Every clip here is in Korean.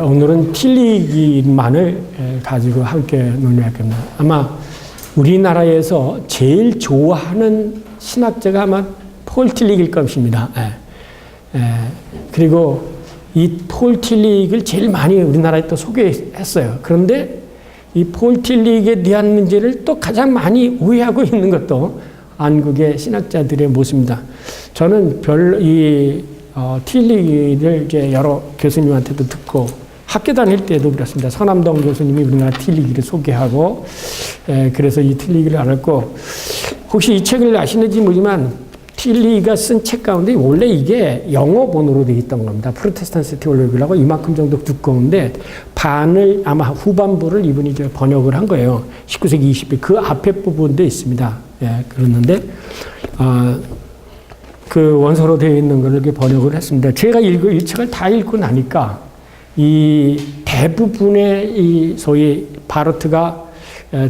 오늘은 tilligi만을 가지고 함께 논의할 겁니다. 아마 우리나라에서 제일 좋아하는 신학자가 아마 폴 tilligi일 것입니다. 그리고 이 폴 tilligi를 제일 많이 우리나라에 또 소개했어요. 그런데 이 폴 tilligi에 대한 문제를 또 가장 많이 오해하고 있는 것도 한국의 신학자들의 모습입니다. 저는 tilligi를 이제 여러 교수님한테도 듣고 학교 다닐 때도 그렇습니다. 서남동 교수님이 우리나라 tilligi를 소개하고, 그래서 이 tilligi를 알았고, 혹시 이 책을 아시는지 모르지만 tilligi가 쓴 책 가운데 원래 이게 영어 본으로 되어 있던 겁니다. 프로테스탄트 테올로기라고 이만큼 정도 두꺼운데 반을 아마 후반부를 이분이 이제 번역을 한 거예요. 19세기 20세 그 앞에 부분도 있습니다. 그랬는데 그 원서로 되어 있는 걸 이렇게 번역을 했습니다. 제가 이 책을 다 읽고 나니까 이 대부분의 이 소위 바르트가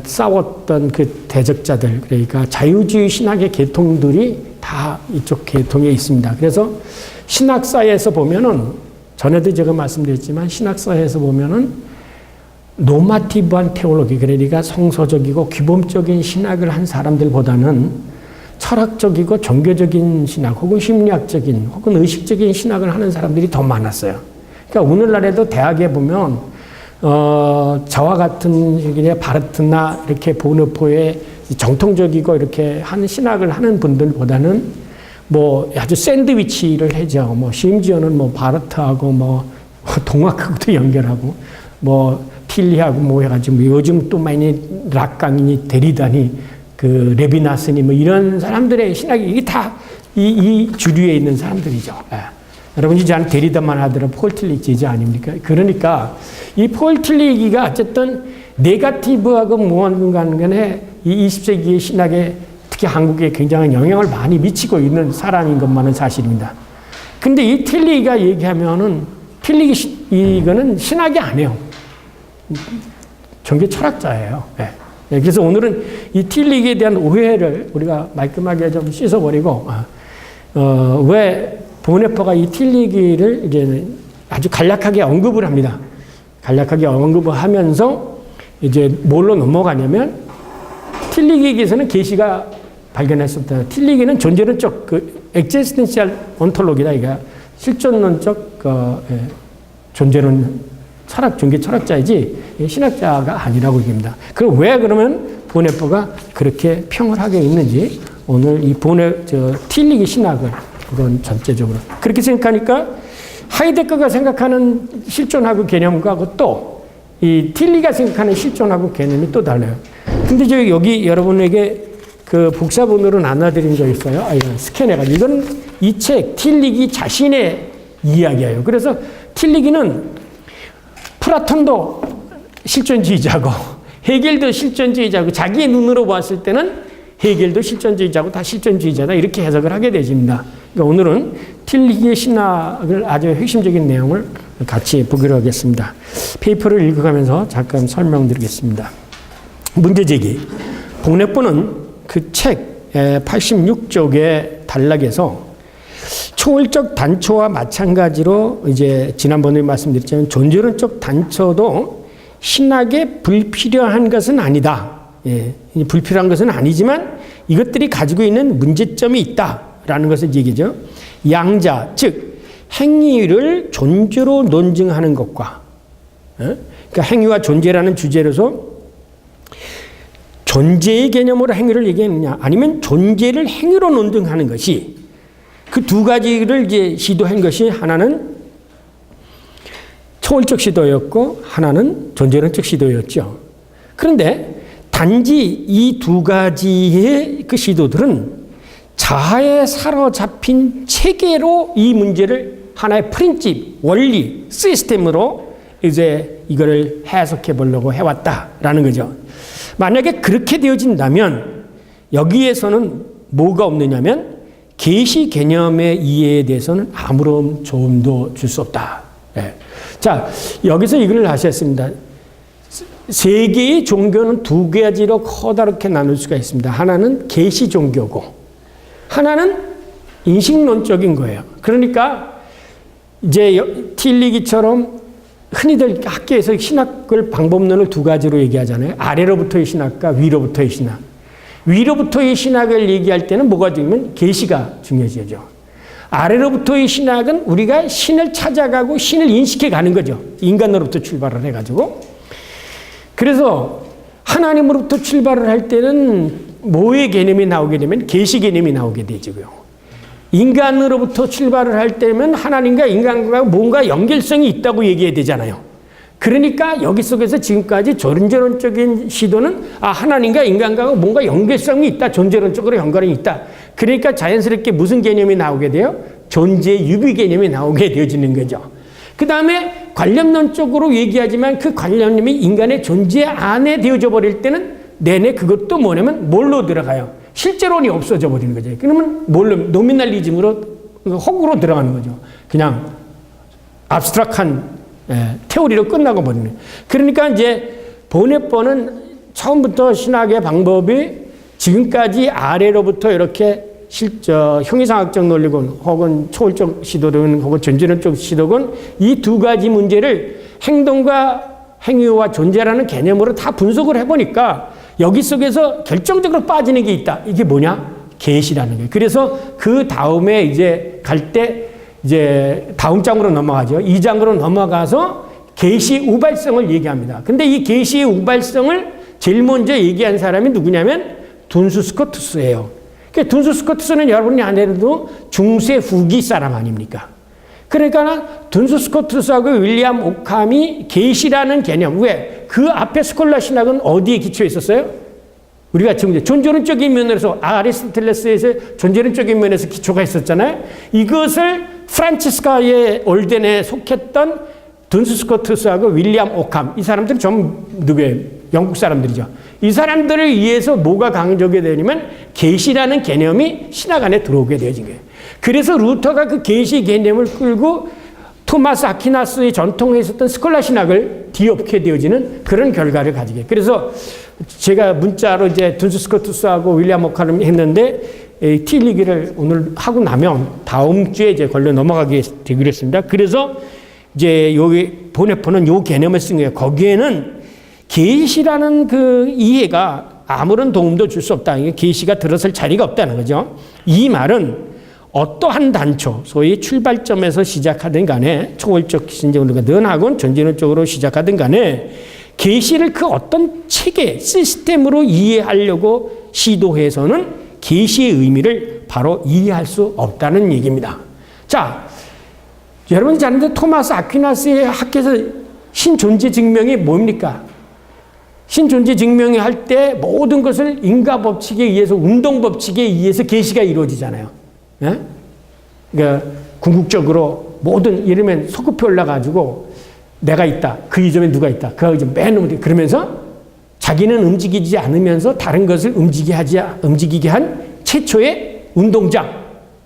싸웠던 그 대적자들, 그러니까 자유주의 신학의 계통들이 다 이쪽 계통에 있습니다. 그래서 신학사에서 보면은, 전에도 제가 말씀드렸지만, 신학사에서 보면은 노마티브한 테올로기, 그러니까 성서적이고 규범적인 신학을 한 사람들보다는 철학적이고 종교적인 신학, 혹은 심리학적인, 혹은 의식적인 신학을 하는 사람들이 더 많았어요. 그러니까 오늘날에도 대학에 보면, 저와 같은 바르트나 이렇게 보너포의 정통적이고 이렇게 하는 신학을 하는 분들보다는 뭐 아주 샌드위치를 해죠. 뭐 심지어는 뭐 바르트하고 뭐 동학하고도 연결하고 뭐 tilli하고 뭐 해가지고 뭐 요즘 또 많이 락강이니 데리다니 그 레비나스니 뭐 이런 사람들의 신학이 이게 다 이 주류에 있는 사람들이죠. 여러분이 저는 데리다만 하더라도 폴 tilli기 제자 아닙니까? 그러니까 이 폴 tilli기가 어쨌든 네거티브하고 무언간에 이 20세기의 신학에 특히 한국에 굉장한 영향을 많이 미치고 있는 사람인 것만은 사실입니다. 근데 이 tilligi가 얘기하면은 이거는 신학이 아니에요. 종교 철학자예요. 그래서 오늘은 이 tilligi에 대한 오해를 우리가 말끔하게 좀 씻어버리고 왜 보네퍼가 이 tilligi를 이제 아주 간략하게 언급을 합니다. 간략하게 언급을 하면서 이제 뭘로 넘어가냐면 tilligi에서는 계시가 발견했었다. tilligi는 존재론적 그 existential ontology다. 이게 실존론적 존재론 철학 종교 철학자이지 신학자가 아니라고 얘기합니다. 그럼 왜 그러면 보네퍼가 그렇게 평을 하게 있는지 오늘 이 tilli기 신학을 그런 전체적으로 그렇게 생각하니까 하이데거가 생각하는 실존하고 개념하고 또 이 tilli가 생각하는 실존하고 개념이 또 달라요. 근데 저 여기 여러분에게 그 복사본으로 나눠드린 거 있어요. 스캔해가지고 이건 이 책 tilli기 자신의 이야기예요. 그래서 tilli기는 플라톤도 실존주의자고 헤겔도 실존주의자고 자기의 눈으로 봤을 때는 헤겔도 실존주의자고 다 실존주의자다 이렇게 해석을 하게 되집니다. 그러니까 오늘은 tilligi의 신학을 아주 핵심적인 내용을 같이 보기로 하겠습니다. 페이퍼를 읽어가면서 잠깐 설명드리겠습니다. 문제제기. 보네퍼는 그 책 86쪽의 단락에서 초월적 단초와 마찬가지로 이제 지난번에 말씀드렸지만 존재론적 단초도 신학에 불필요한 것은 아니다. 불필요한 것은 아니지만 이것들이 가지고 있는 문제점이 있다라는 것을 얘기죠. 양자, 즉 행위를 존재로 논증하는 것과 그러니까 행위와 존재라는 주제로서 존재의 개념으로 행위를 얘기했느냐 아니면 존재를 행위로 논증하는 것이 그 두 가지를 이제 시도한 것이 하나는 초월적 시도였고 하나는 존재론적 시도였죠. 그런데 단지 이 두 가지의 그 시도들은 자아에 사로잡힌 체계로 이 문제를 하나의 프린집, 원리, 시스템으로 이제 이거를 해석해 보려고 해왔다라는 거죠. 만약에 그렇게 되어진다면 여기에서는 뭐가 없느냐면 계시 개념의 이해에 대해서는 아무런 조언도 줄 수 없다. 자, 여기서 이걸 하셨습니다. 세 개의 종교는 두 가지로 커다랗게 나눌 수가 있습니다. 하나는 계시 종교고 하나는 인식론적인 거예요. 그러니까 이제 tilligi처럼 흔히들 학계에서 신학을 방법론을 두 가지로 얘기하잖아요. 아래로부터의 신학과 위로부터의 신학. 위로부터의 신학을 얘기할 때는 뭐가 중요하면 계시가 중요해지죠. 아래로부터의 신학은 우리가 신을 찾아가고 신을 인식해 가는 거죠. 인간으로부터 출발을 해가지고. 그래서 하나님으로부터 출발을 할 때는 뭐의 개념이 나오게 되면 계시 개념이 나오게 되지고요. 인간으로부터 출발을 할 때면 하나님과 인간과 뭔가 연결성이 있다고 얘기해야 되잖아요. 그러니까 여기 속에서 지금까지 존재론적인 시도는 하나님과 인간과 뭔가 연결성이 있다. 존재론적으로 연관이 있다. 그러니까 자연스럽게 무슨 개념이 나오게 돼요? 존재 유비 개념이 나오게 되어지는 거죠. 그 다음에 관념론적으로 얘기하지만 그 관념이 인간의 존재 안에 되어져 버릴 때는 내내 그것도 뭐냐면 뭘로 들어가요? 실제론이 없어져 버리는 거죠. 그러면 뭘로? 노미널리즘으로 허구로 들어가는 거죠. 그냥 압스트랙한 테오리로 끝나고 버리는 거예요. 그러니까 이제 보네포는 처음부터 신학의 방법이 지금까지 아래로부터 이렇게 형이상학적 논리군 혹은 초월적 시도든 혹은 존재론적 시도군 이 두 가지 문제를 행동과 행위와 존재라는 개념으로 다 분석을 해보니까 여기 속에서 결정적으로 빠지는 게 있다. 이게 뭐냐? 계시라는 거예요. 그래서 그 다음에 이제 갈 때 이제 다음 장으로 넘어가죠. 2장으로 넘어가서 계시 우발성을 얘기합니다. 근데 이 계시의 우발성을 제일 먼저 얘기한 사람이 누구냐면 둔수 스코투스예요. 그러니까 둔수 스코투스는 여러분이 아내도 중세 후기 사람 아닙니까? 그러니까 둔수 스코투스하고 윌리엄 오캄이 계시라는 개념, 왜? 그 앞에 스콜라 신학은 어디에 기초해 있었어요? 우리가 지금 존재론적인 면에서 아리스토텔레스에서 존재론적인 면에서 기초가 있었잖아요. 이것을 프란치스카의 올덴에 속했던 둔수 스코투스하고 윌리엄 오캄, 이 사람들은 좀 누구예요? 영국 사람들이죠. 이 사람들을 위해서 뭐가 강조하게 되냐면 계시라는 개념이 신학 안에 들어오게 되어진 거예요. 그래서 루터가 그 계시 개념을 끌고 토마스 아퀴나스의 전통에 있었던 스콜라 신학을 뒤엎게 되어지는 그런 결과를 가지게 해요. 그래서 제가 문자로 이제 둔수 스코투스하고 윌리엄 오캄을 했는데 틸리기를 오늘 하고 나면 다음 주에 이제 걸려 넘어가게 되기로 했습니다. 그래서 이제 여기 보네포는 요 개념을 쓴 거예요. 거기에는 계시라는 그 이해가 아무런 도움도 줄 수 없다. 이게 계시가 들어설 자리가 없다는 거죠. 이 말은 어떠한 단초, 소위 출발점에서 시작하든 간에 초월적 신정론과 능하건 존재론적으로 시작하든 간에 계시를 그 어떤 체계, 시스템으로 이해하려고 시도해서는 계시의 의미를 바로 이해할 수 없다는 얘기입니다. 자, 여러분이 잘 아는데 토마스 아퀴나스의 학계에서 신존재 증명이 뭡니까? 신존재 증명이 할 때 모든 것을 인과 법칙에 의해서 운동 법칙에 의해서 계시가 이루어지잖아요. 예? 그러니까 궁극적으로 모든 이러면 소급해 올라가지고 내가 있다. 그 이점에 누가 있다. 그 이점 맨 넘어 그러면서 자기는 움직이지 않으면서 다른 것을 움직이게 한 최초의 운동장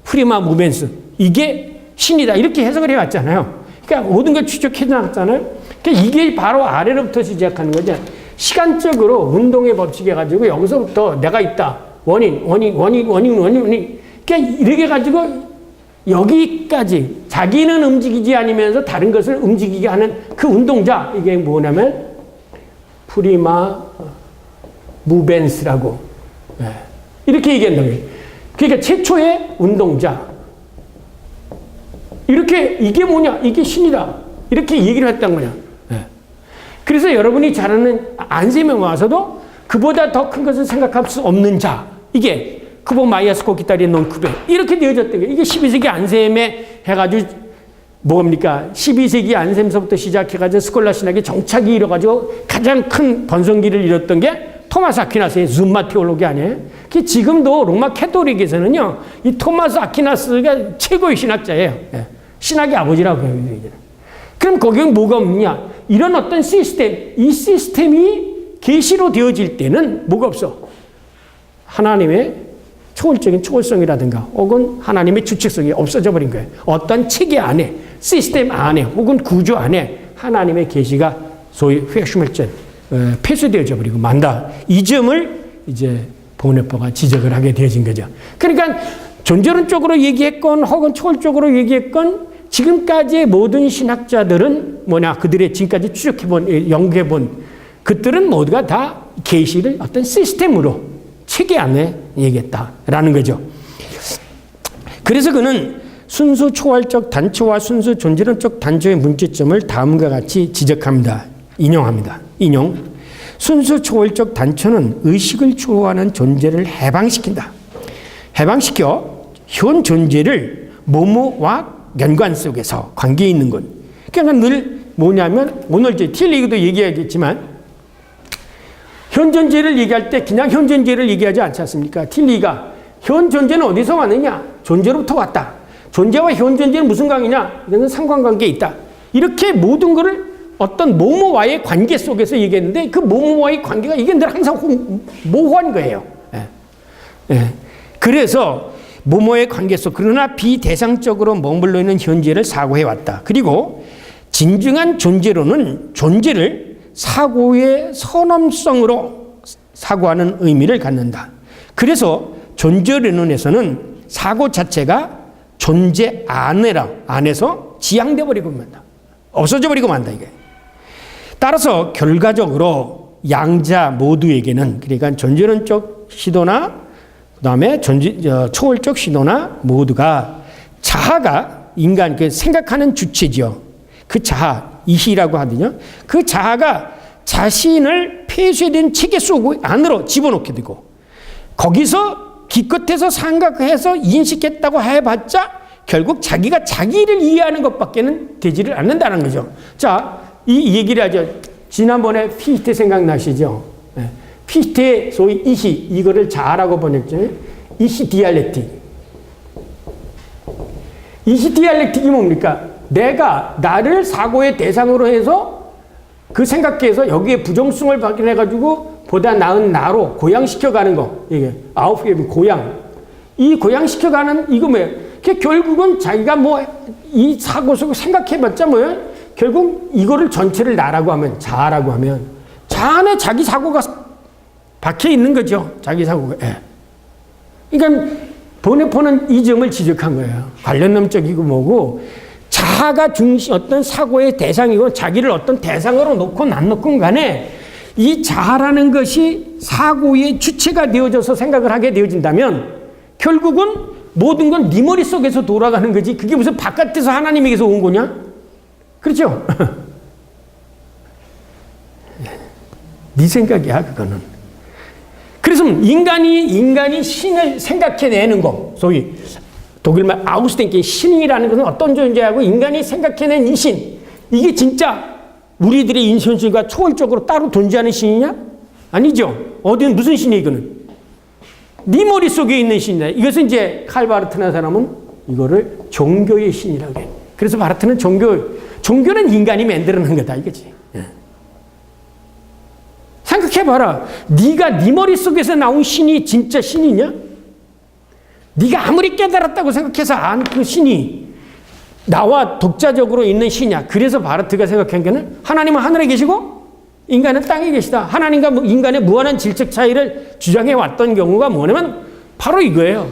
프리마 무벤스 이게 신이다. 이렇게 해석을 해왔잖아요. 그러니까 모든 걸 추적해 놨잖아요. 그러니까 이게 바로 아래로부터 시작하는 거죠. 시간적으로 운동의 법칙에 가지고 여기서부터 내가 있다. 원인. 그러니까 이렇게 가지고 여기까지 자기는 움직이지 않으면서 다른 것을 움직이게 하는 그 운동자 이게 뭐냐면 프리마 무벤스라고 이렇게 얘기한다는 거예요. 그러니까 최초의 운동자 이렇게 이게 뭐냐 이게 신이다 이렇게 얘기를 했단 거냐. 그래서 여러분이 잘 아는 안셈에 와서도 그보다 더 큰 것을 생각할 수 없는 자 이게 크보 마이아스코 기타리의 논크베 이렇게 되어졌던 거예요. 이게 12세기 안셈에 해가지고 뭡니까? 12세기 안셈서부터 시작해가지고 스콜라 신학의 정착이 이뤄가지고 가장 큰 번성기를 이뤘던 게 토마스 아퀴나스의 줌마 테올로기 아니에요? 지금도 로마 캐톨릭에서는요, 이 토마스 아퀴나스가 최고의 신학자예요. 신학의 아버지라고 해요. 그럼 거기에 뭐가 없느냐? 이런 어떤 시스템, 이 시스템이 계시로 되어질 때는 뭐가 없어? 하나님의 초월적인 초월성이라든가 혹은 하나님의 주체성이 없어져 버린 거예요. 어떤 체계 안에, 시스템 안에 혹은 구조 안에 하나님의 계시가 소위 회슈멜전 폐쇄되어져 버리고 만다. 이 점을 이제 보네포가 지적을 하게 되어진 거죠. 그러니까 존재론적으로 얘기했건 혹은 초월적으로 얘기했건 지금까지의 모든 신학자들은 뭐냐, 그들의 지금까지 추적해본, 연구해본 그들은 모두가 다 계시를 어떤 시스템으로 체계 안에 얘기했다라는 거죠. 그래서 그는 순수 초월적 단초와 순수 존재론적 단초의 문제점을 다음과 같이 지적합니다. 인용합니다. 인용. 순수 초월적 단초는 의식을 초월하는 존재를 해방시킨다. 해방시켜 현 존재를 뭐뭐와 연관 속에서 관계에 있는 것. 그러니까 늘 뭐냐면 오늘 이제 틸리기도 얘기하겠지만 현 존재를 얘기할 때 그냥 현 존재를 얘기하지 않지 않습니까? 틸리가 현 존재는 어디서 왔느냐? 존재로부터 왔다. 존재와 현 존재는 무슨 관계냐? 이거는 상관관계에 있다. 이렇게 모든 것을 어떤 뭐뭐와의 관계 속에서 얘기했는데 그 뭐뭐와의 관계가 이게 늘 항상 모호한 거예요. 그래서 뭐뭐의 관계 속 그러나 비대상적으로 머물러 있는 현재를 사고해 왔다. 그리고 진정한 존재로는 존재를 사고의 선엄성으로 사고하는 의미를 갖는다. 그래서 존재론에서는 사고 자체가 존재 안에서 지향돼 버리고 만다. 없어져 버리고 만다 이게. 따라서 결과적으로 양자 모두에게는 그러니까 존재론적 시도나 그다음에 초월적 시도나 모두가 자아가 인간 그 생각하는 주체지요. 그 자아 이시라고 하거든요. 그 자아가 자신을 폐쇄된 체계 속 안으로 집어넣게 되고 거기서 기껏해서 생각해서 인식했다고 해봤자 결국 자기가 자기를 이해하는 것밖에는 되지를 않는다는 거죠. 자, 이 얘기를 하죠. 지난번에 피히테 생각나시죠? 네. 피히테의 소위 이시, 이거를 자아라고 번역했죠. 이시 디알렉틱. 이시 디알렉틱이 뭡니까? 내가 나를 사고의 대상으로 해서 그 생각해서 여기에 부정성을 발견해가지고 보다 나은 나로 고양시켜가는 거. 이게 아우프게비 고양. 이 고양시켜가는 이거 뭐예요? 결국은 자기가 뭐 이 사고 속을 생각해봤자 뭐예요? 결국 이거를 전체를 나라고 하면 자아라고 하면 자 안에 자기 사고가 박혀 있는 거죠. 자기 사고가. 예. 그러니까 보네포는 이 점을 지적한 거예요. 관련론적이고 뭐고 자아가 중심 어떤 사고의 대상이고 자기를 어떤 대상으로 놓고 안 놓고 간에 이 자아라는 것이 사고의 주체가 되어져서 생각을 하게 되어진다면 결국은 모든 건 네 머릿속에서 돌아가는 거지 그게 무슨 바깥에서 하나님에게서 온 거냐? 그렇죠? 네 생각이야 그거는. 그래서 인간이 신을 생각해내는 거 소위 독일말 아우스덴케 신이라는 것은 어떤 존재하고 인간이 생각해낸 이 신 이게 진짜 우리들의 인선신과 초월적으로 따로 존재하는 신이냐? 아니죠. 어디는 무슨 신이 이거는? 네 머릿속에 있는 신이다. 이것은 이제 칼 바르트나 사람은 이거를 종교의 신이라고 해. 그래서 바르트는 종교는 인간이 만들어낸 거다 이거지. 예. 생각해봐라. 네가 네 머릿속에서 나온 신이 진짜 신이냐? 네가 아무리 깨달았다고 생각해서 안 그 신이 나와 독자적으로 있는 신이야. 그래서 바르트가 생각한 게는 하나님은 하늘에 계시고 인간은 땅에 계시다. 하나님과 인간의 무한한 질적 차이를 주장해 왔던 경우가 뭐냐면 바로 이거예요.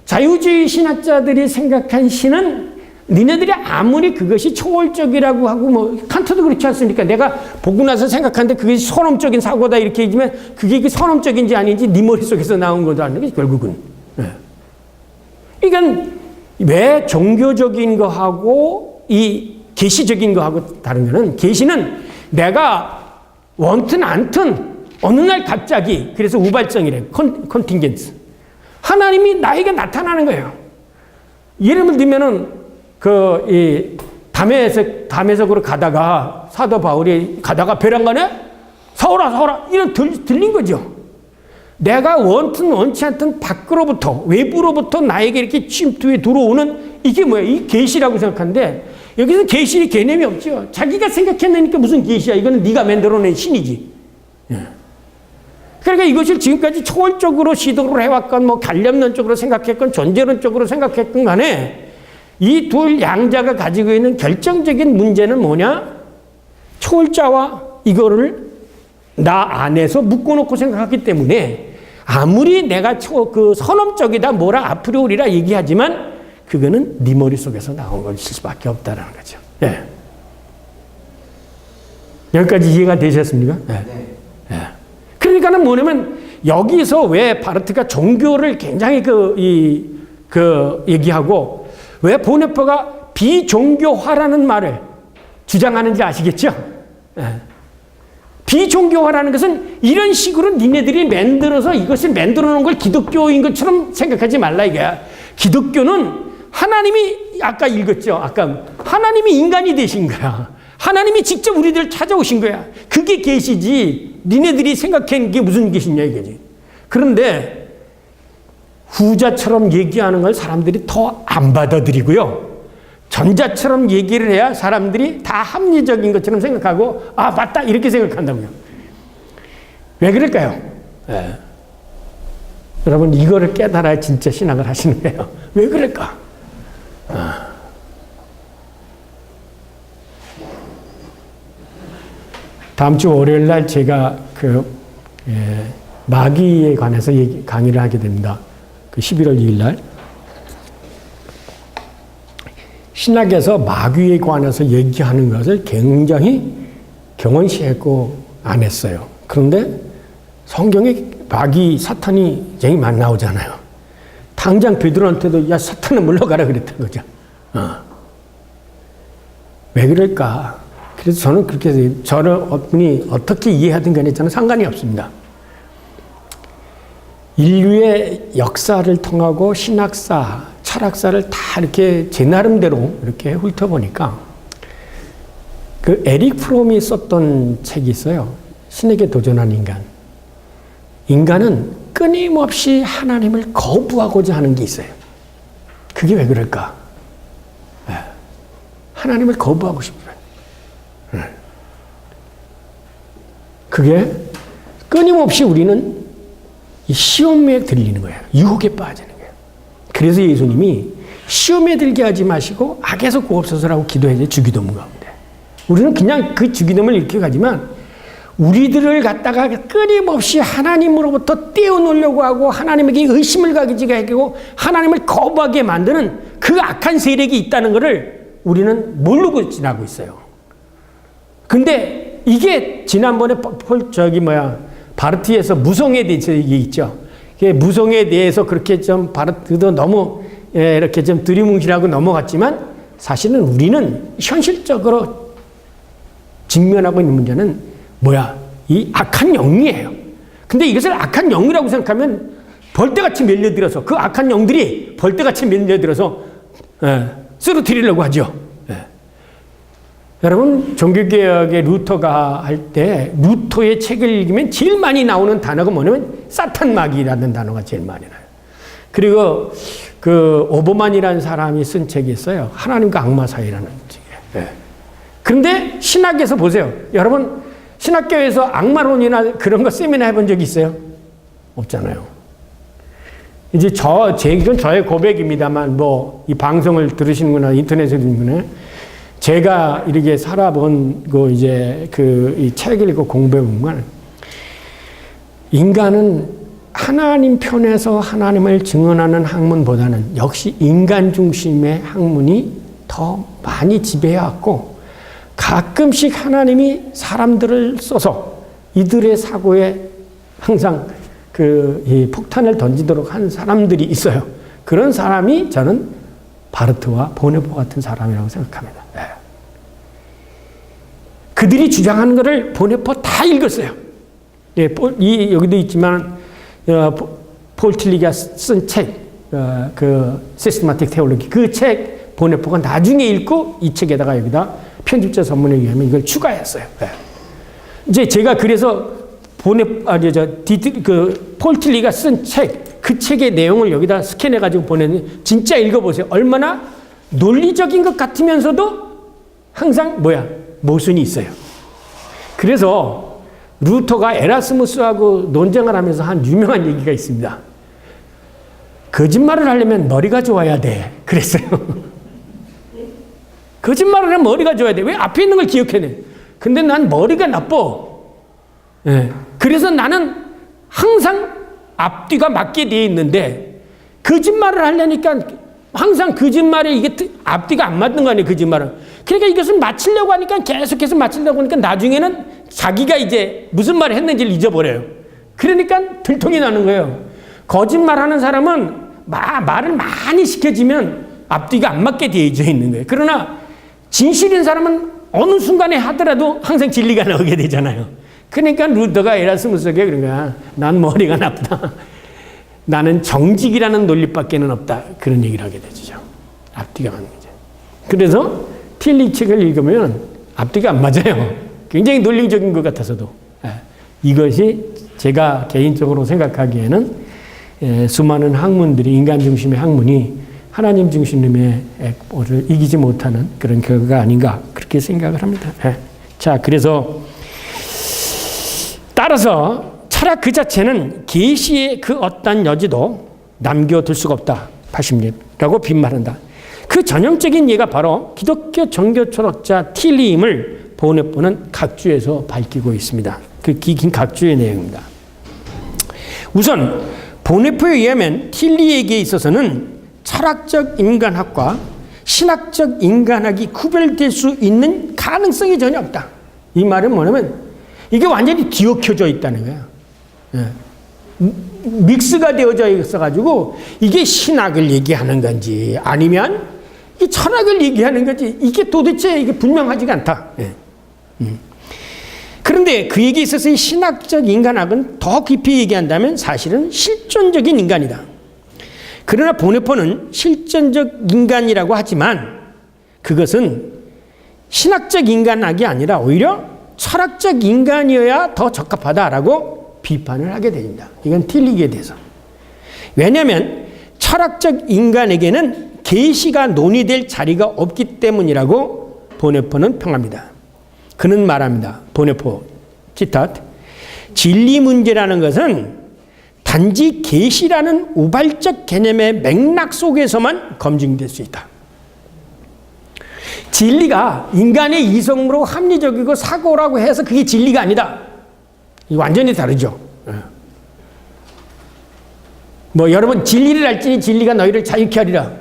자유주의 신학자들이 생각한 신은 니네들이 아무리 그것이 초월적이라고 하고 뭐 칸트도 그렇지 않습니까? 내가 보고 나서 생각하는데 그게 선험적인 사고다 이렇게 얘기하면 그게 그 선험적인지 아닌지 네 머릿속에서 나온 거다는 게 결국은. 네. 그러니까 왜 종교적인 거하고 이 계시적인 거하고 다른 거는 계시는 내가 원튼 않든 어느 날 갑자기 그래서 우발적이래 컨팅겐스 하나님이 나에게 나타나는 거예요. 예를 들면은 이 담에색으로 가다가 사도 바울이 가다가 베란간에 사오라 이런 들린 거죠. 내가 원튼 원치 않든 밖으로부터 외부로부터 나에게 이렇게 침투해 들어오는 이게 뭐야? 이 계시라고 생각하는데 여기서 계시 개념이 없죠. 자기가 생각해내니까 무슨 계시야? 이거는 네가 만들어낸 신이지. 그러니까 이것을 지금까지 초월적으로 시도를 해왔건 뭐 관념론적으로 생각했건 존재론적으로 생각했건 간에 이 둘 양자가 가지고 있는 결정적인 문제는 뭐냐? 초월자와 이거를 나 안에서 묶어놓고 생각하기 때문에 아무리 내가 그 선험적이다 뭐라 아프리오리라 얘기하지만 그거는 네 머릿속에서 나온 것일 수밖에 없다라는 거죠. 예. 여기까지 이해가 되셨습니까? 예. 예. 그러니까는 뭐냐면 여기서 왜 바르트가 종교를 굉장히 얘기하고 왜 보네퍼가 비종교화라는 말을 주장하는지 아시겠죠? 예. 비종교화라는 것은 이런 식으로 니네들이 만들어서 이것을 만들어 놓은 걸 기독교인 것처럼 생각하지 말라 이거야. 기독교는 하나님이 아까 읽었죠. 아까 하나님이 인간이 되신 거야. 하나님이 직접 우리들을 찾아오신 거야. 그게 계시지. 니네들이 생각한 게 무슨 계시냐 이거지. 그런데 후자처럼 얘기하는 걸 사람들이 더 안 받아들이고요. 전자처럼 얘기를 해야 사람들이 다 합리적인 것처럼 생각하고 아 맞다 이렇게 생각한다고요. 왜 그럴까요? 네. 여러분 이거를 깨달아야 진짜 신앙을 하시는 거예요. 왜 그럴까? 다음 주 월요일 날 제가 마귀에 관해서 강의를 하게 됩니다. 11월 2일 날. 신학에서 마귀에 관해서 얘기하는 것을 굉장히 경원시했고 안 했어요. 그런데 성경에 마귀, 사탄이 굉장히 많이 나오잖아요. 당장 베드로한테도 야 사탄은 물러가라 그랬던 거죠. 왜 그럴까? 그래서 저는 그렇게 해서 저를 분이 어떻게 이해하든 간에 저는 상관이 없습니다. 인류의 역사를 통하고 신학사, 철학사를 다 이렇게 제 나름대로 이렇게 훑어보니까 그 에릭 프롬이 썼던 책이 있어요. 신에게 도전한 인간. 인간은 끊임없이 하나님을 거부하고자 하는 게 있어요. 그게 왜 그럴까? 하나님을 거부하고 싶어요. 그게 끊임없이 우리는 이 시험에 들리는 거예요. 유혹에 빠지는 거예요. 그래서 예수님이 시험에 들게 하지 마시고 악에서 구옵소서라고 기도해야 주기도문 가운데. 우리는 그냥 그 주기도문을 이렇게 가지만 우리들을 갖다가 끊임없이 하나님으로부터 떼어놓으려고 하고 하나님에게 의심을 가지게 하고 하나님을 거부하게 만드는 그 악한 세력이 있다는 것을 우리는 모르고 지나고 있어요. 근데 이게 지난번에 바르트에서 무성에 대해서 얘기 있죠. 무성에 대해서 그렇게 좀 바르트도 너무 이렇게 좀 두리뭉실하고 넘어갔지만 사실은 우리는 현실적으로 직면하고 있는 문제는 이 악한 영이에요. 근데 이것을 악한 영이라고 생각하면 벌떼같이 밀려들어서 그 악한 영들이 벌떼같이 밀려들어서 쓰러뜨리려고 하죠. 여러분 종교개혁의 루터가 할 때 루터의 책을 읽으면 제일 많이 나오는 단어가 뭐냐면 사탄마귀라는 단어가 제일 많이 나요. 그리고 그 오버만이라는 사람이 쓴 책이 있어요. 하나님과 악마 사이라는 책이에요. 그런데 신학에서 보세요. 여러분 신학교에서 악마론이나 그런 거 세미나 해본 적 있어요? 없잖아요. 이제 이건 저의 고백입니다만 이 방송을 들으시는구나 인터넷에 들으시는구나. 제가 이렇게 살아본 이제 이 책을 읽고 공부해 보면 인간은 하나님 편에서 하나님을 증언하는 학문보다는 역시 인간 중심의 학문이 더 많이 지배해왔고 가끔씩 하나님이 사람들을 써서 이들의 사고에 항상 이 폭탄을 던지도록 한 사람들이 있어요. 그런 사람이 저는 바르트와 보네포 같은 사람이라고 생각합니다. 그들이 주장하는 것을 보네포 다 읽었어요. 여기도 있지만 폴 틸리가 쓴 책, 그 시스테마틱 테올로기 그 책 보네포가 나중에 읽고 이 책에다가 여기다 편집자 선문에 의하면 이걸 추가했어요. 이제 제가 그래서 폴 틸리가 쓴 책, 그 책의 내용을 여기다 스캔해가지고 보내는 진짜 읽어보세요. 얼마나 논리적인 것 같으면서도 항상 모순이 있어요. 그래서 루터가 에라스무스하고 논쟁을 하면서 한 유명한 얘기가 있습니다. 거짓말을 하려면 머리가 좋아야 돼. 그랬어요. 거짓말을 하면 머리가 좋아야 돼. 왜 앞에 있는 걸 기억해내? 근데 난 머리가 나빠. 그래서 나는 항상 앞뒤가 맞게 되어 있는데 거짓말을 하려니까 항상 거짓말에 이게 앞뒤가 안 맞는 거 아니에요, 거짓말은. 그러니까 이것을 맞추려고 하니까 계속해서 맞추려고 하니까 나중에는 자기가 이제 무슨 말을 했는지를 잊어버려요. 그러니까 들통이 나는 거예요. 거짓말하는 사람은 말을 많이 시켜지면 앞뒤가 안 맞게 되어져 있는 거예요. 그러나 진실인 사람은 어느 순간에 하더라도 항상 진리가 나오게 되잖아요. 그러니까 루터가 에라스무스에게 그러니까 난 머리가 나쁘다. 나는 정직이라는 논리밖에는 없다. 그런 얘기를 하게 되죠. 앞뒤가 맞는 거죠. 그래서 틸리 책을 읽으면 앞뒤가 안 맞아요. 굉장히 논리적인 것 같아서도. 이것이 제가 개인적으로 생각하기에는 수많은 학문들이 인간 중심의 학문이 하나님 중심의 를 이기지 못하는 그런 결과가 아닌가 그렇게 생각을 합니다. 자, 그래서 따라서 철학 그 자체는 계시의 그 어떤 여지도 남겨둘 수가 없다. 80립라고 빈말한다. 그 전형적인 예가 바로 기독교 종교 철학자 틸리임을 보네포는 각주에서 밝히고 있습니다. 그 긴 각주의 내용입니다. 우선 보네포에 의하면 틸리에게 있어서는 철학적 인간학과 신학적 인간학이 구별될 수 있는 가능성이 전혀 없다. 이 말은 뭐냐면 이게 완전히 뒤엉켜져 있다는 거예요. 믹스가 되어져 있어가지고 이게 신학을 얘기하는 건지 아니면 이 철학을 얘기하는 건지 이게 도대체 이게 분명하지가 않다. 그런데 그에게 있어서 이 신학적 인간학은 더 깊이 얘기한다면 사실은 실존적인 인간이다. 그러나 보네포는 실존적 인간이라고 하지만 그것은 신학적 인간학이 아니라 오히려 철학적 인간이어야 더 적합하다라고 비판을 하게 됩니다. 이건 틸리기에 대해서. 왜냐하면 철학적 인간에게는 계시가 논의될 자리가 없기 때문이라고 보네포는 평합니다. 그는 말합니다. 보네포 기탓 진리 문제라는 것은 단지 계시라는 우발적 개념의 맥락 속에서만 검증될 수 있다. 진리가 인간의 이성으로 합리적이고 사고라고 해서 그게 진리가 아니다. 완전히 다르죠. 뭐 여러분 진리를 알지니 진리가 너희를 자유케 하리라.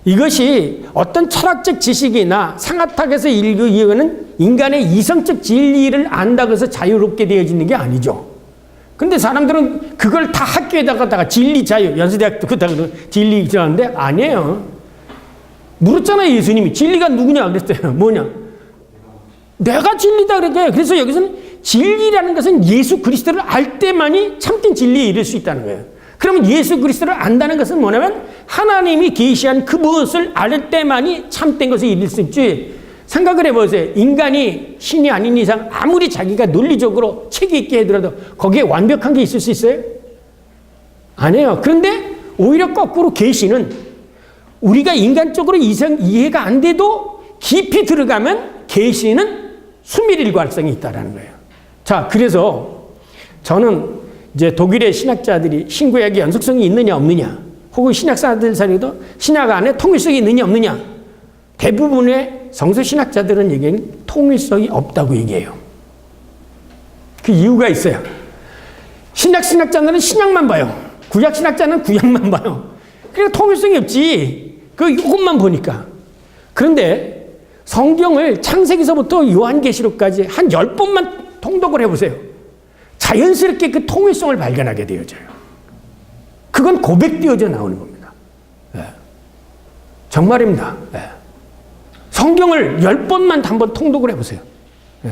이것이 어떤 철학적 지식이나 상하탁에서 이거는 인간의 이성적 진리를 안다고 해서 자유롭게 되어지는 게 아니죠. 근데 사람들은 그걸 다 학교에다가 진리 자유, 연세대학도 그다가 진리 하는데 아니에요. 물었잖아요, 예수님이. 진리가 누구냐 그랬어요. 뭐냐? 내가 진리다 그랬어요. 그래서 여기서는 진리라는 것은 예수 그리스도를 알 때만이 참된 진리에 이를 수 있다는 거예요. 그러면 예수 그리스도를 안다는 것은 뭐냐면 하나님이 계시한 그 무엇을 알 때만이 참된 것에 이를 수 있지. 생각을 해보세요. 인간이 신이 아닌 이상 아무리 자기가 논리적으로 책이 있게 하더라도 거기에 완벽한 게 있을 수 있어요? 아니에요. 그런데 오히려 거꾸로 계시는 우리가 인간적으로 이해가 안 돼도 깊이 들어가면 계시는 수밀일관성이 있다는 거예요. 자, 그래서 저는 이제 독일의 신학자들이 신구약의 연속성이 있느냐 없느냐 혹은 신약사들 사이에도 신약 안에 통일성이 있느냐 없느냐 대부분의 성서 신학자들은 얘기하는 통일성이 없다고 얘기해요. 그 이유가 있어요. 신약 신학자들은 신약만 봐요. 구약 신학자는 구약만 봐요. 그러니까 통일성이 없지. 이것만 보니까. 그런데 성경을 창세기서부터 요한계시록까지 한 10번만 통독을 해보세요. 자연스럽게 그 통일성을 발견하게 되어져요. 그건 고백되어져 나오는 겁니다. 네. 정말입니다. 네. 성경을 10번만 한번 통독을 해보세요. 네.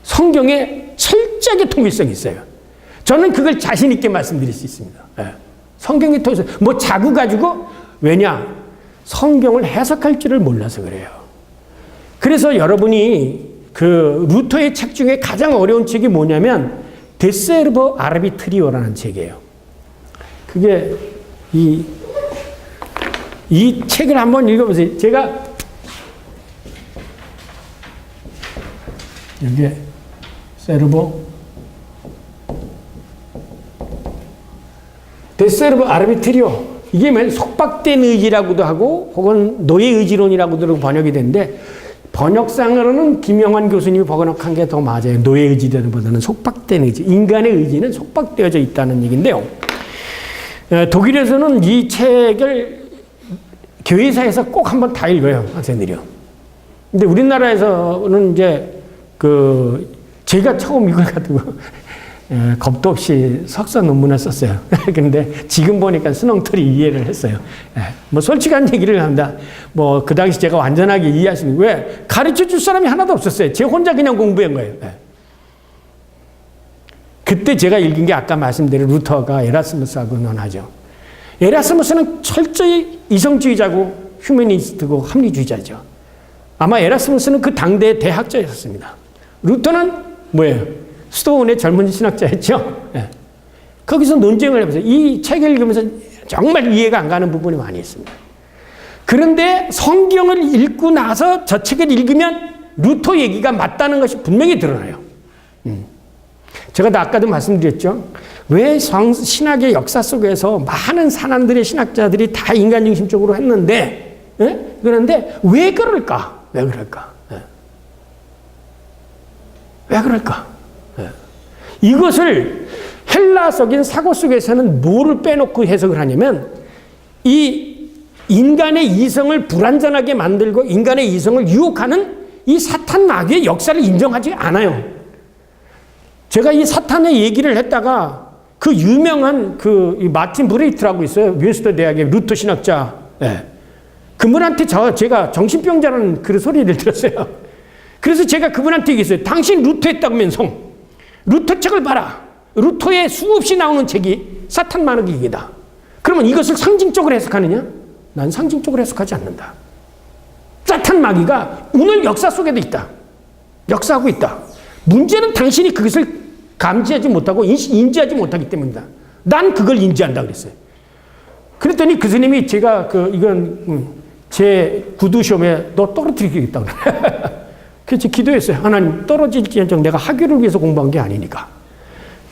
성경에 철저하게 통일성이 있어요. 저는 그걸 자신 있게 말씀드릴 수 있습니다. 네. 성경의 통일성, 뭐 자구 가지고 왜냐? 성경을 해석할 줄을 몰라서 그래요. 그래서 여러분이 그 루터의 책 중에 가장 어려운 책이 뭐냐면 데세르버 아르비트리오라는 책이에요. 그게 이 책을 한번 읽어보세요. 제가 여기에 데세르버 아르비트리오 이게 맨 속박된 의지라고도 하고 혹은 노예 의지론이라고도 번역이 되는데 번역상으로는 김영환 교수님이 번역한 게 더 맞아요. 노예 의지보다는 속박된 의지. 인간의 의지는 속박되어져 있다는 얘기인데요. 독일에서는 이 책을 교회사에서 꼭 한번 다 읽어요, 학생들이요. 근데 우리나라에서는 이제 제가 처음 이걸 가지고 겁도 없이 석사 논문을 썼어요. 그런데 지금 보니까 순엉터리 이해를 했어요. 뭐 솔직한 얘기를 합니다. 뭐 그 당시 제가 완전하게 이해할 수 있는, 왜? 가르쳐 줄 사람이 하나도 없었어요. 제 혼자 그냥 공부한 거예요. 그때 제가 읽은 게 아까 말씀드린 루터가 에라스무스하고 논하죠. 에라스무스는 철저히 이성주의자고 휴머니스트고 합리주의자죠. 아마 에라스무스는 그 당대의 대학자였습니다. 루터는 뭐예요? 스토운의 젊은 신학자였죠. 거기서 논쟁을 해보세요. 이 책을 읽으면서 정말 이해가 안 가는 부분이 많이 있습니다. 그런데 성경을 읽고 나서 저 책을 읽으면 루터 얘기가 맞다는 것이 분명히 드러나요. 제가 아까도 말씀드렸죠. 왜 신학의 역사 속에서 많은 사람들의 신학자들이 다 인간 중심적으로 했는데, 그런데 왜 그럴까? 왜 그럴까? 왜 그럴까? 이것을 헬라적인 사고 속에서는 뭐를 빼놓고 해석을 하냐면, 이 인간의 이성을 불완전하게 만들고 인간의 이성을 유혹하는 이 사탄 마귀의 역사를 인정하지 않아요. 제가 이 사탄의 얘기를 했다가 그 유명한 이 마틴 브레이트라고 있어요. 윈스터 대학의 루터 신학자. 그분한테 제가 정신병자라는 그 소리를 들었어요. 그래서 제가 그분한테 얘기했어요. 당신 루터 했다면서 루터 책을 봐라. 루터에 수없이 나오는 책이 사탄 마귀의 얘기다. 그러면 이것을 상징적으로 해석하느냐? 난 상징적으로 해석하지 않는다. 사탄 마귀가 오늘 역사 속에도 있다. 역사하고 있다. 문제는 당신이 그것을 감지하지 못하고 인지하지 못하기 때문이다. 난 그걸 인지한다 그랬어요. 그랬더니 그 스님이 제가 이건 제 구두 시험에 너 떨어뜨리겠다고 그래. 그래서 기도했어요. 하나님, 떨어질지언정 내가 학위를 위해서 공부한 게 아니니까.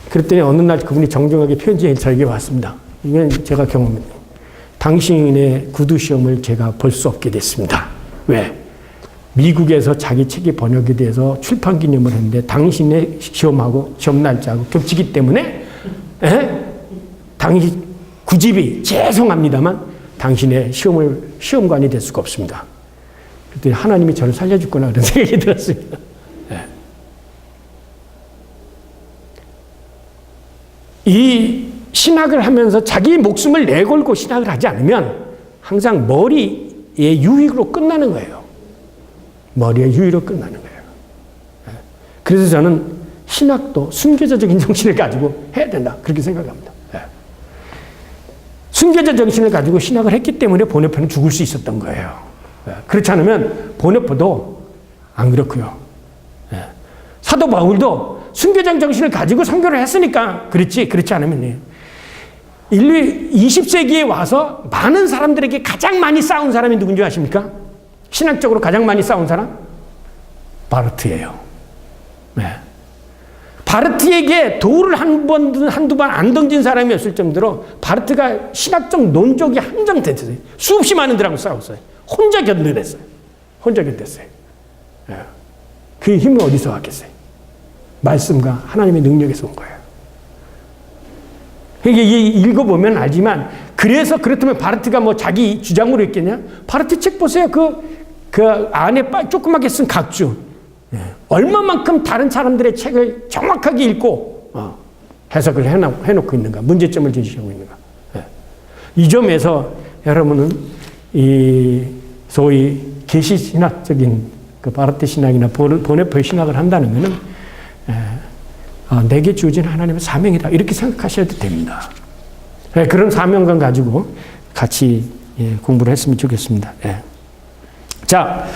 그랬더니 어느 날 그분이 정정하게 편지에 저에게 왔습니다. 이건 제가 경험했네요. 당신의 구두 시험을 제가 볼 수 없게 됐습니다. 왜? 미국에서 자기 책이 번역이 돼서 출판 기념을 했는데 당신의 시험하고 시험 날짜하고 겹치기 때문에 당신 구집이 죄송합니다만 당신의 시험관이 될 수가 없습니다. 그랬더니 하나님이 저를 살려줬구나 그런 생각이 들었습니다. 이 신학을 하면서 자기 목숨을 내걸고 신학을 하지 않으면 항상 머리의 유익으로 끝나는 거예요. 머리의 유의로 끝나는 거예요. 그래서 저는 신학도 순교자적인 정신을 가지고 해야 된다. 그렇게 생각합니다. 순교자 정신을 가지고 신학을 했기 때문에 보네포는 죽을 수 있었던 거예요. 그렇지 않으면 보네포도 안 그렇고요. 사도 바울도 순교자 정신을 가지고 선교를 했으니까 그렇지. 그렇지 않으면 인류 20세기에 와서 많은 사람들에게 가장 많이 싸운 사람이 누군지 아십니까? 신학적으로 가장 많이 싸운 사람? 바르트예요. 바르트에게 돌을 한두 번 안 던진 사람이 없을 정도로 바르트가 신학적 논족이 한정됐어요. 수없이 많은 들하고 싸웠어요. 혼자 견뎌냈어요. 그 힘이 어디서 왔겠어요? 말씀과 하나님의 능력에서 온 거예요. 이게 읽어보면 알지만, 그렇다면 바르트가 뭐 자기 주장으로 했겠냐? 바르트 책 보세요. 그 안에 조그맣게 쓴 각주. 얼마만큼 다른 사람들의 책을 정확하게 읽고 해석을 해놓고 있는가, 문제점을 제시하고 있는가. 이 점에서 여러분은 이 소위 계시 신학적인 그 바르트 신학이나 보네포의 신학을 한다는 것은 내게 주어진 하나님의 사명이다, 이렇게 생각하셔도 됩니다. 그런 사명감 가지고 같이 공부를 했으면 좋겠습니다. 자,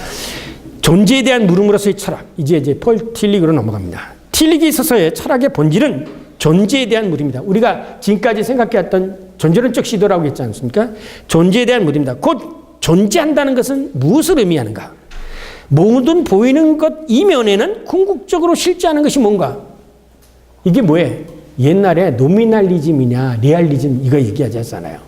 존재에 대한 물음으로서의 철학. 이제 폴 틸릭으로 넘어갑니다. 틸릭이 있어서의 철학의 본질은 존재에 대한 물음입니다. 우리가 지금까지 생각해왔던 존재론적 시도라고 했지 않습니까? 존재에 대한 물음입니다. 곧 존재한다는 것은 무엇을 의미하는가? 모든 보이는 것 이면에는 궁극적으로 실제하는 것이 뭔가? 이게 뭐예요? 옛날에 노미널리즘이냐 리얼리즘 이거 얘기하지 않았잖아요.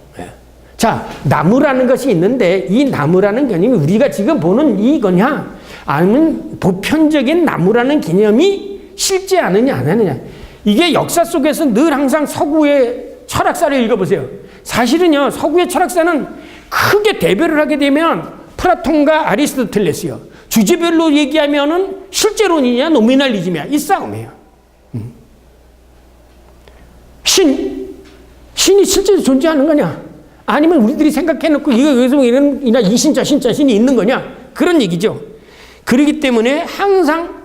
자, 나무라는 것이 있는데 이 나무라는 개념이 우리가 지금 보는 이거냐, 아니면 보편적인 나무라는 개념이 실제하느냐 안 하느냐. 이게 역사 속에서 늘 항상 서구의 철학사를 읽어보세요. 사실은요, 서구의 철학사는 크게 대별을 하게 되면 플라톤과 아리스토텔레스요. 주제별로 얘기하면은 실제론이냐 노미널리즘이야. 이 싸움이에요. 신이 실제로 존재하는 거냐? 아니면 우리들이 생각해놓고 이거 여기서 이런 이신자, 신자, 신이 있는 거냐? 그런 얘기죠. 그렇기 때문에 항상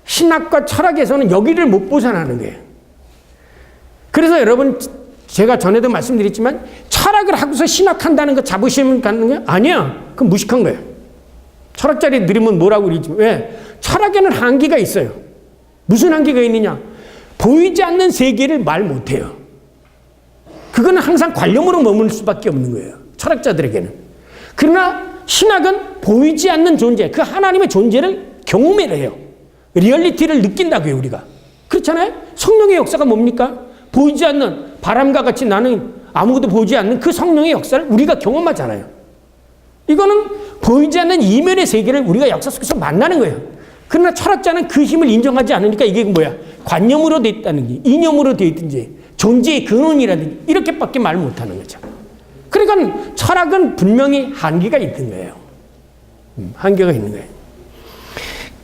신학과 철학에서는 여기를 못 벗어나는 거예요. 그래서 여러분, 제가 전에도 말씀드렸지만 철학을 하고서 신학한다는 거 자부심 갖는 거야? 아니야. 그건 무식한 거예요. 철학자리 들으면 뭐라고 그러지? 왜? 철학에는 한계가 있어요. 무슨 한계가 있느냐? 보이지 않는 세계를 말 못해요. 그거는 항상 관념으로 머물 수밖에 없는 거예요. 철학자들에게는. 그러나 신학은 보이지 않는 존재, 그 하나님의 존재를 경험해야 해요. 리얼리티를 느낀다고요, 우리가. 그렇잖아요? 성령의 역사가 뭡니까? 보이지 않는 바람과 같이 나는 아무것도 보이지 않는 그 성령의 역사를 우리가 경험하잖아요. 이거는 보이지 않는 이면의 세계를 우리가 역사 속에서 만나는 거예요. 그러나 철학자는 그 힘을 인정하지 않으니까 이게 뭐야? 관념으로 되어 있다는 게, 이념으로 되어 있든지, 존재의 근원이라든지, 이렇게밖에 말 못하는 거죠. 그러니까 철학은 분명히 한계가 있는 거예요. 한계가 있는 거예요.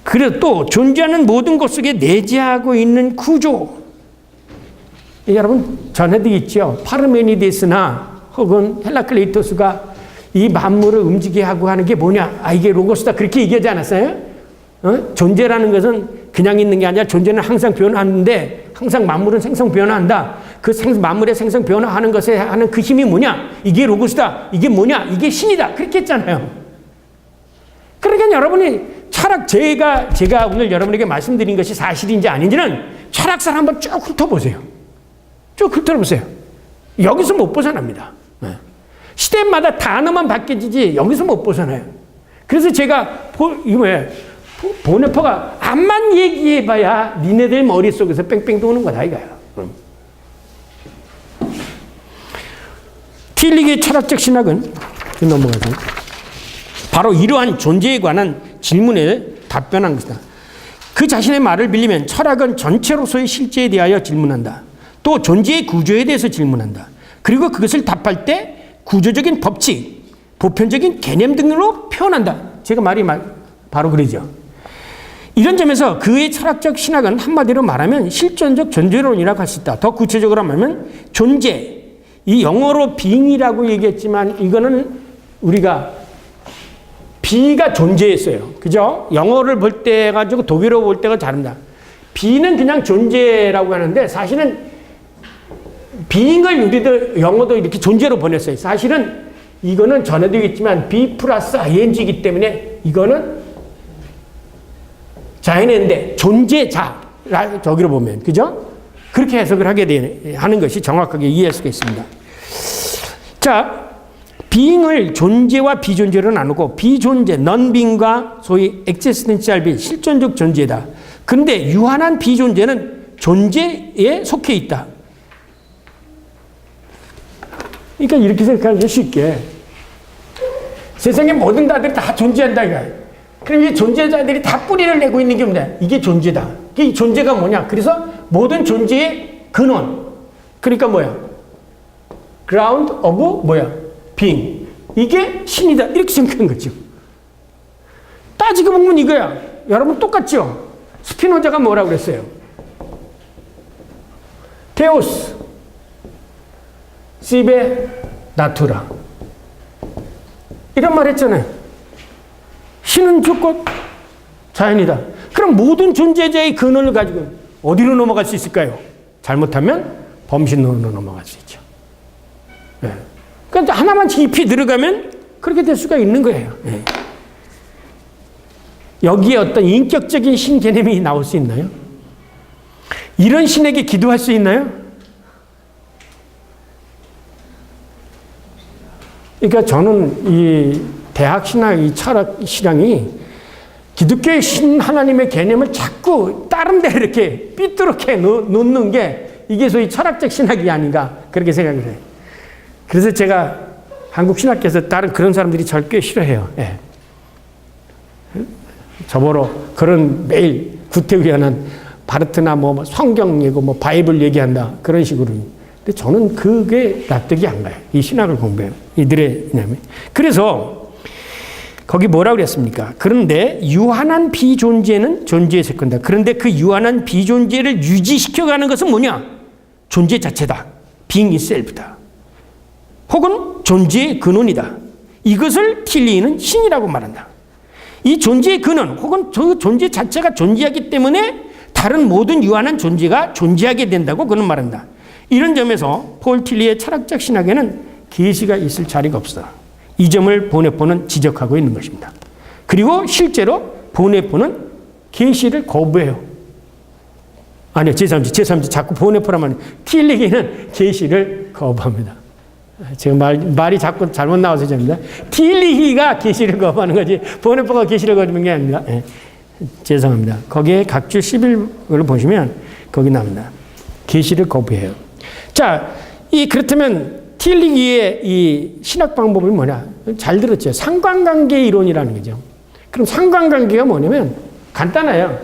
그리고 또 존재하는 모든 것 속에 내재하고 있는 구조. 여러분 전해드렸죠. 파르메니데스나 혹은 헬라클레이토스가 이 만물을 움직이게 하고 하는 게 뭐냐? 아, 이게 로고스다. 그렇게 얘기하지 않았어요? 존재라는 것은 그냥 있는 게 아니라 존재는 항상 변화하는데 항상 만물은 생성 변화한다. 그 만물의 생성 변화하는 것에 하는 그 힘이 뭐냐? 이게 로고스다. 이게 뭐냐? 이게 신이다. 그렇게 했잖아요. 그러니까 여러분이 철학, 제가 오늘 여러분에게 말씀드린 것이 사실인지 아닌지는 철학사를 한번 쭉 훑어보세요. 쭉 훑어보세요. 여기서 못 벗어납니다. 시대마다 단어만 바뀌지 여기서 못 벗어나요. 그래서 제가 보네퍼가 암만 얘기해봐야 니네들 머릿속에서 뺑뺑 도는 거다 이거야. 틸리기의 철학적 신학은 넘어가서 바로 이러한 존재에 관한 질문에 답변한 것이다. 그 자신의 말을 빌리면 철학은 전체로서의 실제에 대하여 질문한다. 또 존재의 구조에 대해서 질문한다. 그리고 그것을 답할 때 구조적인 법칙, 보편적인 개념 등으로 표현한다. 제가 말이 바로 그러죠. 이런 점에서 그의 철학적 신학은 한마디로 말하면 실존적 존재론이라고 할 수 있다. 더 구체적으로 말하면 존재, 이 영어로 being이라고 얘기했지만 이거는 우리가 be가 존재했어요. 그죠? 영어를 볼 때 가지고 독일어 볼 때가 다릅니다. be는 그냥 존재라고 하는데 사실은 being을 우리들 영어도 이렇게 존재로 보냈어요. 사실은 이거는 전에도 얘기했지만 be 플러스 ing이기 때문에 이거는 자연인데 존재자 저기로 보면 그죠? 그렇게 해석을 하는 것이 정확하게 이해할 수가 있습니다. 자, being을 존재와 비존재로 나누고 비존재, non-being과 소위 existential being, 실존적 존재다. 그런데 유한한 비존재는 존재에 속해 있다. 그러니까 이렇게 생각하는 게 쉽게 세상의 모든 자들이 다 존재한다 이거야. 그럼 이 존재자들이 다 뿌리를 내고 있는 게 뭐냐? 이게 존재다. 이 존재가 뭐냐? 그래서 모든 존재의 근원. 그러니까 뭐야? ground of 뭐야? being. 이게 신이다. 이렇게 생각한 거죠. 따지고 보면 이거야. 여러분 똑같죠? 스피노자가 뭐라고 그랬어요? 테오스 시베 나투라. 이런 말 했잖아요. 신은 주권, 자연이다. 그럼 모든 존재자의 근원을 가지고 어디로 넘어갈 수 있을까요? 잘못하면 범신론으로 넘어갈 수 있죠. 네. 그러니까 하나만 깊이 들어가면 그렇게 될 수가 있는 거예요. 네. 여기에 어떤 인격적인 신 개념이 나올 수 있나요? 이런 신에게 기도할 수 있나요? 그러니까 저는 이 대학 신학, 이 철학 신앙이 기독교의 신 하나님의 개념을 자꾸 다른 데 이렇게 삐뚤게 놓는 게 이게 소위 철학적 신학이 아닌가 그렇게 생각을 해요. 그래서 제가 한국 신학계에서 다른 그런 사람들이 절 꽤 싫어해요. 예. 저보러 그런 매일 구태의연한 바르트나 뭐 성경 얘기고 뭐 바이블 얘기한다 그런 식으로. 근데 저는 그게 납득이 안 가요. 이 신학을 공부해요. 이들의 그래서 거기 뭐라고 그랬습니까? 그런데 유한한 비존재는 존재의 세컨다. 그런데 그 유한한 비존재를 유지시켜가는 것은 뭐냐? 존재 자체다. being itself다. 혹은 존재의 근원이다. 이것을 틸리히는 신이라고 말한다. 이 존재의 근원 혹은 그 존재 자체가 존재하기 때문에 다른 모든 유한한 존재가 존재하게 된다고 그는 말한다. 이런 점에서 폴 틸리의 철학적 신학에는 계시가 있을 자리가 없어. 이 점을 보네포는 지적하고 있는 것입니다. 그리고 실제로 보네포는 계시를 거부해요. 아니요, 제3지 자꾸 보네포라면 틸리히는 계시를 거부합니다. 제가 말이 자꾸 잘못 나와서 죄송합니다. 틸리히가 계시를 거부하는 거지 보네포가 계시를 거부하는 게 아닙니다. 네, 죄송합니다. 거기에 각주 11을 보시면 거기 나옵니다. 계시를 거부해요. 자, 그렇다면 틸리히의 이 신학 방법이 뭐냐? 잘 들었죠? 상관관계 이론이라는 거죠. 그럼 상관관계가 뭐냐면 간단해요.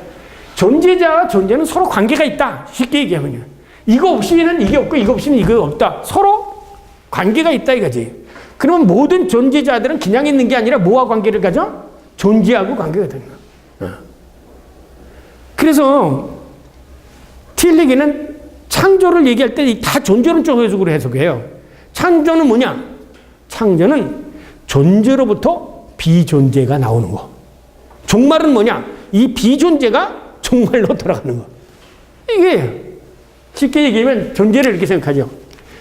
존재자와 존재는 서로 관계가 있다. 쉽게 얘기하면요. 이거 없이는 이게 없고 이거 없이는 이거 없다. 서로 관계가 있다 이거지. 그러면 모든 존재자들은 그냥 있는 게 아니라 뭐와 관계를 가져? 존재하고 관계가 되는 거야. 그래서 틸리히는 창조를 얘기할 때 다 존재론적 해석으로 해석해요. 창조는 뭐냐? 창조는 존재로부터 비존재가 나오는 거. 종말은 뭐냐? 이 비존재가 종말로 돌아가는 거. 이게 쉽게 얘기하면 존재를 이렇게 생각하죠.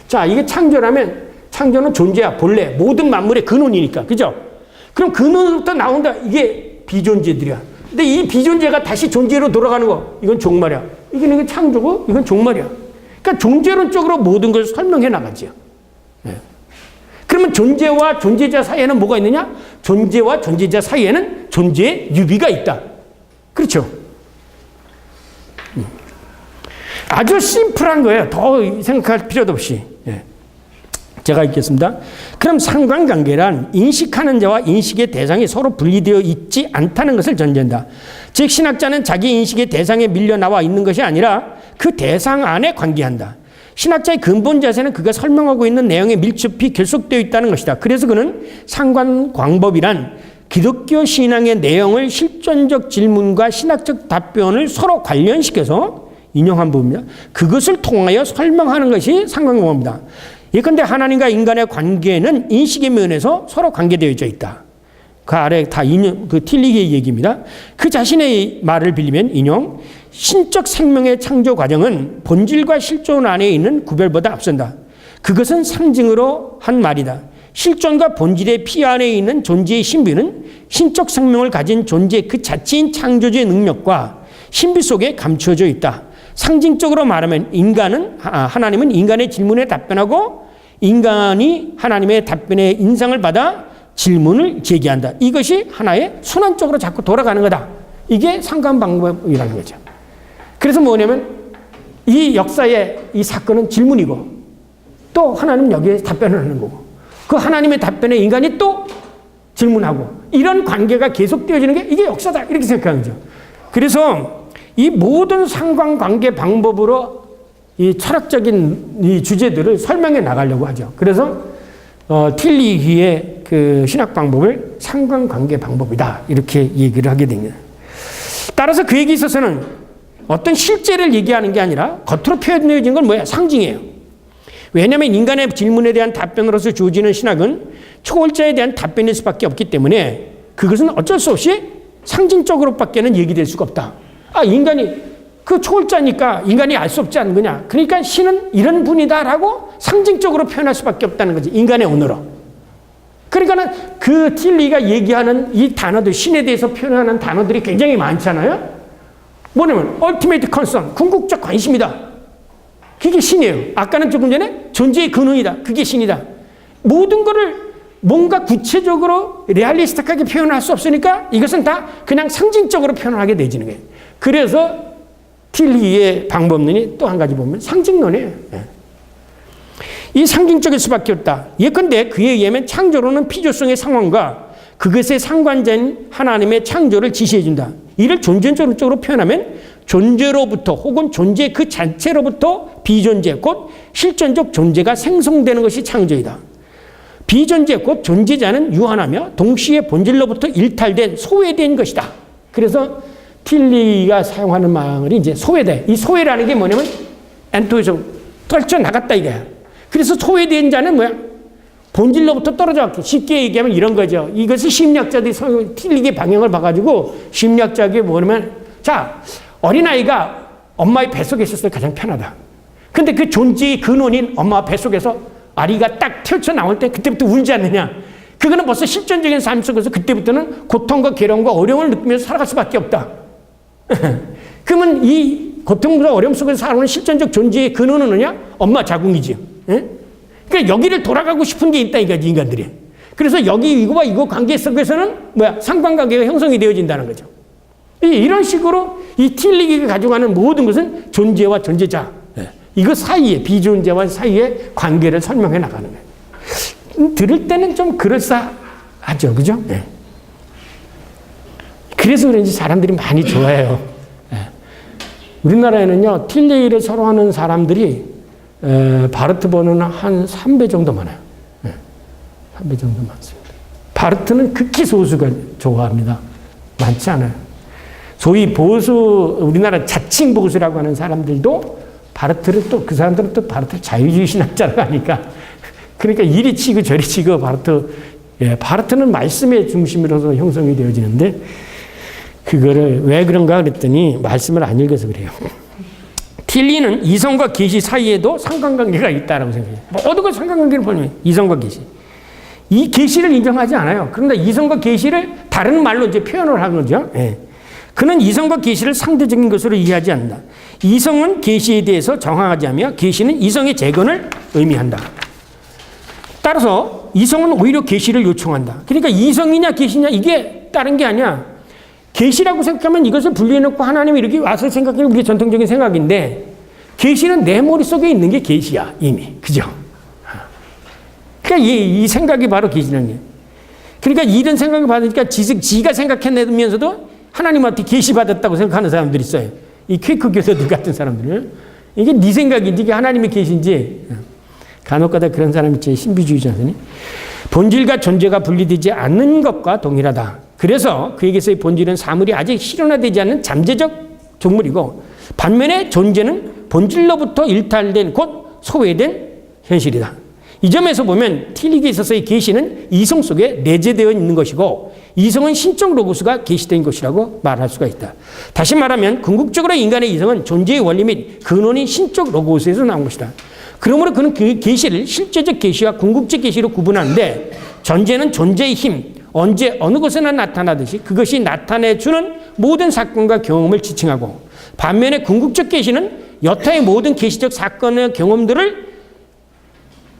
자, 이게 창조라면 창조는 존재야, 본래. 모든 만물의 근원이니까. 그죠? 그럼 근원부터 나온다. 이게 비존재들이야. 근데 이 비존재가 다시 존재로 돌아가는 거. 이건 종말이야. 이게 창조고 이건 종말이야. 그러니까 존재론적으로 모든 걸 설명해 나가죠. 네. 그러면 존재와 존재자 사이에는 뭐가 있느냐? 존재와 존재자 사이에는 존재의 유비가 있다. 그렇죠? 아주 심플한 거예요. 더 생각할 필요도 없이. 네. 제가 읽겠습니다. 그럼 상관관계란 인식하는 자와 인식의 대상이 서로 분리되어 있지 않다는 것을 전제한다. 즉 신학자는 자기 인식의 대상에 밀려 나와 있는 것이 아니라 그 대상 안에 관계한다. 신학자의 근본 자세는 그가 설명하고 있는 내용에 밀접히 결속되어 있다는 것이다. 그래서 그는 상관광법이란 기독교 신앙의 내용을 실존적 질문과 신학적 답변을 서로 관련시켜서 인용한 부분입니다. 그것을 통하여 설명하는 것이 상관광법입니다. 예컨대 하나님과 인간의 관계는 인식의 면에서 서로 관계되어져 있다. 그 아래 다 인용, 그 틸리히의 얘기입니다. 그 자신의 말을 빌리면 인용, 신적 생명의 창조 과정은 본질과 실존 안에 있는 구별보다 앞선다. 그것은 상징으로 한 말이다. 실존과 본질의 피 안에 있는 존재의 신비는 신적 생명을 가진 존재 그 자체인 창조주의 능력과 신비 속에 감추어져 있다. 상징적으로 말하면 하나님은 인간의 질문에 답변하고 인간이 하나님의 답변에 인상을 받아 질문을 제기한다. 이것이 하나의 순환적으로 자꾸 돌아가는 거다. 이게 상관방법이라는 거죠. 그래서 뭐냐면 이 역사의 이 사건은 질문이고 또 하나님은 여기에 답변을 하는 거고 그 하나님의 답변에 인간이 또 질문하고 이런 관계가 계속되어지는 게 이게 역사다. 이렇게 생각하는 거죠. 그래서 이 모든 상관관계 방법으로 이 철학적인 이 주제들을 설명해 나가려고 하죠. 그래서 틸리히의 그 신학 방법을 상관관계 방법이다. 이렇게 얘기를 하게 됩니다. 따라서 그에게 있어서는 어떤 실제를 얘기하는 게 아니라 겉으로 표현되어진 건 뭐야? 상징이에요. 왜냐하면 인간의 질문에 대한 답변으로서 주어지는 신학은 초월자에 대한 답변일 수밖에 없기 때문에 그것은 어쩔 수 없이 상징적으로밖에는 얘기될 수가 없다. 인간이 그 초월자니까 인간이 알 수 없지 않은 거냐. 그러니까 신은 이런 분이다라고 상징적으로 표현할 수밖에 없다는 거지. 인간의 언어로. 그러니까는 그 틸리히가 얘기하는 이 단어들, 신에 대해서 표현하는 단어들이 굉장히 많잖아요. 뭐냐면 ultimate concern, 궁극적 관심이다. 그게 신이에요. 아까는 조금 전에 존재의 근원이다. 그게 신이다. 모든 거를 뭔가 구체적으로 레알리스틱하게 표현할 수 없으니까 이것은 다 그냥 상징적으로 표현하게 되지는 거예요. 그래서 틸리히의 방법론이 또 한 가지 보면 상징론이에요. 이 상징적일 수밖에 없다. 예컨대 그에 의하면 창조론은 필요성의 상황과 그것의 상관자인 하나님의 창조를 지시해준다. 이를 존재론적으로 표현하면 존재로부터 혹은 존재 그 자체로부터 비존재 곧 실존적 존재가 생성되는 것이 창조이다. 비존재 곧 존재자는 유한하며 동시에 본질로부터 일탈된 소외된 것이다. 그래서 틸리가 사용하는 말이 이제 소외돼. 이 소외라는 게 뭐냐면 엔토에서 떨쳐나갔다 이거야. 그래서 소외된 자는 뭐야? 본질로부터 떨어져 왔고 쉽게 얘기하면 이런 거죠. 이것을 심리학자들이 틸리의 방향을 봐가지고 심리학자에게 뭐냐면 자 어린아이가 엄마의 뱃속에 있었을 때 가장 편하다. 근데 그 존재의 근원인 엄마 뱃속에서 아리가 딱 튀어나올 때 그때부터 울지 않느냐. 그거는 벌써 실존적인 삶 속에서 그때부터는 고통과 괴로움과 어려움을 느끼면서 살아갈 수밖에 없다. 그러면 이 고통과 어려움 속에서 살아오는 실존적 존재의 근원은 뭐냐? 엄마 자궁이지. 그러니까 여기를 돌아가고 싶은 게 있다 이거지 인간들이. 그래서 여기 이거와 이거 관계 속에서는 뭐야? 상관관계가 형성이 되어진다는 거죠. 이런 식으로 이 틸리기가 가져가는 모든 것은 존재와 존재자 이거 사이에 비존재와 사이의 관계를 설명해 나가는 거예요. 들을 때는 좀 그럴싸하죠, 그죠? 네. 그래서 그런지 사람들이 많이 좋아해요. 네. 우리나라에는요 틸리를 서로 하는 사람들이 바르트 번호는 한 3배 정도 많아요. 네. 3배 정도 많습니다. 바르트는 극히 소수가 좋아합니다. 많지 않아요. 소위 보수, 우리나라 자칭 보수라고 하는 사람들도 바르트를 또, 그 사람들은 또 바르트를 자유주의 신학자라고 하니까. 그러니까 이리 치고 저리 치고 바르트는 말씀의 중심으로서 형성이 되어지는데, 그거를 왜 그런가 그랬더니 말씀을 안 읽어서 그래요. 틸리는 이성과 계시 사이에도 상관관계가 있다라고 생각해요. 모든 걸 상관관계를 보면 이성과 계시. 이 계시를 인정하지 않아요. 그런데 이성과 계시를 다른 말로 이제 표현을 하는 거죠. 예. 그는 이성과 계시를 상대적인 것으로 이해하지 않는다. 이성은 계시에 대해서 정황하지 않으며 계시는 이성의 재건을 의미한다. 따라서 이성은 오히려 계시를 요청한다. 그러니까 이성이냐 계시냐 이게 다른 게 아니야. 계시라고 생각하면 이것을 분리해놓고 하나님이 이렇게 와서 생각하는 우리의 전통적인 생각인데 계시는 내 머릿속에 있는 게 계시야 이미. 그죠? 그러니까 이 생각이 바로 계시라는 게. 그러니까 이런 생각을 받으니까 지가 생각해내면서도 하나님한테 계시받았다고 생각하는 사람들이 있어요. 이 퀘이크 교사들 같은 사람들은. 이게 네 생각인지 이게 하나님의 계시인지 간혹가다 그런 사람이 있지. 신비주의자들이. 본질과 존재가 분리되지 않는 것과 동일하다. 그래서 그에게서의 본질은 사물이 아직 실현화되지 않는 잠재적 종물이고 반면에 존재는 본질로부터 일탈된 곧 소외된 현실이다. 이 점에서 보면 틸리기에 있어서의 계시는 이성 속에 내재되어 있는 것이고 이성은 신적 로고스가 계시된 것이라고 말할 수가 있다. 다시 말하면 궁극적으로 인간의 이성은 존재의 원리 및 근원인 신적 로고스에서 나온 것이다. 그러므로 그는 그 계시를 실제적 계시와 궁극적 계시로 구분하는데 존재는 존재의 힘, 언제 어느 곳에나 나타나듯이 그것이 나타내주는 모든 사건과 경험을 지칭하고 반면에 궁극적 계시는 여타의 모든 계시적 사건의 경험들을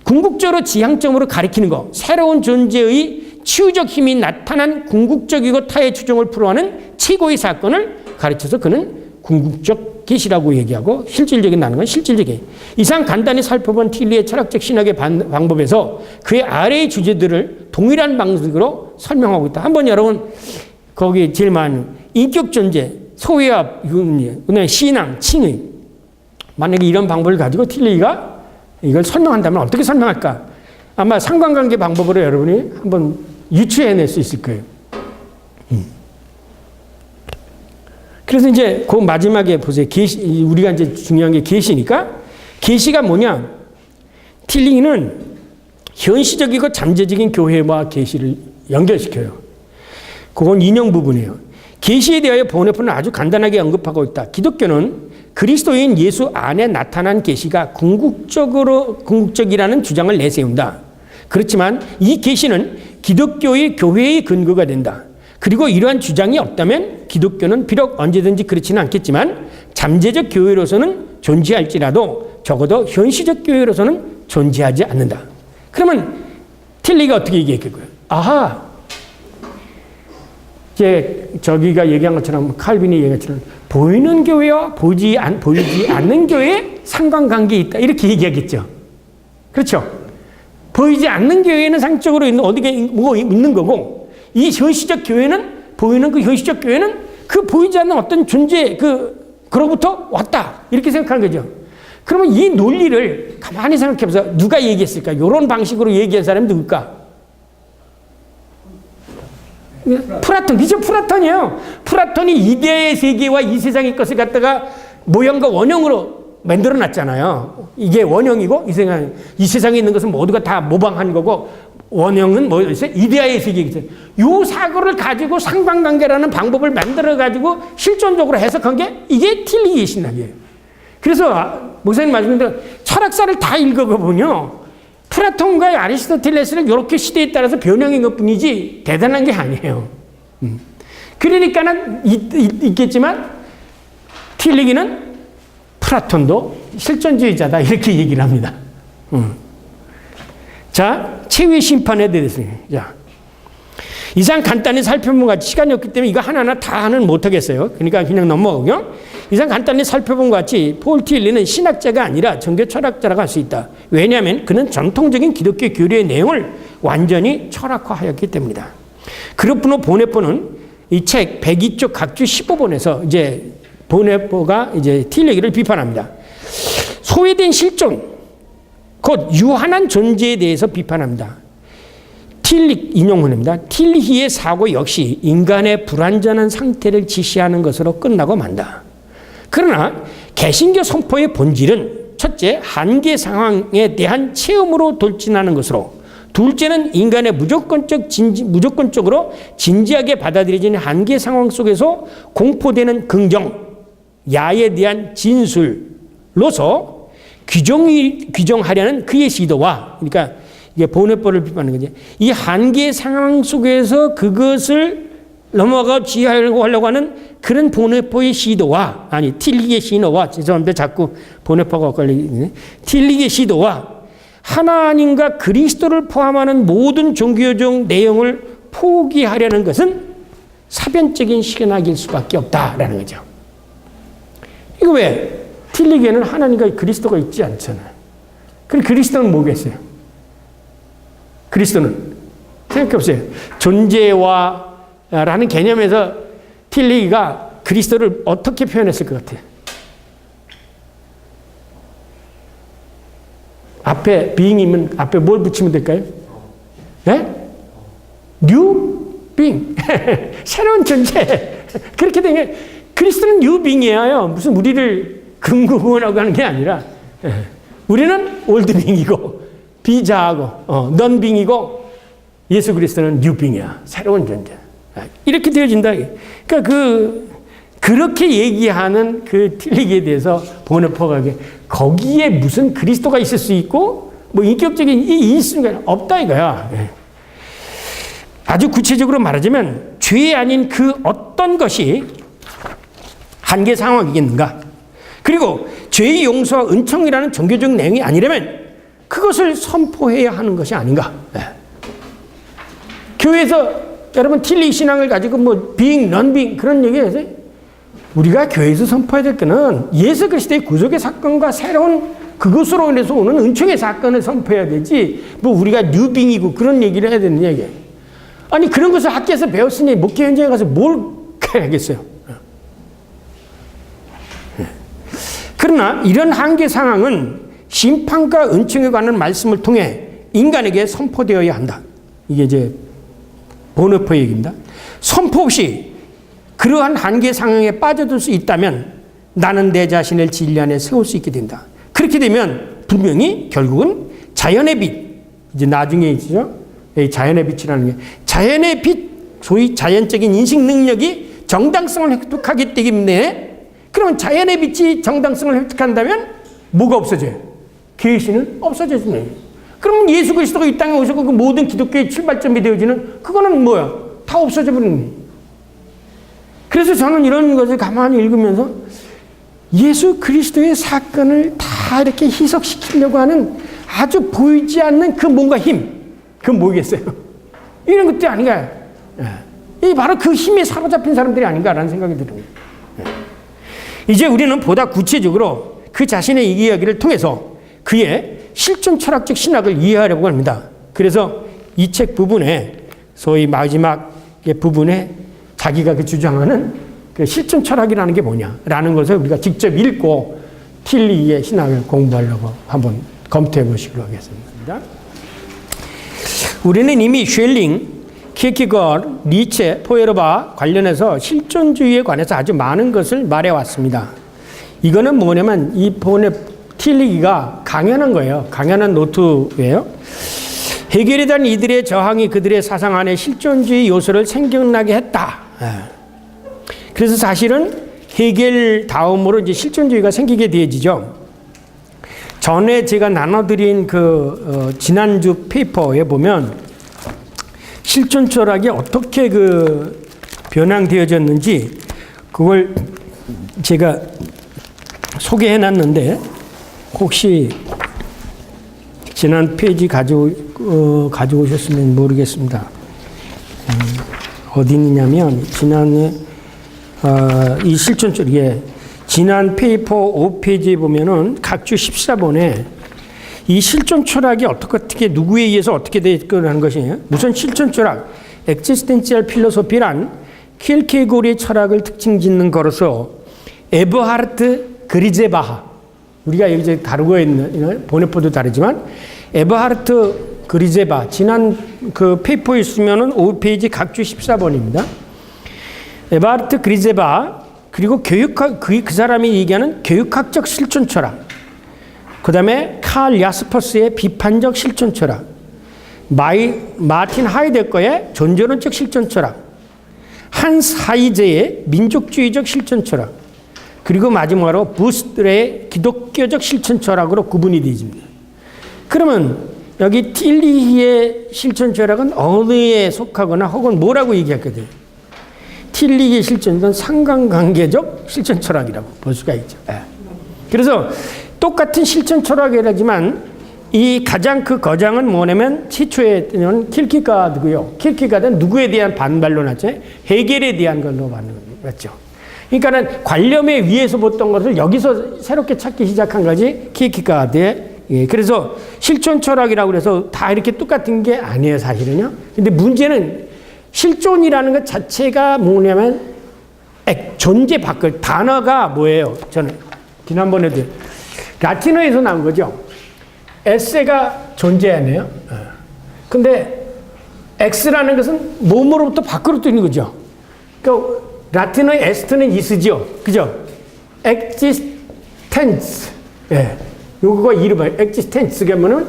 궁극적으로 지향점으로 가리키는 것, 새로운 존재의 치유적 힘이 나타난 궁극적이고 타의 추종을 풀어하는 최고의 사건을 가르쳐서 그는 궁극적 계시라고 얘기하고 실질적인 나는 건 실질적이에요. 이상 간단히 살펴본 틸리의 철학적 신학의 방법에서 그의 아래의 주제들을 동일한 방식으로 설명하고 있다. 한번 여러분 거기 제일 많은 인격 존재, 소외와 윤리, 신앙, 칭의 만약에 이런 방법을 가지고 틸리가 이걸 설명한다면 어떻게 설명할까? 아마 상관관계 방법으로 여러분이 한번 유추해낼 수 있을 거예요. 그래서 이제 그 마지막에 보세요. 계시, 우리가 이제 중요한 게 계시니까 계시가 뭐냐? 틸리는 현시적이고 잠재적인 교회와 계시를 연결시켜요. 그건 인용 부분이에요. 계시에 대하여 보네프는 아주 간단하게 언급하고 있다. 기독교는 그리스도인 예수 안에 나타난 계시가 궁극적이라는 주장을 내세운다. 그렇지만 이 계시는 기독교의 교회의 근거가 된다. 그리고 이러한 주장이 없다면 기독교는 비록 언제든지 그렇지는 않겠지만 잠재적 교회로서는 존재할지라도 적어도 현시적 교회로서는 존재하지 않는다. 그러면 틸리가 어떻게 얘기했겠고요? 아하, 이제 저기가 얘기한 것처럼 칼빈이 얘기한 것처럼 보이는 교회와 보이지 않는 교회에 상관관계에 있다. 이렇게 얘기하겠죠. 그렇죠? 보이지 않는 교회는 상적으로 있는 어디가 뭐 있는 거고 이 현시적 교회는 보이는 그 현시적 교회는 그 보이지 않는 어떤 존재 그 그로부터 왔다. 이렇게 생각하는 거죠. 그러면 이 논리를 가만히 생각해보세요. 누가 얘기했을까? 이런 방식으로 얘기한 사람이 누굴까? 플라톤. 그죠? 플라톤이에요. 플라톤이 이데아의 세계와 이 세상의 것을 갖다가 모형과 원형으로 만들어 놨잖아요. 이게 원형이고 이 세상에 있는 것은 모두가 다 모방한 거고 원형은 뭐였어요? 이데아의 세계겠죠. 이 사고를 가지고 상관관계라는 방법을 만들어 가지고 실존적으로 해석한 게 이게 틸리기의 신학이에요. 그래서 목사님 말씀대로 철학사를 다 읽어보면요, 플라톤과 아리스토텔레스는 이렇게 시대에 따라서 변형인 것뿐이지 대단한 게 아니에요. 그러니까는 있겠지만 틸리기는 플라톤도 실존주의자다 이렇게 얘기를 합니다. 자, 최후의 심판에 대해서. 자, 이상 간단히 살펴본 것 같이 시간이 없기 때문에 이거 하나하나 다는 못하겠어요. 그러니까 그냥 넘어가고요. 이상 간단히 살펴본 것 같이 폴 틸리는 신학자가 아니라 종교 철학자라고 할 수 있다. 왜냐하면 그는 전통적인 기독교 교리의 내용을 완전히 철학화하였기 때문이다. 그렇구나. 보네포는 이 책 102쪽 각주 15번에서 이제 보네포가 이제 틸리기를 비판합니다. 소외된 실존, 곧 유한한 존재에 대해서 비판합니다. 인용문입니다. 틸리히의 사고 역시 인간의 불완전한 상태를 지시하는 것으로 끝나고 만다. 그러나 개신교 선포의 본질은 첫째, 한계 상황에 대한 체험으로 돌진하는 것으로, 둘째는 인간의 무조건적으로 진지하게 받아들여지는 한계 상황 속에서 공포되는 긍정, 야에 대한 진술로서 규정하려는 그의 시도와, 그러니까 이게 보네포를 비판하는 거지. 이 한계 상황 속에서 그것을 넘어가 지하려고 하는 그런 보네포의 시도와, 아니 틸리기의 시도와, 죄송합니다. 자꾸 보네포가 엇갈리네. 틸리기의 시도와 하나님과 그리스도를 포함하는 모든 종교적 내용을 포기하려는 것은 사변적인 신학일 수밖에 없다라는 거죠. 이거 왜? 틸리기에는 하나님과 그리스도가 있지 않잖아요. 그럼 그리스도는 뭐겠어요? 그리스도는 생각해보세요. 존재와라는 개념에서 틸리기가 그리스도를 어떻게 표현했을 것 같아요? 앞에 being이면 앞에 뭘 붙이면 될까요? 네? new being. 새로운 존재. 그렇게 되면 그리스도는 new being이에요. 무슨 우리를 금구원하고 하는 게 아니라 우리는 old being이고 비자하고 non-being이고 예수 그리스도는 new being이야. 새로운 존재. 이렇게 되어진다. 그러니까 그렇게 얘기하는 그 틸리기에 대해서 보네포가 거기에 무슨 그리스도가 있을 수 있고 뭐 인격적인 이 있으니까 없다 이거야. 아주 구체적으로 말하자면 죄 아닌 그 어떤 것이 한계 상황이겠는가? 그리고 죄의 용서와 은총이라는 종교적 내용이 아니라면 그것을 선포해야 하는 것이 아닌가? 교회에서 여러분 틸리 신앙을 가지고 뭐 being, non-being 그런 얘기해서 우리가 교회에서 선포해야 될 거는 예수 그리스도의 구속의 사건과 새로운 그것으로 인해서 오는 은총의 사건을 선포해야 되지 뭐 우리가 뉴빙이고 그런 얘기를 해야 되는 얘기예요. 아니 그런 것을 학교에서 배웠으니 목회 현장에 가서 뭘 해야겠어요. 그러나 이런 한계 상황은 심판과 은총에 관한 말씀을 통해 인간에게 선포되어야 한다. 이게 이제 보네포 얘기입니다. 선포 없이 그러한 한계 상황에 빠져들 수 있다면 나는 내 자신을 진리 안에 세울 수 있게 된다. 그렇게 되면 분명히 결국은 자연의 빛, 이제 나중에 있죠. 자연의 빛이라는 게 자연의 빛, 소위 자연적인 인식 능력이 정당성을 획득하기 때문에 그러면 자연의 빛이 정당성을 획득한다면 뭐가 없어져요? 계시는 없어지는 거예요. 그러면 예수 그리스도가 이 땅에 오셔서 그 모든 기독교의 출발점이 되어지는 그거는 뭐야? 다 없어져 버리는 거예요. 그래서 저는 이런 것을 가만히 읽으면서 예수 그리스도의 사건을 다 이렇게 희석시키려고 하는 아주 보이지 않는 그 뭔가 힘, 그건 뭐겠어요? 이런 것들이 아닌가? 이 바로 그 힘에 사로잡힌 사람들이 아닌가라는 생각이 듭니다. 이제 우리는 보다 구체적으로 그 자신의 이 이야기를 통해서 그의 실존 철학적 신학을 이해하려고 합니다. 그래서 이 책 부분에 소위 마지막 부분에 자기가 그 주장하는 그 실존 철학이라는 게 뭐냐라는 것을 우리가 직접 읽고 틸리기의 신학을 공부하려고 한번 검토해 보시도록 하겠습니다. 우리는 이미 쉘링, 키르케고르, 니체, 포에르바 관련해서 실존주의에 관해서 아주 많은 것을 말해왔습니다. 이거는 뭐냐면 이 틸리기가 강연한 거예요. 강연한 노트예요. 헤겔에 대한 이들의 저항이 그들의 사상 안에 실존주의 요소를 생겨나게 했다. 그래서 사실은 헤겔 다음으로 이제 실존주의가 생기게 되어지죠. 전에 제가 나눠드린 지난주 페이퍼에 보면 실존 철학이 어떻게 변형되어졌는지 그걸 제가 소개해 놨는데 혹시 지난 페이지 가져오셨으면 모르겠습니다. 어디 있냐면 지난해 이 실존 철학에 지난 페이퍼 5페이지에 보면은 각주 14번에 이 실존 철학이 어떻게 누구에 의해서 어떻게 되었다는 것이에요. 우선 실존 철학, 엑지스텐ци얼 필로소피란 킬케고르의 철학을 특징 짓는 거로서 에버하르트 그리제바하, 우리가 여기 다루고 있는 보네포도 다르지만 에버하르트 그리제바 지난 페이퍼에 있으면은 5페이지 각주 14번입니다. 에버하르트 그리제바 그리고 그 사람이 얘기하는 교육학적 실존 철학, 그 다음에 칼 야스퍼스의 비판적 실존 철학, 마틴 하이데거의 존재론적 실존 철학, 한스 하이제의 민족주의적 실존 철학, 그리고 마지막으로 부스트의 기독교적 실존 철학으로 구분이 되어집니다. 그러면 여기 틸리히의 실존 철학은 어느에 속하거나 혹은 뭐라고 얘기했거든요. 틸리히의 실존은 상관관계적 실존 철학이라고 볼 수가 있죠. 그래서 똑같은 실존 철학이라지만 이 가장 거장은 뭐냐면 최초에는 킬케가드고요. 킬케가드는 누구에 대한 반발로 났죠? 헤겔에 대한 걸로 봤죠. 그러니까는 관념에 위에서 봤던 것을 여기서 새롭게 찾기 시작한 거지 킬케가드의. 그래서 실존 철학이라고 해서 다 이렇게 똑같은 게 아니에요, 사실은요. 근데 문제는 실존이라는 것 자체가 뭐냐면 존재 밖을 단어가 뭐예요? 저는 지난번에도 라틴어에서 나온 거죠. 에세가 존재하네요. 근데 X라는 것은 몸으로부터 밖으로 뜨는 거죠. 그러니까 라틴어의 에스트는 이스죠. 그죠? existence. 요거가 이름을 existence 그러면은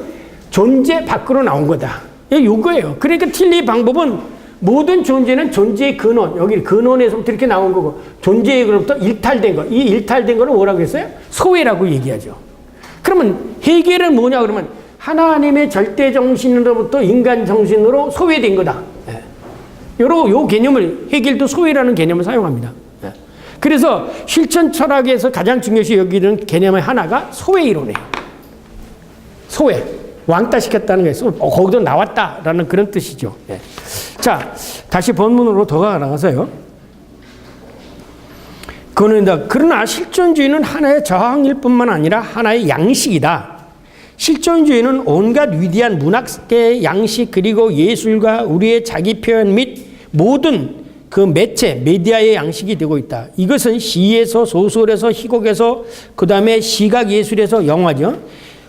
존재 밖으로 나온 거다. 요거예요. 그러니까 틸리의 방법은 모든 존재는 존재의 근원, 여기 근원에서부터 이렇게 나온 거고 존재의 근원부터 일탈된 거. 이 일탈된 거를 뭐라고 했어요? 소외라고 얘기하죠. 그러면 헤겔은 뭐냐 그러면 하나님의 절대 정신으로부터 인간 정신으로 소외된 거다. 요 개념을 헤겔도 소외라는 개념을 사용합니다. 그래서 실천 철학에서 가장 중요시 여기는 개념의 하나가 소외 이론이에요. 소외. 왕따시켰다는 거예요. 거기도 나왔다라는 그런 뜻이죠. 자, 다시 본문으로 더 나가서요. 그러나 실존주의는 하나의 저항일 뿐만 아니라 하나의 양식이다. 실존주의는 온갖 위대한 문학의 양식 그리고 예술과 우리의 자기 표현 및 모든 그 매체, 메디아의 양식이 되고 있다. 이것은 시에서 소설에서 희곡에서 그 다음에 시각 예술에서 영화죠.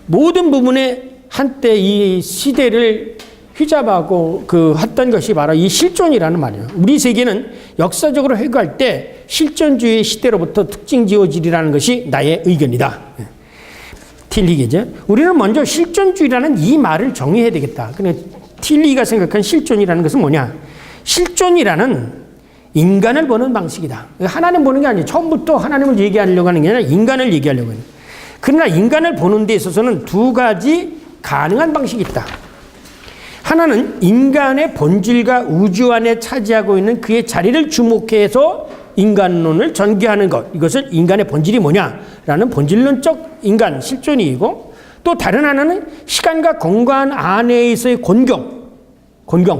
모든 부분에 한때 이 시대를 휘잡아고 했던 것이 바로 이 실존이라는 말이에요. 우리 세계는 역사적으로 회고할 때 실존주의 시대로부터 특징 지어지리라는 것이 나의 의견이다. 틸리게죠. 우리는 먼저 실존주의라는 이 말을 정의해야 되겠다. 근데 틸리가 생각한 실존이라는 것은 뭐냐? 실존이라는 인간을 보는 방식이다. 하나님 보는 게 아니에요. 처음부터 하나님을 얘기하려고 하는 게 아니라 인간을 얘기하려고 해요. 그러나 인간을 보는 데 있어서는 두 가지 가능한 방식이 있다. 하나는 인간의 본질과 우주 안에 차지하고 있는 그의 자리를 주목해서 인간론을 전개하는 것. 이것을 인간의 본질이 뭐냐라는 본질론적 인간 실존이고, 또 다른 하나는 시간과 공간 안에서의 곤경,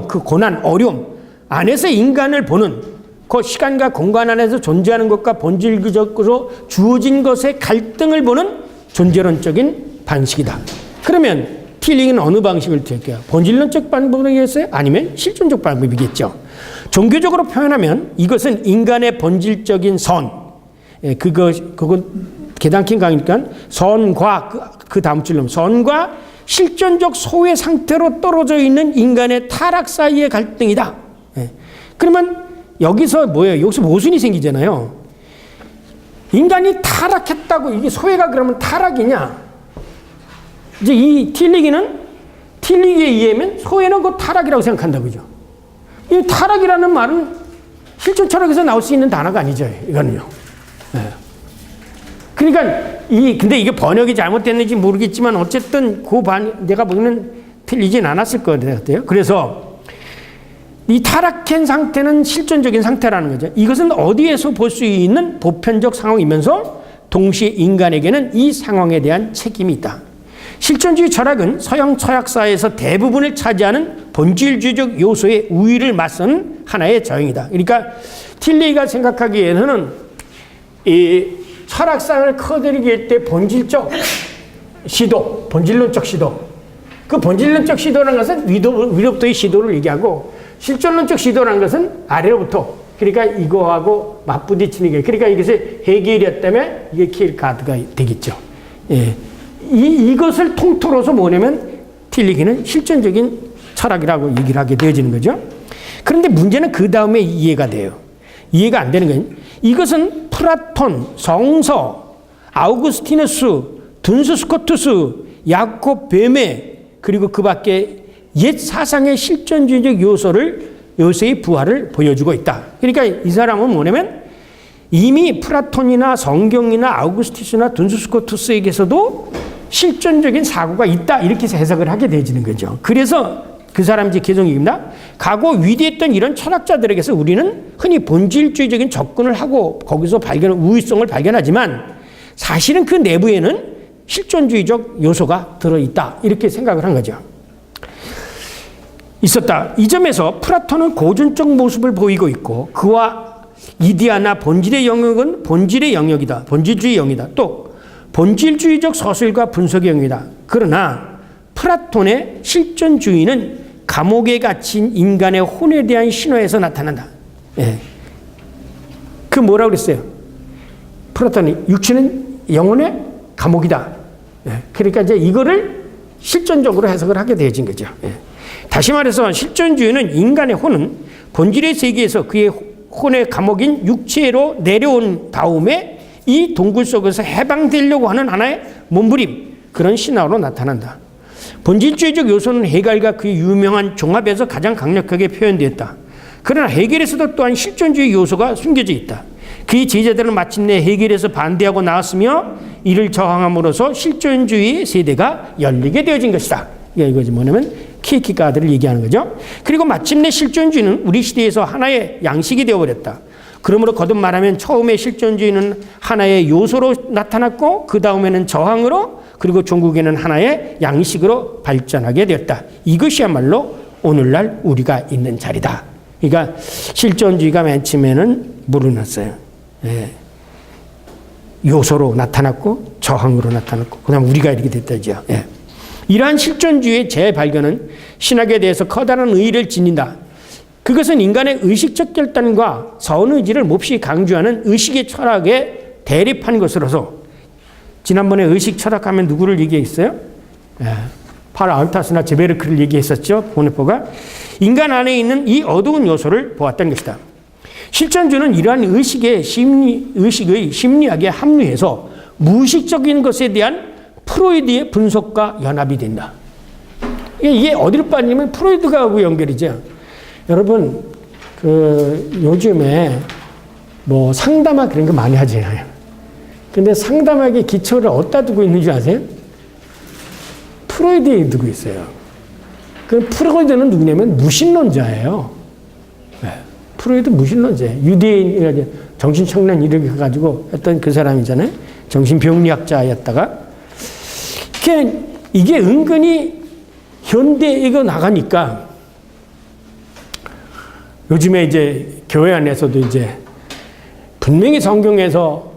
그 고난, 어려움 안에서 인간을 보는 그 시간과 공간 안에서 존재하는 것과 본질적으로 주어진 것의 갈등을 보는 존재론적인 방식이다. 그러면 틸리는 어느 방식을 택할까요? 본질론적 방법이겠어요? 아니면 실존적 방법이겠죠? 종교적으로 표현하면 이것은 인간의 본질적인 선, 그건 계단킨 강의니까 선과 그 다음 줄로 선과 실존적 소외 상태로 떨어져 있는 인간의 타락 사이의 갈등이다. 그러면 여기서 뭐예요? 여기서 모순이 생기잖아요. 인간이 타락했다고 이게 소외가 그러면 타락이냐? 이제 이 틸리기에 의하면 소외는 그 타락이라고 생각한다, 그죠? 이 타락이라는 말은 실존 철학에서 나올 수 있는 단어가 아니죠, 이거는요. 그러니까 근데 이게 번역이 잘못됐는지 모르겠지만 어쨌든 내가 보기에는 틀리진 않았을 것 같아요. 그래서 이 타락한 상태는 실존적인 상태라는 거죠. 이것은 어디에서 볼 수 있는 보편적 상황이면서 동시에 인간에게는 이 상황에 대한 책임이 있다. 실존주의 철학은 서양 철학사에서 대부분을 차지하는 본질주의적 요소의 우위를 맞서는 하나의 저형이다. 그러니까 틸리가 생각하기에는 이 철학상을 커드리기 때 본질적 시도, 본질론적 시도. 그 본질론적 시도라는 것은 위로부터의 시도를 얘기하고 실존론적 시도라는 것은 아래로부터. 그러니까 이거하고 맞부딪히는 게. 그러니까 이것이 해결이었다면 이게 킬카드가 되겠죠. 예. 이것을 통틀어서 뭐냐면 틸리기는 실존적인 철학이라고 얘기를 하게 되어지는 거죠. 그런데 문제는 그 다음에 이해가 돼요. 이해가 안 되는 건 이것은 플라톤, 성서, 아우구스티누스, 둔스 스코투스, 야콥 베메 그리고 그 밖에 옛 사상의 실존주의적 요소의 부활을 보여주고 있다. 그러니까 이 사람은 뭐냐면 이미 플라톤이나 성경이나 아우구스티누스나 둔스 스코투스에게서도 실존적인 사고가 있다. 이렇게 해석을 하게 되어지는 거죠. 그래서 그 사람 이제 개성입니다. 과거 위대했던 이런 철학자들에게서 우리는 흔히 본질주의적인 접근을 하고 거기서 우위성을 발견하지만 사실은 그 내부에는 실존주의적 요소가 들어있다. 이렇게 생각을 한 거죠. 있었다. 이 점에서 플라톤은 고전적 모습을 보이고 있고 그와 이데아나 본질의 영역은 본질의 영역이다. 본질주의 영이다. 또 본질주의적 서술과 분석의 영역이다. 그러나 플라톤의 실존주의는 감옥에 갇힌 인간의 혼에 대한 신화에서 나타난다. 예. 그 뭐라고 그랬어요? 플라톤이 육체는 영혼의 감옥이다. 예. 그러니까 이제 이거를 실존적으로 해석을 하게 되어진 거죠. 예. 다시 말해서 실존주의는 인간의 혼은 본질의 세계에서 그의 혼의 감옥인 육체로 내려온 다음에 이 동굴 속에서 해방되려고 하는 하나의 몸부림, 그런 신화로 나타난다. 본질주의적 요소는 헤겔과 그의 유명한 종합에서 가장 강력하게 표현되었다. 그러나 헤겔에서도 또한 실존주의 요소가 숨겨져 있다. 그의 제자들은 마침내 헤겔에서 반대하고 나왔으며 이를 저항함으로써 실존주의 세대가 열리게 되어진 것이다. 이거지 뭐냐면 키르케가드를 얘기하는 거죠. 그리고 마침내 실존주의는 우리 시대에서 하나의 양식이 되어버렸다. 그러므로 거듭 말하면 처음에 실존주의는 하나의 요소로 나타났고 그 다음에는 저항으로 그리고 종국에는 하나의 양식으로 발전하게 되었다. 이것이야말로 오늘날 우리가 있는 자리다. 그러니까 실존주의가 맨 처음에는 물어났어요. 예. 요소로 나타났고 저항으로 나타났고 그 다음 우리가 이렇게 됐다죠. 예. 이러한 실존주의의 재발견은 신학에 대해서 커다란 의의를 지닌다. 그것은 인간의 의식적 결단과 선의지를 몹시 강조하는 의식의 철학에 대립한 것으로서 지난번에 의식 철학하면 누구를 얘기했어요? 파라 알타스나 제베르크를 얘기했었죠. 보네포가 인간 안에 있는 이 어두운 요소를 보았던 것이다. 실존주의는 이러한 의식의 심리학에 합류해서 무의식적인 것에 대한 프로이드의 분석과 연합이 된다. 이게 어디로 빠지냐면 프로이드하고 연결이죠. 여러분, 요즘에 뭐 상담학 그런 거 많이 하잖아요. 근데 상담학의 기초를 어디다 두고 있는 줄 아세요? 프로이드에 두고 있어요. 그 프로이드는 누구냐면 무신론자예요. 네. 프로이드 무신론자예요. 유대인, 정신청란 이렇게 가지고 했던 그 사람이잖아요. 정신병리학자였다가. 이게 은근히 현대에 나가니까 요즘에 이제 교회 안에서도 이제 분명히 성경에서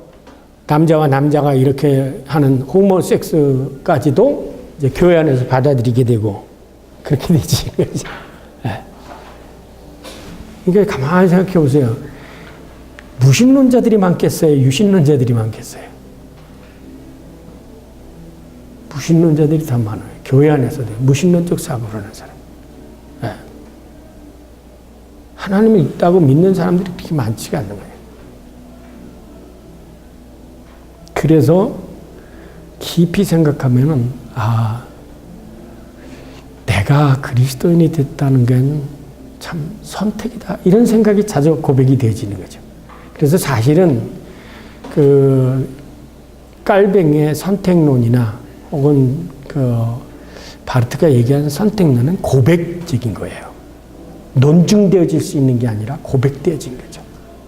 남자와 남자가 이렇게 하는 호모섹스까지도 이제 교회 안에서 받아들이게 되고 그렇게 되지. 그러니까 가만히 생각해 보세요. 무신론자들이 많겠어요? 유신론자들이 많겠어요? 무신론자들이 더 많아요. 교회 안에서도 무신론적 사고를 하는 사람. 네. 하나님이 있다고 믿는 사람들이 그렇게 많지가 않는 거예요. 그래서 깊이 생각하면은, 내가 그리스도인이 됐다는 건 참 선택이다. 이런 생각이 자주 고백이 되어지는 거죠. 그래서 사실은 그 깔뱅의 선택론이나 혹은 그 바르트가 얘기하는 선택론은 고백적인 거예요. 논증되어질 수 있는 게 아니라 고백되어진 거죠.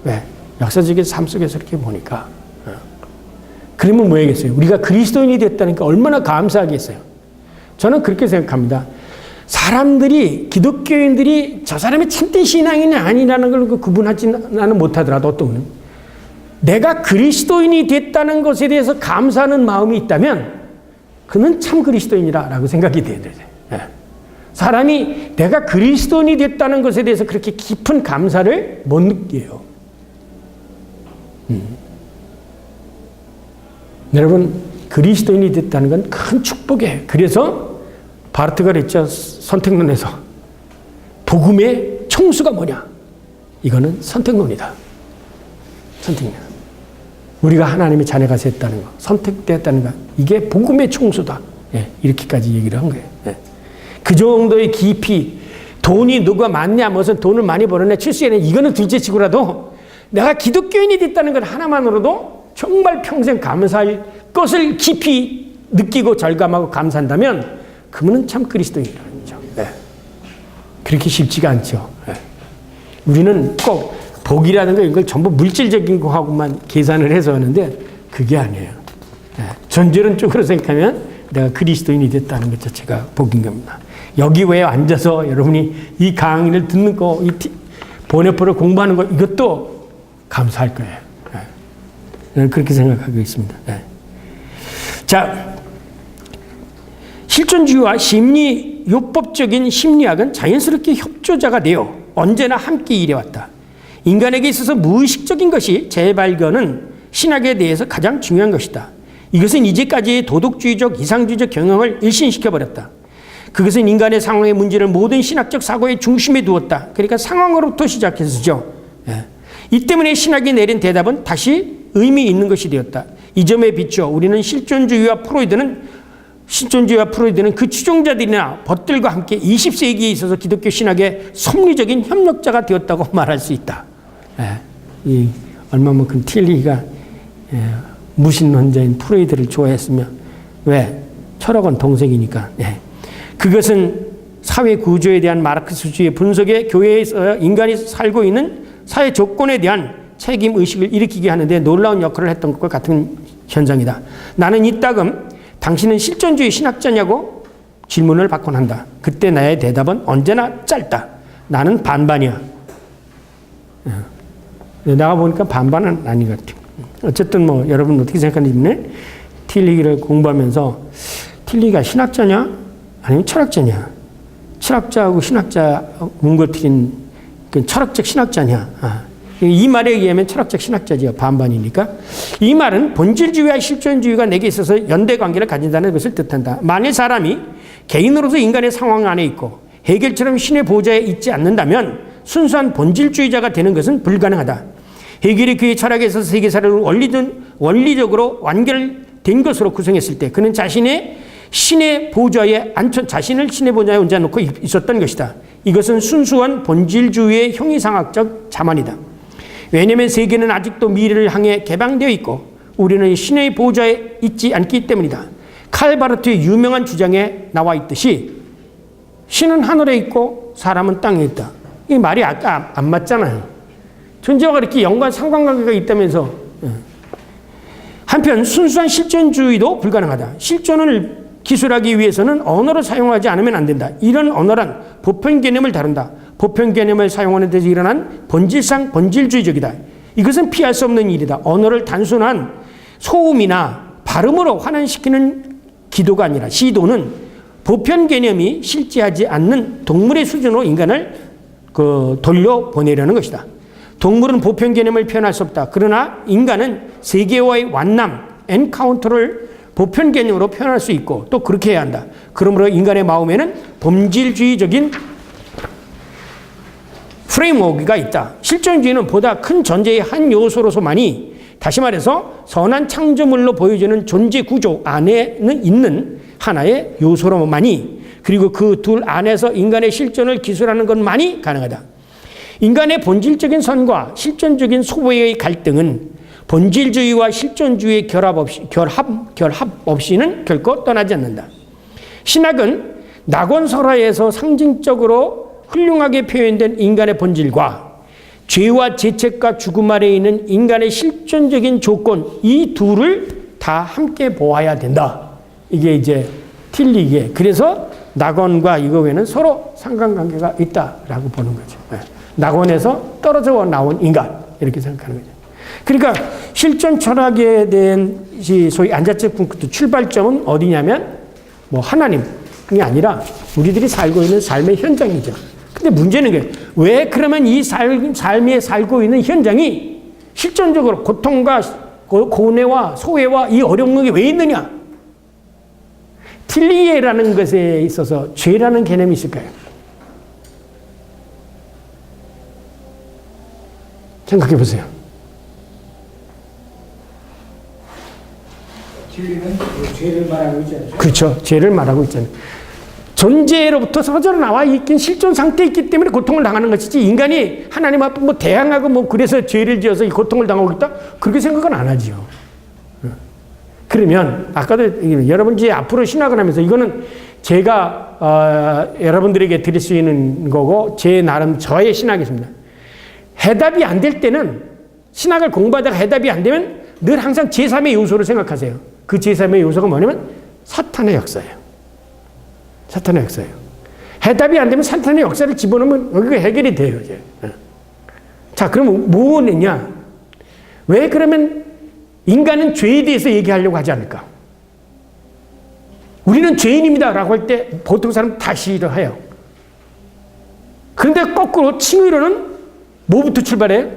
왜? 역사적인 삶 속에서 이렇게 보니까. 그러면 뭐겠어요? 우리가 그리스도인이 됐다니까 얼마나 감사하겠어요. 저는 그렇게 생각합니다. 사람들이, 기독교인들이 저 사람이 참된 신앙이냐 아니라는 걸 구분하지 나는 못하더라도 어떤 분은 내가 그리스도인이 됐다는 것에 대해서 감사하는 마음이 있다면 그는 참 그리스도인이라고 생각이 돼야 되죠. 사람이 내가 그리스도인이 됐다는 것에 대해서 그렇게 깊은 감사를 못 느껴요. 여러분, 그리스도인이 됐다는 건 큰 축복이에요. 그래서 바르트가 그랬죠. 선택론에서. 복음의 총수가 뭐냐? 이거는 선택론이다. 선택론. 우리가 하나님의 자녀가 됐다는 거, 선택되었다는 거, 이게 복음의 총수다. 이렇게까지 얘기를 한 거예요. 그 정도의 깊이, 돈이 누가 많냐, 무슨 돈을 많이 벌었냐, 출세했냐, 이거는 둘째치고라도 내가 기독교인이 됐다는 것 하나만으로도 정말 평생 감사할 것을 깊이 느끼고 절감하고 감사한다면 그분은 참 그리스도인이라는 거죠. 그렇게 쉽지가 않죠. 우리는 꼭 복이라는 거 이걸 전부 물질적인 거하고만 계산을 해서 하는데 그게 아니에요. 전제론적으로 생각하면 내가 그리스도인이 됐다는 것 자체가 복인 겁니다. 여기 왜 앉아서 여러분이 이 강의를 듣는 거, 이 번역본을 공부하는 거 이것도 감사할 거예요. 저는 그렇게 생각하고 있습니다. 자, 실존주의와 심리요법적인 심리학은 자연스럽게 협조자가 되어 언제나 함께 일해왔다. 인간에게 있어서 무의식적인 것이 재발견은 신학에 대해서 가장 중요한 것이다. 이것은 이제까지의 도덕주의적, 이상주의적 경영을 일신시켜버렸다. 그것은 인간의 상황의 문제를 모든 신학적 사고의 중심에 두었다. 그러니까 상황으로부터 시작해서죠. 이 때문에 신학이 내린 대답은 다시 의미 있는 것이 되었다. 이 점에 비추어 우리는 실존주의와 프로이드는 그 추종자들이나 벗들과 함께 20세기에 있어서 기독교 신학의 섭리적인 협력자가 되었다고 말할 수 있다. 얼마만큼 틸리히가 무신론자인 프로이드를 좋아했으며 왜? 철학은 동생이니까. 그것은 사회 구조에 대한 마르크스주의 분석에 교회에서 인간이 살고 있는 사회 조건에 대한 책임 의식을 일으키게 하는데 놀라운 역할을 했던 것과 같은 현상이다. 나는 이따금 당신은 실존주의 신학자냐고 질문을 받곤 한다. 그때 나의 대답은 언제나 짧다. 나는 반반이야. 나가 보니까 반반은 아닌 것 같아요. 어쨌든 뭐 여러분 어떻게 생각하는지 틸리기를 공부하면서 틸리가 신학자냐 아니면 철학자냐? 철학자하고 신학자 뭉거뜨린 철학적 신학자냐? 이 말에 의하면 철학적 신학자지요. 반반이니까. 이 말은 본질주의와 실존주의가 내게 있어서 연대관계를 가진다는 것을 뜻한다. 만일 사람이 개인으로서 인간의 상황 안에 있고 헤겔처럼 신의 보좌에 있지 않는다면 순수한 본질주의자가 되는 것은 불가능하다. 헤겔이 그의 철학에 있어서 세계사를 원리적으로 완결된 것으로 구성했을 때 그는 자신을 신의 보좌에 얹어놓고 있었던 것이다. 이것은 순수한 본질주의의 형이상학적 자만이다. 왜냐하면 세계는 아직도 미래를 향해 개방되어 있고 우리는 신의 보좌에 있지 않기 때문이다. 칼 바르트의 유명한 주장에 나와 있듯이 신은 하늘에 있고 사람은 땅에 있다. 이 말이 아까 안 맞잖아요. 존재와 그렇게 연관 상관관계가 있다면서. 한편 순수한 실존주의도 불가능하다. 실존을 기술하기 위해서는 언어를 사용하지 않으면 안 된다. 이런 언어란 보편 개념을 다룬다. 보편 개념을 사용하는 데서 일어난 본질상 본질주의적이다. 이것은 피할 수 없는 일이다. 언어를 단순한 소음이나 발음으로 환원시키는 기도가 아니라 시도는 보편 개념이 실제하지 않는 동물의 수준으로 인간을 돌려보내려는 것이다. 동물은 보편 개념을 표현할 수 없다. 그러나 인간은 세계와의 만남, 엔카운터를 보편 개념으로 표현할 수 있고 또 그렇게 해야 한다. 그러므로 인간의 마음에는 본질주의적인 프레임워크가 있다. 실존주의는 보다 큰 존재의 한 요소로서만이, 다시 말해서 선한 창조물로 보여주는 존재 구조 안에는 있는 하나의 요소로만이, 그리고 그 둘 안에서 인간의 실존을 기술하는 것만이 가능하다. 인간의 본질적인 선과 실존적인 소외의 갈등은 본질주의와 실존주의의 결합 없이는 결코 떠나지 않는다. 신학은 낙원설화에서 상징적으로 훌륭하게 표현된 인간의 본질과 죄와 죄책과 죽음 아래에 있는 인간의 실존적인 조건, 이 둘을 다 함께 보아야 된다. 이게 이제 틸리기에, 그래서 낙원과 이거 외에는 서로 상관관계가 있다라고 보는 거죠. 낙원에서 떨어져 나온 인간, 이렇게 생각하는 거죠. 그러니까 실존 철학에 대한 소위 안자체 쿵크트 출발점은 어디냐면 뭐 하나님이 아니라 우리들이 살고 있는 삶의 현장이죠. 근데 문제는 왜 그러면 이 삶에 살고 있는 현장이 실존적으로 고통과 고뇌와 소외와 이 어려움이 왜 있느냐? 틸리에라는 것에 있어서 죄라는 개념이 있을까요? 생각해 보세요. 틸리는 죄를 말하고 있잖아요. 그렇죠. 죄를 말하고 있잖아요. 존재로부터 서절로 나와 있긴 실존 상태에 있기 때문에 고통을 당하는 것이지, 인간이 하나님 앞에 뭐 대항하고 뭐 그래서 죄를 지어서 이 고통을 당하고 있다? 그렇게 생각은 안 하지요. 그러면 아까도 여러분 이제 앞으로 신학을 하면서 이거는 제가 여러분들에게 드릴 수 있는 거고 제 나름 저의 신학이십니다. 해답이 안 될 때는, 신학을 공부하다가 해답이 안 되면 늘 항상 제3의 요소를 생각하세요. 그 제3의 요소가 뭐냐면 사탄의 역사예요. 사탄의 역사예요. 해답이 안 되면 사탄의 역사를 집어넣으면 여기가 해결이 돼요, 이제. 자, 그럼 뭐냐? 왜 그러면 인간은 죄에 대해서 얘기하려고 하지 않을까? 우리는 죄인입니다 라고 할 때 보통 사람은 다 싫어해요. 그런데 거꾸로 칭의로는 뭐부터 출발해요?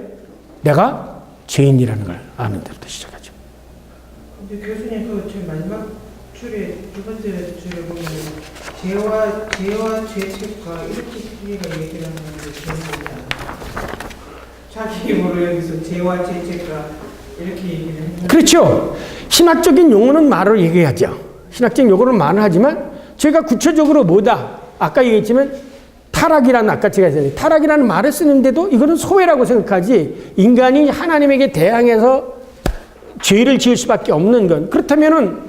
내가 죄인이라는 걸 아는 데부터 시작하죠. 근데 교수님 그 지금 마지막 줄에 두 번째 줄에 보면 죄와 죄책과 이렇게 우리가 얘기를 하는데 자기 힘으로 여기서 죄와 죄책과 이렇게 얘기를 했는데, 그렇죠. 신학적인 용어는 말을 얘기하죠. 신학적인 용어는 말을 하지만 제가 구체적으로 뭐다? 아까 얘기했지만 타락이라는, 아까 제가 했어요. 타락이라는 말을 쓰는데도 이거는 소외라고 생각하지, 인간이 하나님에게 대항해서 죄를 지을 수밖에 없는 건, 그렇다면은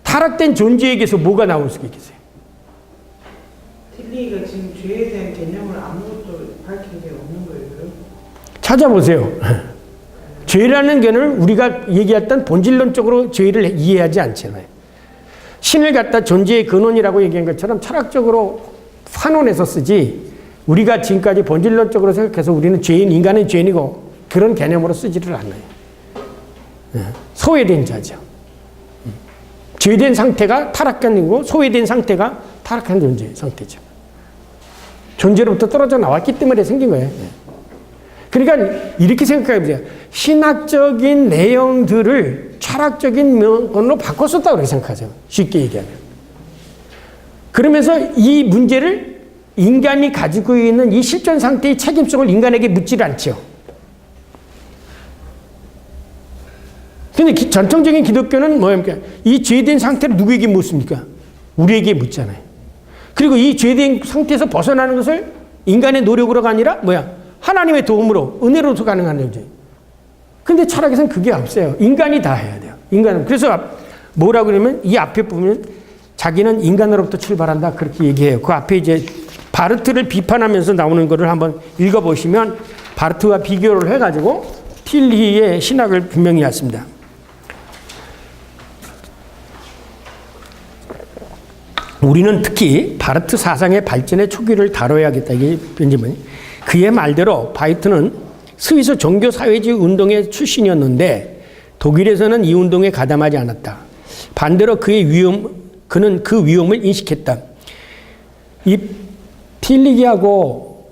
타락된 존재에게서 뭐가 나올 수가 있겠어요? 틸리가 지금 죄에 대한 개념을 아무것도 밝힌 게 없는 거예요. 찾아보세요. 죄라는 개념을 우리가 얘기했던 본질론적으로 죄를 이해하지 않잖아요. 신을 갖다 존재의 근원이라고 얘기한 것처럼 철학적으로 환원해서 쓰지, 우리가 지금까지 본질론적으로 생각해서 우리는 죄인, 인간은 죄인이고 그런 개념으로 쓰지를 않아요. 소외된 자죠. 죄된 상태가 타락한 이고 소외된 상태가 타락한 존재 상태죠. 존재로부터 떨어져 나왔기 때문에 생긴 거예요. 그러니까 이렇게 생각해 보세요. 신학적인 내용들을 철학적인 면으로 바꿔 썼다고 그렇게 생각하죠. 쉽게 얘기하면. 그러면서 이 문제를 인간이 가지고 있는 이 실존 상태의 책임성을 인간에게 묻지를 않죠. 근데 전통적인 기독교는 뭐입니까? 이 죄된 상태를 누구에게 묻습니까? 우리에게 묻잖아요. 그리고 이 죄된 상태에서 벗어나는 것을 인간의 노력으로가 아니라 하나님의 도움으로, 은혜로서 가능한 거죠. 근데 철학에서는 그게 없어요. 인간이 다 해야 돼요. 인간은. 그래서 뭐라고 그러면 이 앞에 보면 자기는 인간으로부터 출발한다, 그렇게 얘기해요. 그 앞에 이제 바르트를 비판하면서 나오는 거를 한번 읽어보시면 바르트와 비교를 해가지고 틸리의 신학을 분명히 했습니다. 우리는 특히 바르트 사상의 발전의 초기를 다뤄야겠다. 이게 변집은 그의 말대로 바르트는 스위스 종교사회주의 운동의 출신이었는데 독일에서는 이 운동에 가담하지 않았다. 반대로 그는 그 위험을 인식했다. 이 틸리기하고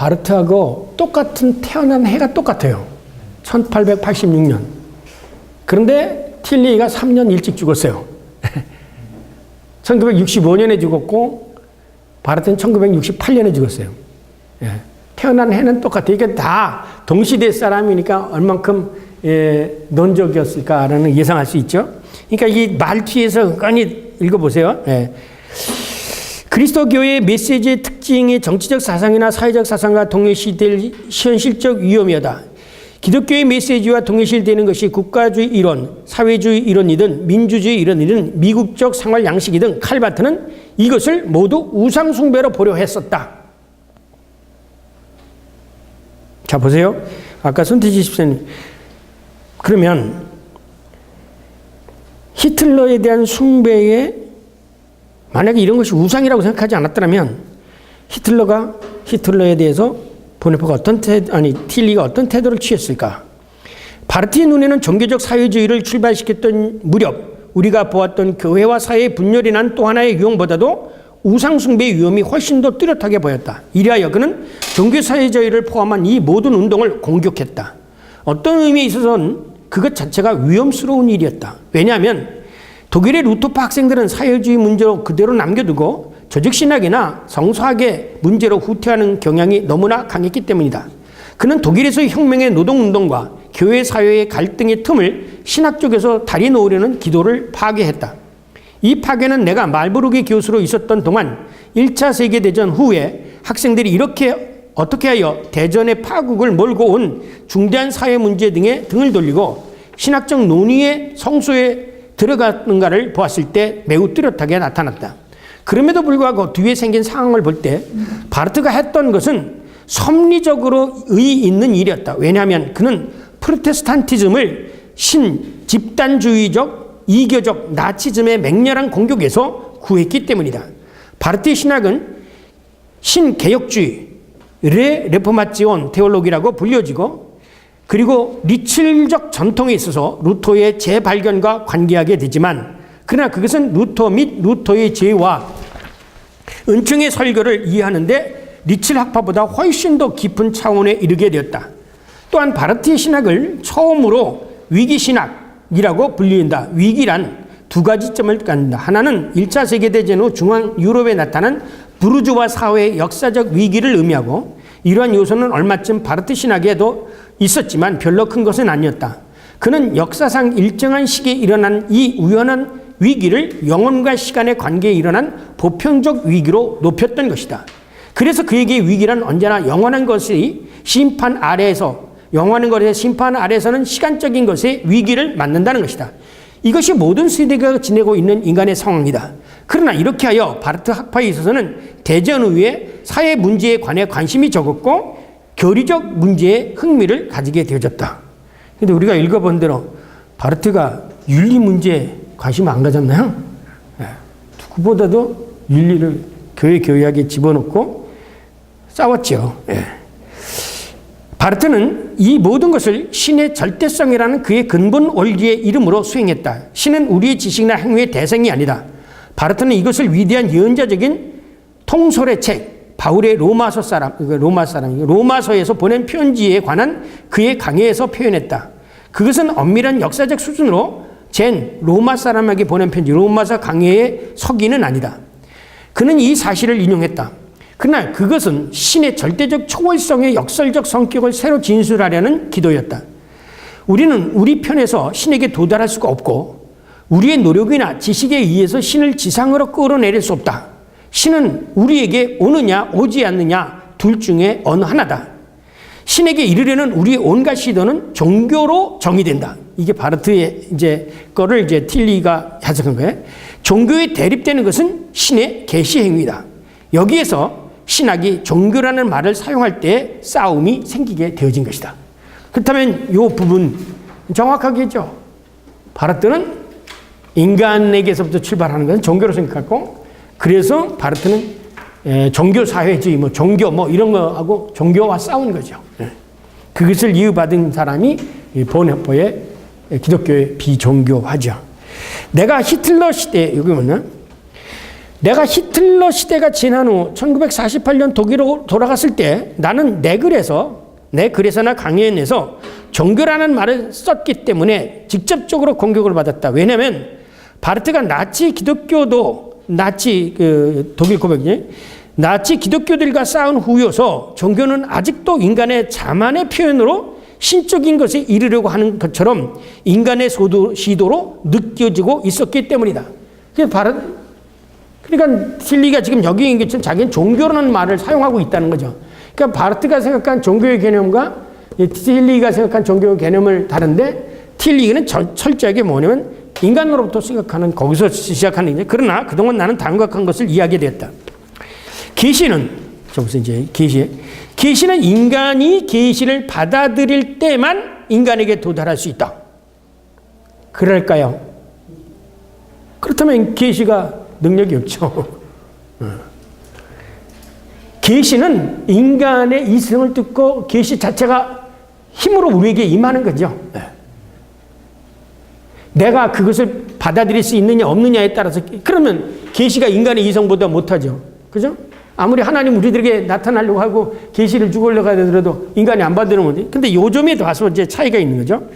바르트하고 똑같은 태어난 해가 똑같아요. 1886년. 그런데 틸리히가 3년 일찍 죽었어요. 1965년에 죽었고 바르트는 1968년에 죽었어요. 예. 태어난 해는 똑같아요. 이게 다 동시대 사람이니까 얼만큼 논적이었을까라는 예상할 수 있죠. 그러니까 이 말 뒤에서 은근히 읽어보세요. 예. 그리스도교의 메시지의 특징이 정치적 사상이나 사회적 사상과 동일시될 현실적 위험이다. 기독교의 메시지와 동일시되는 것이 국가주의 이론, 사회주의 이론이든 민주주의 이론이든 미국적 생활 양식이든 칼바트는 이것을 모두 우상숭배로 보려 했었다. 자, 보세요. 아까 손태지 집사님. 그러면 히틀러에 대한 숭배에 만약에 이런 것이 우상이라고 생각하지 않았더라면 히틀러에 대해서 보네포가 틸리히가 어떤 태도를 취했을까? 바르트의 눈에는 종교적 사회주의를 출발시켰던 무렵 우리가 보았던 교회와 사회의 분열이 난 또 하나의 유형보다도 우상숭배의 위험이 훨씬 더 뚜렷하게 보였다. 이리하여 그는 종교사회주의를 포함한 이 모든 운동을 공격했다. 어떤 의미에 있어서는 그것 자체가 위험스러운 일이었다. 왜냐하면 독일의 루터파 학생들은 사회주의 문제로 그대로 남겨두고 조직신학이나 성서학의 문제로 후퇴하는 경향이 너무나 강했기 때문이다. 그는 독일에서의 혁명의 노동운동과 교회 사회의 갈등의 틈을 신학 쪽에서 다리 놓으려는 기도를 파괴했다. 이 파괴는 내가 말부르기 교수로 있었던 동안 1차 세계대전 후에 학생들이 어떻게 하여 대전의 파국을 몰고 온 중대한 사회 문제 등에 등을 돌리고 신학적 논의의 성소에 들어가는가를 보았을 때 매우 뚜렷하게 나타났다. 그럼에도 불구하고 뒤에 생긴 상황을 볼 때 바르트가 했던 것은 섭리적으로 의의 있는 일이었다. 왜냐하면 그는 프로테스탄티즘을 집단주의적, 이교적 나치즘의 맹렬한 공격에서 구했기 때문이다. 바르트의 신학은 신개혁주의, 레포마치온 테올로기라고 불려지고 그리고 리칠적 전통에 있어서 루터의 재발견과 관계하게 되지만 그러나 그것은 루터 및 루터의 제와 은총의 설교를 이해하는데 리칠 학파보다 훨씬 더 깊은 차원에 이르게 되었다. 또한 바르트의 신학을 처음으로 위기신학이라고 불린다. 위기란 두 가지 점을 갖는다. 하나는 1차 세계대전 후 중앙 유럽에 나타난 부르주아 사회의 역사적 위기를 의미하고 이러한 요소는 얼마쯤 바르트 신학에도 있었지만 별로 큰 것은 아니었다. 그는 역사상 일정한 시기에 일어난 이 우연한 위기를 영혼과 시간의 관계에 일어난 보편적 위기로 높였던 것이다. 그래서 그에게 위기란 언제나 영원한 것의 심판 아래에서 심판 아래에서는 시간적인 것의 위기를 맞는다는 것이다. 이것이 모든 세대가 지내고 있는 인간의 상황이다. 그러나 이렇게 하여 바르트 학파에 있어서는 대전 후에 사회 문제에 관해 관심이 적었고 교리적 문제에 흥미를 가지게 되어졌다. 그런데 우리가 읽어본 대로 바르트가 윤리 문제에 관심을 안 가졌나요? 누구보다도 윤리를 교회학에 집어넣고 싸웠죠. 바르트는 이 모든 것을 신의 절대성이라는 그의 근본 원리의 이름으로 수행했다. 신은 우리의 지식이나 행위의 대상이 아니다. 바르트는 이것을 위대한 예언자적인 통솔의 책, 바울의 로마서에서 보낸 편지에 관한 그의 강해에서 표현했다. 그것은 엄밀한 역사적 수준으로 로마 사람에게 보낸 편지, 로마서 강해의 서기는 아니다. 그는 이 사실을 인용했다. 그러나 그것은 신의 절대적 초월성의 역설적 성격을 새로 진술하려는 기도였다. 우리는 우리 편에서 신에게 도달할 수가 없고 우리의 노력이나 지식에 의해서 신을 지상으로 끌어내릴 수 없다. 신은 우리에게 오느냐 오지 않느냐 둘 중에 어느 하나다. 신에게 이르려는 우리의 온갖 시도는 종교로 정의된다. 이게 바르트의 거를 틸리히가 해석한 거예요. 종교에 대립되는 것은 신의 계시 행위다. 여기에서 신학이 종교라는 말을 사용할 때 싸움이 생기게 되어진 것이다. 그렇다면 이 부분 정확하겠죠. 바르트는 인간에게서부터 출발하는 것은 종교로 생각하고 그래서 바르트는 종교사회주의, 종교 이런 거하고 종교와 싸운 거죠. 그것을 이유받은 사람이 보네포의 기독교의 비종교화죠. 내가 히틀러 시대, 여기 보면 내가 히틀러 시대가 지난 후 1948년 독일로 돌아갔을 때 나는 내 글에서나 강의에 내서 종교라는 말을 썼기 때문에 직접적으로 공격을 받았다. 왜냐하면 바르트가 독일 고백이지, 나치 기독교들과 싸운 후여서 종교는 아직도 인간의 자만의 표현으로 신적인 것에 이르려고 하는 것처럼 인간의 시도로 느껴지고 있었기 때문이다. 그러니까 틸리가 지금 여기 얘기한 것처럼 자기는 종교라는 말을 사용하고 있다는 거죠. 그러니까 바르트가 생각한 종교의 개념과 틸리가 생각한 종교의 개념을 다른데, 틸리는 철저하게 뭐냐면 인간으로부터 생각하는, 거기서 시작하는 거죠. 그러나 그동안 나는 당각한 것을 이야기되었다. 계시는 인간이 계시를 받아들일 때만 인간에게 도달할 수 있다. 그럴까요? 그렇다면 계시가 능력이 없죠. 계시는 인간의 이성을 듣고 계시 자체가 힘으로 우리에게 임하는 거죠. 내가 그것을 받아들일 수 있느냐 없느냐에 따라서, 그러면 계시가 인간의 이성보다 못하죠. 그죠? 아무리 하나님 우리들에게 나타나려고 하고 계시를 주려고 하더라도 인간이 안 받으면 돼. 근데 요점에 와서 이제 차이가 있는 거죠.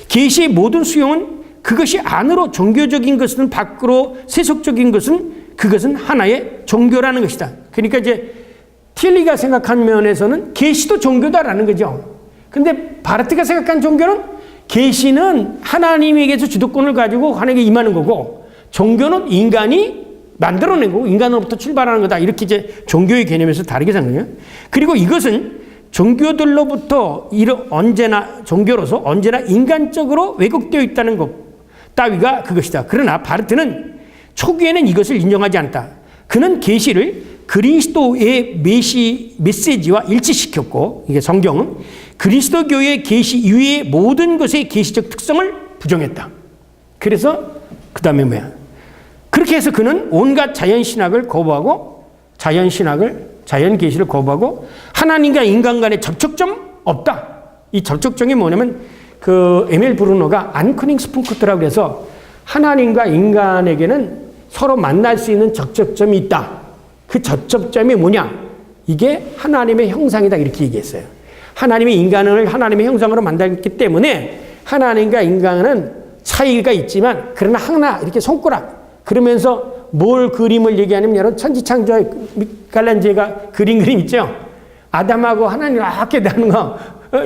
계시의 모든 수용은 그것이 안으로 종교적인 것은 밖으로 세속적인 것은 그것은 하나의 종교라는 것이다. 그러니까 이제 틸리가 생각한 면에서는 계시도 종교다라는 거죠. 근데 바르트가 생각한 종교는 계시는 하나님에게서 주도권을 가지고 하나님에게 임하는 거고, 종교는 인간이 만들어낸 거고 인간으로부터 출발하는 거다. 이렇게 이제 종교의 개념에서 다르게 생각해요. 그리고 이것은 종교들로부터 종교로서 언제나 인간적으로 왜곡되어 있다는 것 따위가 그것이다. 그러나 바르트는 초기에는 이것을 인정하지 않았다. 그는 계시를 그리스도의 메시지와 일치시켰고, 이게 성경은 그리스도교의 계시 이외의 모든 것의 계시적 특성을 부정했다. 그래서 그 다음에 뭐야? 그렇게 해서 그는 온갖 자연신학을 거부하고 자연계시를 거부하고 하나님과 인간 간의 접촉점 없다. 이 접촉점이 뭐냐면 그 에밀 브루노가 안크닝 스푼크트라고 해서 하나님과 인간에게는 서로 만날 수 있는 접촉점이 있다. 그 접촉점이 뭐냐? 이게 하나님의 형상이다. 이렇게 얘기했어요. 하나님이 인간을 하나님의 형상으로 만들었기 때문에 하나님과 인간은 차이가 있지만 그러나 하나 이렇게 손가락 그러면서 뭘 그림을 얘기하냐면 여러분 천지창조의 미켈란젤로가 그림 있죠. 아담하고 하나님 이렇게 나는 거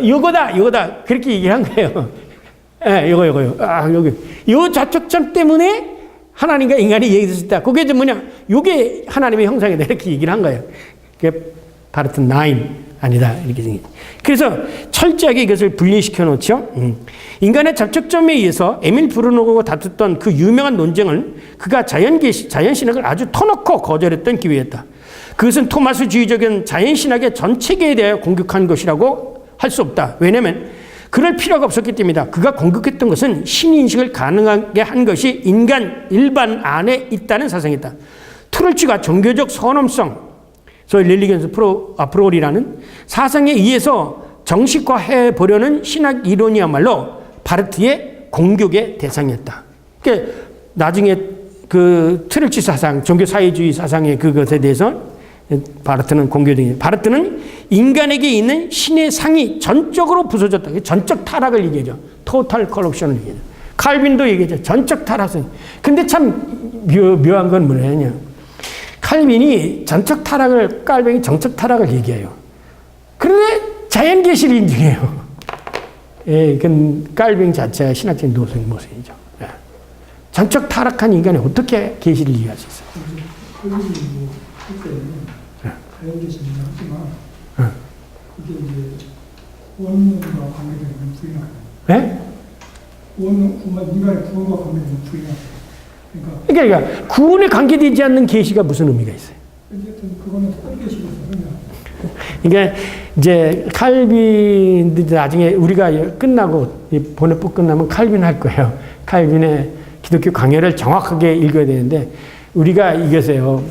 이거다 그렇게 얘기한 거예요. 예, 이거 여기 이 좌측점 때문에 하나님과 인간이 얘기했다. 그게 뭐냐? 이게 하나님의 형상이다. 이렇게 얘기를 한 거예요. 그게 바르트 9 아니다 이렇게 생겼죠. 그래서 철저하게 이것을 분리시켜 놓죠. 인간의 접촉점에 의해서 에밀 브루노가 다투던 그 유명한 논쟁은 그가 자연신학을 아주 터놓고 거절했던 기회였다. 그것은 토마스주의적인 자연신학의 전 체계에 대해 공격한 것이라고 할 수 없다. 왜냐하면 그럴 필요가 없었기 때문이다. 그가 공격했던 것은 신인식을 가능하게 한 것이 인간 일반 안에 있다는 사상이다. 트롤츠가 종교적 선험성, 소위 릴리겐스 프로리라는 사상에 의해서 정식화해 보려는 신학 이론이야말로 바르트의 공격의 대상이었다. 그러니까 나중에 그 트롤츠 사상, 종교 사회주의 사상의 그것에 대해서 바르트는 공격이 바르트는 인간에게 있는 신의 상이 전적으로 부서졌다. 전적 타락을 얘기하죠. 토탈 컬럽션을 얘기하죠. 칼빈도 얘기하죠. 전적 타락성. 근데 참 묘한 건 뭐냐냐. 칼빈이 전적 타락을, 칼빈이 정적 타락을 얘기해요. 그런데 자연계시를 인정해요. 예, 그건 칼빈 자체가 신학적인 노선의 모습이죠. 예. 전적 타락한 인간이 어떻게 계시를 이해할 수 있어요? 자연계시는 하지만 그게 이제 원론과 관계되는 부인하는. 네? 인간의 구원과 관계되는 부인하는. 그러니까 구원에 관계되지 않는 계시가 무슨 의미가 있어요? 어쨌든 그거는 헛계시로서 그냥. 그러니까 이제 칼빈 나중에 우리가 끝나고 이 번역법 끝나면 칼빈 할 거예요. 칼빈의 기독교 강해를 정확하게 읽어야 되는데 우리가 이것에요.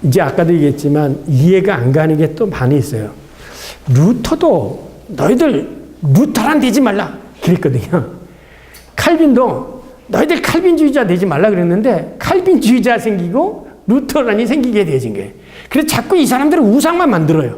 이제 아까도 얘기했지만 이해가 안 가는 게 또 많이 있어요. 루터도 너희들 루터란 되지 말라 그랬거든요. 칼빈도 너희들 칼빈주의자 되지 말라 그랬는데 칼빈주의자 생기고 루터란이 생기게 되어진 거예요. 그래서 자꾸 이 사람들은 우상만 만들어요.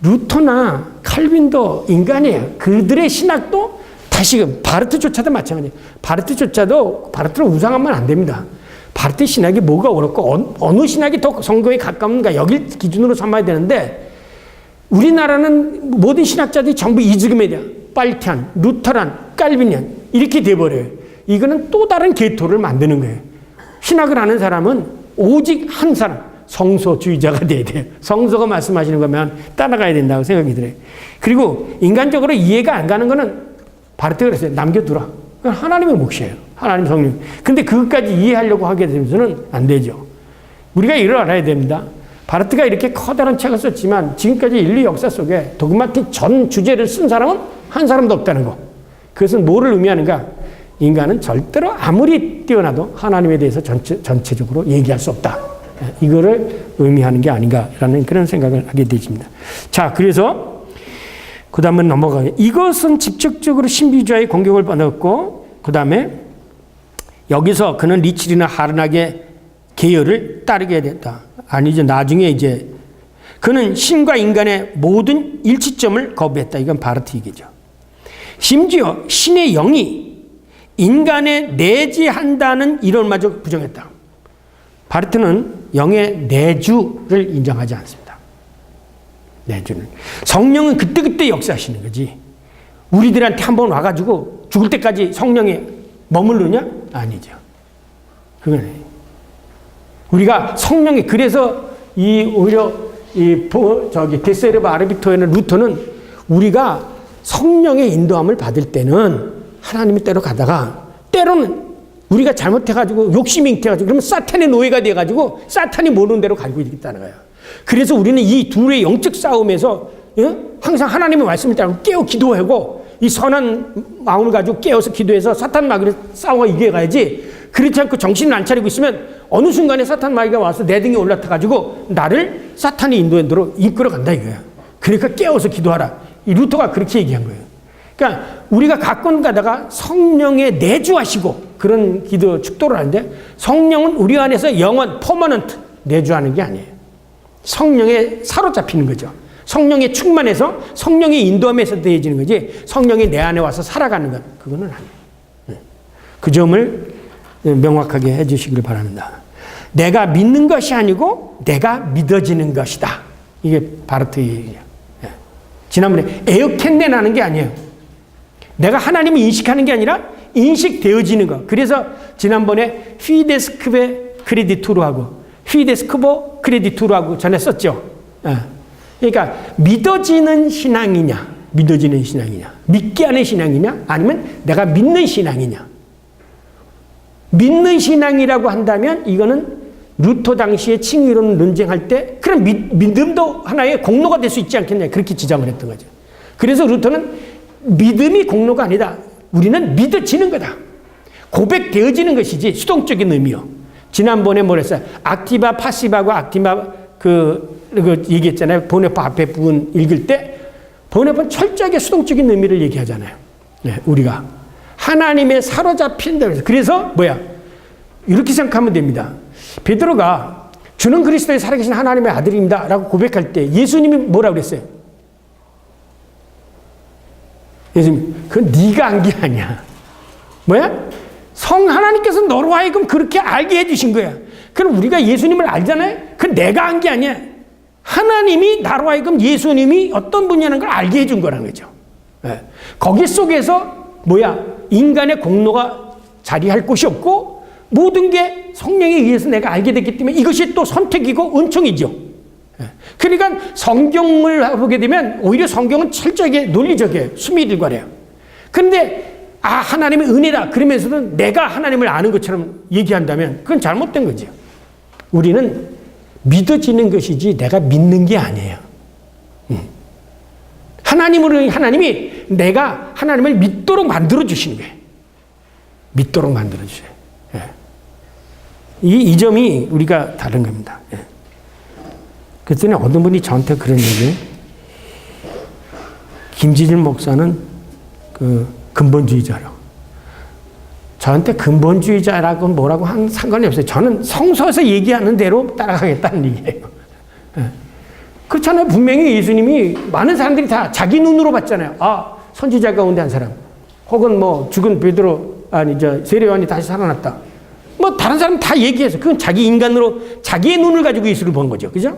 루터나 칼빈도 인간이에요. 그들의 신학도 다시 바르트조차도 마찬가지예요. 바르트는 우상하면 안 됩니다. 바르트 신학이 뭐가 옳고 어느 신학이 더 성경에 가까운가 여길 기준으로 삼아야 되는데 우리나라는 모든 신학자들이 전부 이즈금에 대한 빨티안, 루터란, 칼빈이안 이렇게 돼버려요. 이거는 또 다른 계토를 만드는 거예요. 신학을 하는 사람은 오직 한 사람, 성소주의자가 돼야 돼요. 성서가 말씀하시는 거면 따라가야 된다고 생각이 들어요. 그리고 인간적으로 이해가 안 가는 거는 바르트가 그랬어요. 남겨두라. 하나님의 몫이에요. 하나님 성령. 근데 그것까지 이해하려고 하게 되면서는 안 되죠. 우리가 이걸 알아야 됩니다. 바르트가 이렇게 커다란 책을 썼지만 지금까지 인류 역사 속에 도그마틱 전 주제를 쓴 사람은 한 사람도 없다는 거. 그것은 뭐를 의미하는가? 인간은 절대로 아무리 뛰어나도 하나님에 대해서 전체적으로 얘기할 수 없다. 이거를 의미하는 게 아닌가라는 그런 생각을 하게 되십니다. 자, 그래서 그 다음에 넘어가요. 이것은 직접적으로 신비주의의 공격을 받았고, 그 다음에 여기서 그는 리칠이나 하르낙의 계열을 따르게 됐다. 아니죠. 나중에 이제 그는 신과 인간의 모든 일치점을 거부했다. 이건 바르트 얘기죠. 심지어 신의 영이 인간에 내재한다는 이론마저 부정했다. 바르트는 영의 내주를 인정하지 않습니다. 내주는. 성령은 그때그때 역사하시는 거지. 우리들한테 한번 와가지고 죽을 때까지 성령에 머무르냐? 아니죠. 그건 우리가 성령에, 그래서 오히려 데세르브 아르비토에는 루터는 우리가 성령의 인도함을 받을 때는 하나님의 때로 가다가 때로는 우리가 잘못해가지고 욕심이 잉태해가지고 그러면 사탄의 노예가 돼가지고 사탄이 모르는 대로 가지고 있다는 거예요. 그래서 우리는 이 둘의 영적 싸움에서 항상 하나님의 말씀을 따르고 깨어 기도하고 이 선한 마음을 가지고 깨어서 기도해서 사탄 마귀를 싸워 이겨가야지. 그렇지 않고 정신을 안 차리고 있으면 어느 순간에 사탄 마귀가 와서 내 등에 올라타가지고 나를 사탄이 인도한 대로 이끌어 간다 이거야. 그러니까 깨어서 기도하라. 이 루터가 그렇게 얘기한 거예요. 그러니까 우리가 가끔 가다가 성령에 내주하시고 그런 기도 축도를 하는데 성령은 우리 안에서 영원 퍼머넌트 내주하는 게 아니에요. 성령에 사로잡히는 거죠. 성령에 충만해서 성령의 인도함에서 되어지는 거지 성령이 내 안에 와서 살아가는 건 그거는 아니에요. 그 점을 명확하게 해주시길 바랍니다. 내가 믿는 것이 아니고 내가 믿어지는 것이다. 이게 바르트의 얘기예요. 지난번에 에어캔네나는 게 아니에요. 내가 하나님을 인식하는 게 아니라 인식되어지는 것. 그래서 지난번에 휘데스크베 크레디투로 하고 휘데스크보 크레디투로 하고 전에 썼죠. 그러니까 믿어지는 신앙이냐 믿게 하는 신앙이냐 아니면 내가 믿는 신앙이냐. 믿는 신앙이라고 한다면 이거는 루터 당시에 칭의론 논쟁할 때 그런 믿음도 하나의 공로가 될 수 있지 않겠냐 그렇게 지적을 했던 거죠. 그래서 루터는 믿음이 공로가 아니다. 우리는 믿어지는 거다. 고백되어지는 것이지 수동적인 의미요. 지난번에 뭐랬어요? 악티바 파시바고 악티바 그 얘기했잖아요. 보네파 앞에 부분 읽을 때 보네파는 철저하게 수동적인 의미를 얘기하잖아요. 네, 우리가 하나님의 사로잡힌다. 그래서 뭐야? 이렇게 생각하면 됩니다. 베드로가 주는 그리스도의 살아계신 하나님의 아들입니다 라고 고백할 때 예수님이 뭐라고 그랬어요? 예수님, 그건 네가 한 게 아니야. 뭐야? 성 하나님께서 너로 하여금 그렇게 알게 해주신 거야. 그럼 우리가 예수님을 알잖아요? 그건 내가 한 게 아니야. 하나님이 나로 하여금 예수님이 어떤 분이라는 걸 알게 해준 거라는 거죠. 네. 거기 속에서 뭐야? 인간의 공로가 자리할 곳이 없고 모든 게 성령에 의해서 내가 알게 됐기 때문에 이것이 또 선택이고 은총이죠. 그러니까 성경을 보게 되면 오히려 성경은 철저하게 논리적이에요. 수미일관해요. 그런데 하나님의 은혜다 그러면서도 내가 하나님을 아는 것처럼 얘기한다면 그건 잘못된 거죠. 우리는 믿어지는 것이지 내가 믿는 게 아니에요. 하나님이 내가 하나님을 믿도록 만들어 주시는 거예요. 믿도록 만들어 주세요. 이 점이 우리가 다른 겁니다. 그랬더니 어떤 분이 저한테 그런 얘기예요. 김지진 목사는 그 근본주의자라고. 저한테 근본주의자라고 뭐라고 한 상관이 없어요. 저는 성서에서 얘기하는 대로 따라가겠다는 얘기예요. 그렇잖아요. 분명히 예수님이 많은 사람들이 다 자기 눈으로 봤잖아요. 아, 선지자 가운데 한 사람. 혹은 뭐 죽은 베드로, 세례요한이 다시 살아났다. 뭐 다른 사람 다 얘기해서 그건 자기 인간으로 자기의 눈을 가지고 예수를 본 거죠. 그죠?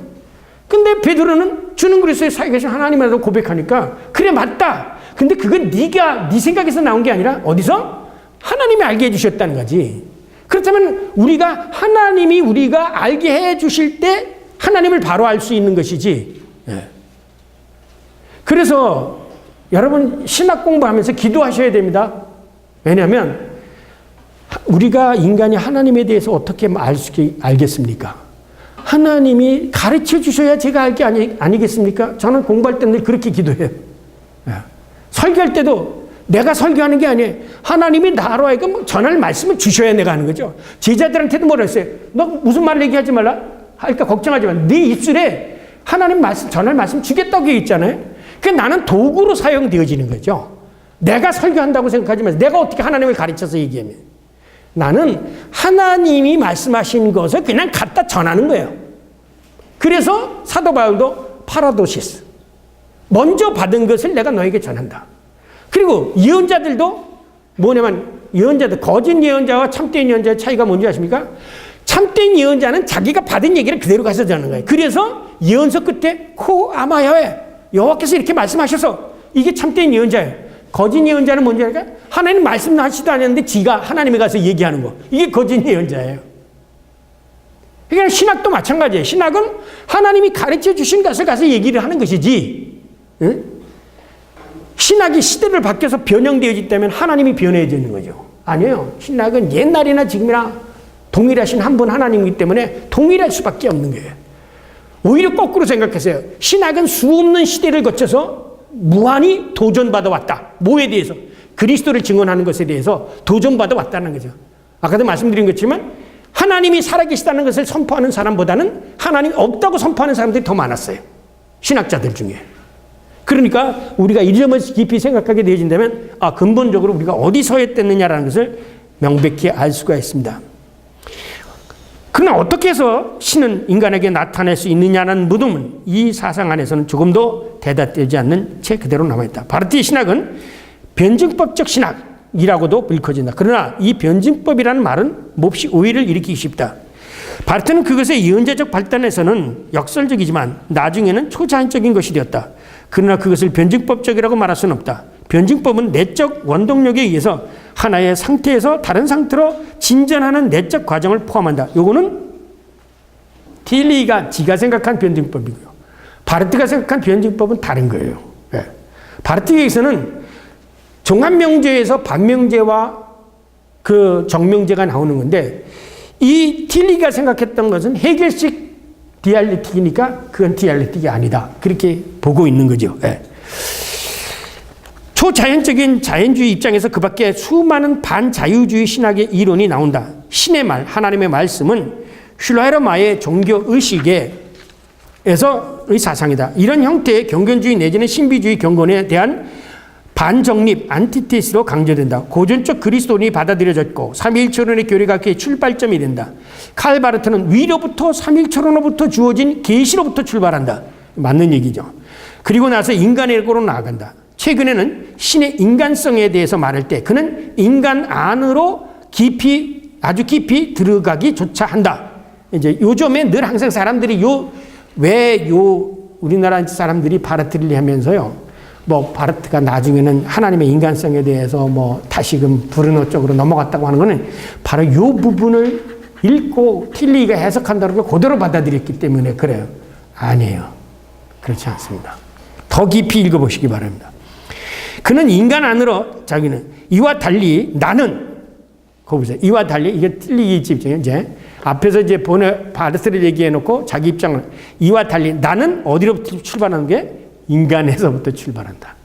근데 베드로는 주는 그리스도의 살아계신 하나님이라고 고백하니까 그래 맞다. 근데 그건 네 생각에서 나온 게 아니라 어디서? 하나님이 알게 해주셨다는 거지. 그렇다면 하나님이 우리가 알게 해주실 때 하나님을 바로 알 수 있는 것이지. 예. 그래서 여러분 신학 공부하면서 기도하셔야 됩니다. 왜냐하면 우리가 인간이 하나님에 대해서 어떻게 알겠습니까? 하나님이 가르쳐 주셔야 제가 알 게 아니겠습니까? 저는 공부할 때 늘 그렇게 기도해요. 예. 설교할 때도 내가 설교하는 게 아니에요. 하나님이 나로 하여금 전할 말씀을 주셔야 내가 하는 거죠. 제자들한테도 뭐라 했어요? 너 무슨 말을 얘기하지 말라? 하니까 걱정하지 마. 네 입술에 하나님 말씀, 전할 말씀 주겠다고 있잖아요. 그러니까 나는 도구로 사용되어지는 거죠. 내가 설교한다고 생각하지 마세요. 내가 어떻게 하나님을 가르쳐서 얘기하면. 나는 하나님이 말씀하신 것을 그냥 갖다 전하는 거예요. 그래서 사도 바울도 파라도시스. 먼저 받은 것을 내가 너에게 전한다. 그리고 예언자들도 뭐냐면 거짓 예언자와 참된 예언자의 차이가 뭔지 아십니까? 참된 예언자는 자기가 받은 얘기를 그대로 가서 전하는 거예요. 그래서 예언서 끝에 아마야에 여호와께서 이렇게 말씀하셔서 이게 참된 예언자예요. 거짓 예언자는 뭔지 알까? 하나님 말씀하시도 않았는데 지가 하나님에 가서 얘기하는 거. 이게 거짓 예언자예요. 그러니까 신학도 마찬가지예요. 신학은 하나님이 가르쳐 주신 것을 가서 얘기를 하는 것이지. 응? 신학이 시대를 바뀌어서 변형되어졌다면 하나님이 변해지는 거죠. 아니에요. 신학은 옛날이나 지금이나 동일하신 한 분 하나님이기 때문에 동일할 수밖에 없는 거예요. 오히려 거꾸로 생각하세요. 신학은 수없는 시대를 거쳐서 무한히 도전받아 왔다. 뭐에 대해서? 그리스도를 증언하는 것에 대해서 도전받아 왔다는 거죠. 아까도 말씀드린 것지만 하나님이 살아계시다는 것을 선포하는 사람보다는 하나님이 없다고 선포하는 사람들이 더 많았어요. 신학자들 중에. 그러니까 우리가 이 점을 깊이 생각하게 되어진다면 근본적으로 우리가 어디 서야 됐느냐라는 것을 명백히 알 수가 있습니다. 그러나 어떻게 해서 신은 인간에게 나타낼 수 있느냐는 묻음은 이 사상 안에서는 조금도 대답되지 않는 채 그대로 남아있다. 바르트의 신학은 변증법적 신학이라고도 일컬어진다. 그러나 이 변증법이라는 말은 몹시 오해를 일으키기 쉽다. 바르트는 그것의 예언자적 발단에서는 역설적이지만 나중에는 초자연적인 것이 되었다. 그러나 그것을 변증법적이라고 말할 수는 없다. 변증법은 내적 원동력에 의해서 하나의 상태에서 다른 상태로 진전하는 내적 과정을 포함한다. 요거는 틸리가 지가 생각한 변증법이고요. 바르트가 생각한 변증법은 다른 거예요. 네. 바르트에서는 종합명제에서 반명제와 그 정명제가 나오는 건데 이 틸리가 생각했던 것은 해결식 디알렉틱이니까 그건 디알렉틱이 아니다. 그렇게 보고 있는 거죠. 네. 초자연적인 자연주의 입장에서 그 밖에 수많은 반자유주의 신학의 이론이 나온다. 신의 말, 하나님의 말씀은 슐라이러마의 종교의식에서의 사상이다. 이런 형태의 경건주의 내지는 신비주의 경건에 대한 반정립, 안티테시로 강조된다. 고전적 그리스도인이 받아들여졌고 삼위일체론의 교리가 그의 출발점이 된다. 칼 바르트는 위로부터 삼위일체론으로부터 주어진 계시로부터 출발한다. 맞는 얘기죠. 그리고 나서 인간에게로 나아간다. 최근에는 신의 인간성에 대해서 말할 때 그는 인간 안으로 아주 깊이 들어가기조차 한다. 이제 요즘에 늘 항상 사람들이 우리나라 사람들이 바르트를 하면서요. 바르트가 나중에는 하나님의 인간성에 대해서 다시금 브루노 쪽으로 넘어갔다고 하는 거는 바로 이 부분을 읽고 틸리가 해석한다는 걸 그대로 받아들였기 때문에 그래요. 아니에요. 그렇지 않습니다. 더 깊이 읽어보시기 바랍니다. 그는 인간 안으로 자기는 이와 달리 나는 보세요. 이와 달리 이게 틸리 입장이에요. 이제 앞에서 이제 바르트를 얘기해 놓고 자기 입장을 이와 달리 나는 어디로부터 출발하는 게 인간에서부터 출발한다.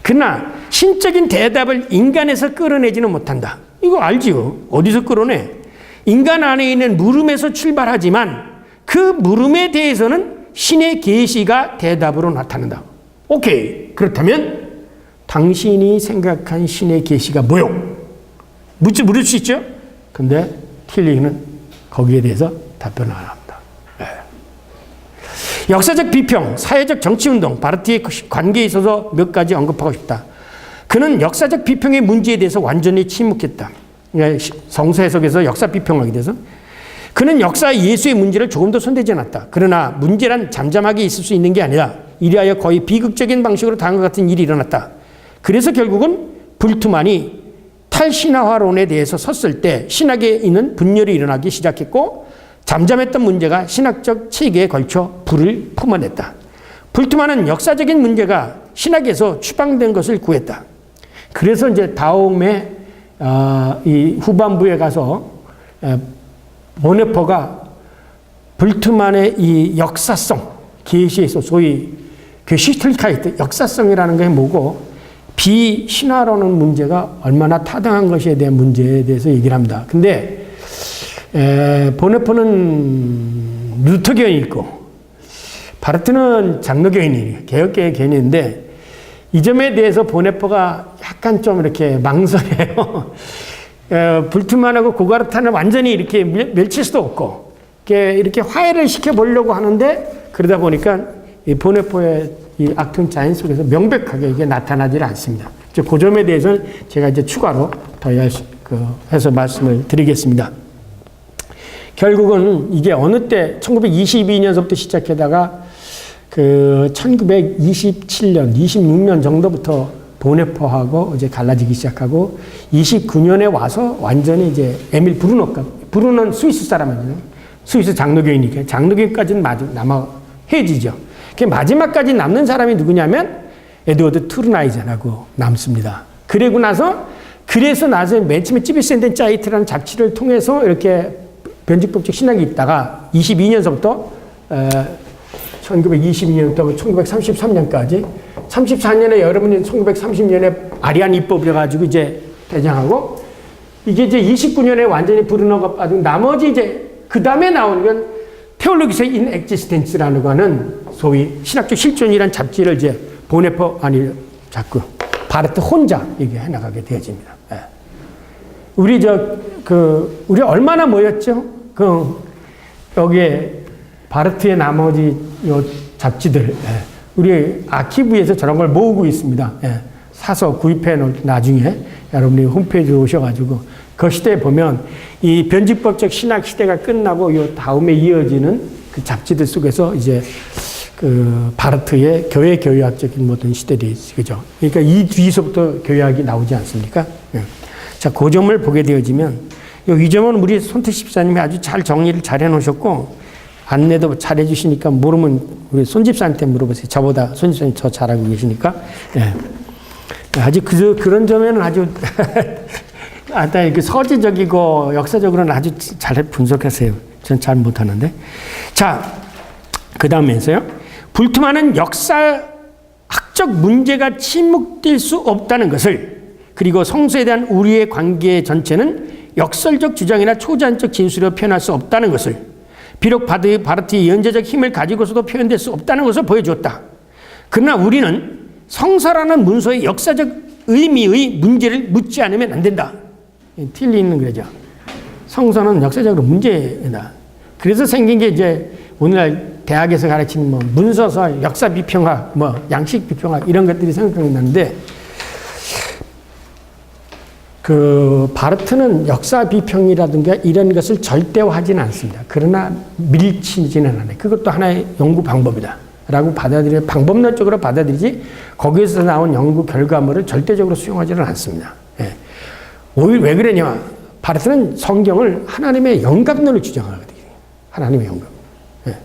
그러나 신적인 대답을 인간에서 끌어내지는 못한다. 이거 알지요? 어디서 끌어내? 인간 안에 있는 물음에서 출발하지만 그 물음에 대해서는 신의 계시가 대답으로 나타난다. 오케이. 그렇다면 당신이 생각한 신의 계시가 뭐요? 물을 수 있죠? 근데 틸리기는 거기에 대해서 답변을 안 합니다. 네. 역사적 비평, 사회적 정치운동, 바르트의 관계에 있어서 몇 가지 언급하고 싶다. 그는 역사적 비평의 문제에 대해서 완전히 침묵했다. 성서 해석에서 역사 비평하게 돼서 그는 역사 예수의 문제를 조금도 손대지 않았다. 그러나 문제란 잠잠하게 있을 수 있는 게 아니라 이리하여 거의 비극적인 방식으로 다음과 같은 일이 일어났다. 그래서 결국은 불트만이 탈신화화론에 대해서 섰을 때 신학에 있는 분열이 일어나기 시작했고 잠잠했던 문제가 신학적 체계에 걸쳐 불을 품어냈다. 불트만은 역사적인 문제가 신학에서 추방된 것을 구했다. 그래서 이제 다음에 이 후반부에 가서 보네퍼가 불트만의 이 역사성 계시에서 소위 게슈틀트라이트 역사성이라는 게 뭐고 비신화라는 문제가 얼마나 타당한 것에 대한 문제에 대해서 얘기를 합니다. 근데 보네퍼는 루터교인이 있고 바르트는 장로교인이 개혁계의 개인인데 이 점에 대해서 보네퍼가 약간 좀 이렇게 망설여요. 불트만하고 고가르탄을 완전히 이렇게 멸칠 수도 없고 이렇게 화해를 시켜보려고 하는데 그러다 보니까 이 보네퍼의 이 악평자인 속에서 명백하게 이게 나타나질 않습니다. 그 점에 대해서는 제가 이제 추가로 더 해서 말씀을 드리겠습니다. 결국은 이게 어느 때 1922년서부터 시작하다가 그 1927년, 26년 정도부터 보네퍼하고 이제 갈라지기 시작하고 29년에 와서 완전히 이제 에밀 브루노가 브루노는 스위스 사람이거든요. 스위스 장로교인이니까 장로교인까지는 남아 헤어지죠. 그 마지막까지 남는 사람이 누구냐면 에드워드 투르나이젠하고 남습니다. 그러고 나서 맨 처음에 찌비센덴 짜이트라는 잡지를 통해서 이렇게 변칙법적 신학이 있다가 22년서부터 1922년부터 1933년까지 34년에 여러분이 1930년에 아리안 입법을 해가지고 이제 개정하고 이게 이제 29년에 완전히 브루너가 빠지고 나머지 이제 그 다음에 나오는 건 테올로기스 인 엑지스텐스라는 거는 소위 신학적 실존이라는 잡지를 이제 보네퍼 자꾸 바르트 혼자 얘기해 나가게 되어집니다. 예. 우리 얼마나 모였죠? 여기에 바르트의 나머지 요 잡지들, 예. 우리 아키브에서 저런 걸 모으고 있습니다. 예. 사서 구입해 놓을 나중에 여러분이 홈페이지에 오셔가지고 그 시대에 보면 이 변칙법적 신학 시대가 끝나고 요 다음에 이어지는 그 잡지들 속에서 이제 그 바르트의 교회 교회학적인 모든 시대들이 그죠. 그러니까 이 뒤에서부터 교회학이 나오지 않습니까? 예. 자, 그 점을 보게 되어지면 이 점은 우리 손택 집사님이 아주 잘 정리를 잘 해놓으셨고 안내도 잘 해주시니까 모르면 우리 손 집사님한테 물어보세요. 저보다 손 집사님 더 잘하고 계시니까. 예. 아주 그런 점에는 아주 그 서지적이고 역사적으로는 아주 잘 분석하세요. 전 잘 못하는데. 자, 그 다음에서요. 불트만은 역사학적 문제가 침묵될 수 없다는 것을 그리고 성서에 대한 우리의 관계 전체는 역설적 주장이나 초자연적 진술로 표현할 수 없다는 것을 비록 바르트의 연재적 힘을 가지고서도 표현될 수 없다는 것을 보여주었다. 그러나 우리는 성서라는 문서의 역사적 의미의 문제를 묻지 않으면 안 된다. 틸리는 그러죠. 성서는 역사적으로 문제다. 그래서 생긴 게 이제 오늘날 대학에서 가르치는 뭐 문서설, 역사 비평학, 뭐 양식 비평학 이런 것들이 생각나는데 그 바르트는 역사 비평이라든가 이런 것을 절대화하지는 않습니다. 그러나 밀치지는 않아요. 그것도 하나의 연구 방법이다. 라고 방법론적으로 받아들이지 거기에서 나온 연구 결과물을 절대적으로 수용하지는 않습니다. 예. 오히려 왜 그러냐. 바르트는 성경을 하나님의 영감론을 주장하거든요. 하나님의 영감. 예.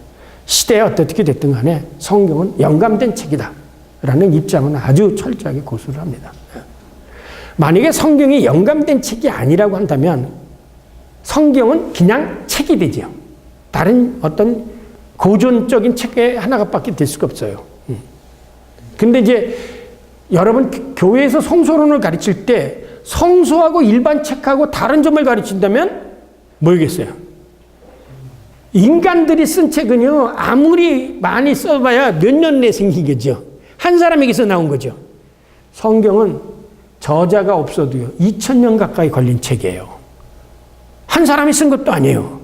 시대에 어떻게 됐든 간에 성경은 영감된 책이다. 라는 입장은 아주 철저하게 고수를 합니다. 예. 만약에 성경이 영감된 책이 아니라고 한다면 성경은 그냥 책이 되죠. 다른 어떤 고전적인 책의 하나밖에 될 수가 없어요. 근데 이제 여러분 교회에서 성소론을 가르칠 때 성소하고 일반 책하고 다른 점을 가르친다면 뭐겠어요? 인간들이 쓴 책은요 아무리 많이 써봐야 몇 년 내에 생긴 거죠. 한 사람에게서 나온 거죠. 성경은 저자가 없어도요, 2000년 가까이 걸린 책이에요. 한 사람이 쓴 것도 아니에요.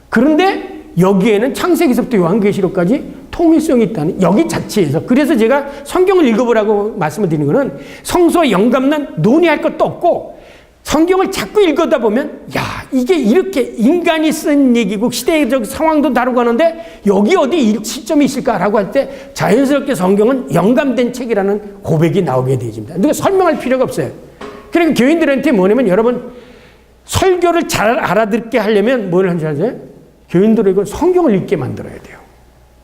그런데 여기에는 창세기서부터 요한계시록까지 통일성이 있다는 여기 자체에서. 그래서 제가 성경을 읽어보라고 말씀을 드리는 것은 성서 영감난 논의할 것도 없고 성경을 자꾸 읽어다 보면 야, 이게 이렇게 인간이 쓴 얘기고 시대적 상황도 다루고 하는데 여기 어디 일치점이 있을까라고 할 때 자연스럽게 성경은 영감된 책이라는 고백이 나오게 되어집니다. 누가 설명할 필요가 없어요. 그러니까 교인들한테 뭐냐면 여러분 설교를 잘 알아듣게 하려면 뭘 하는지 아세요? 교인들에게 성경을 읽게 만들어야 돼요.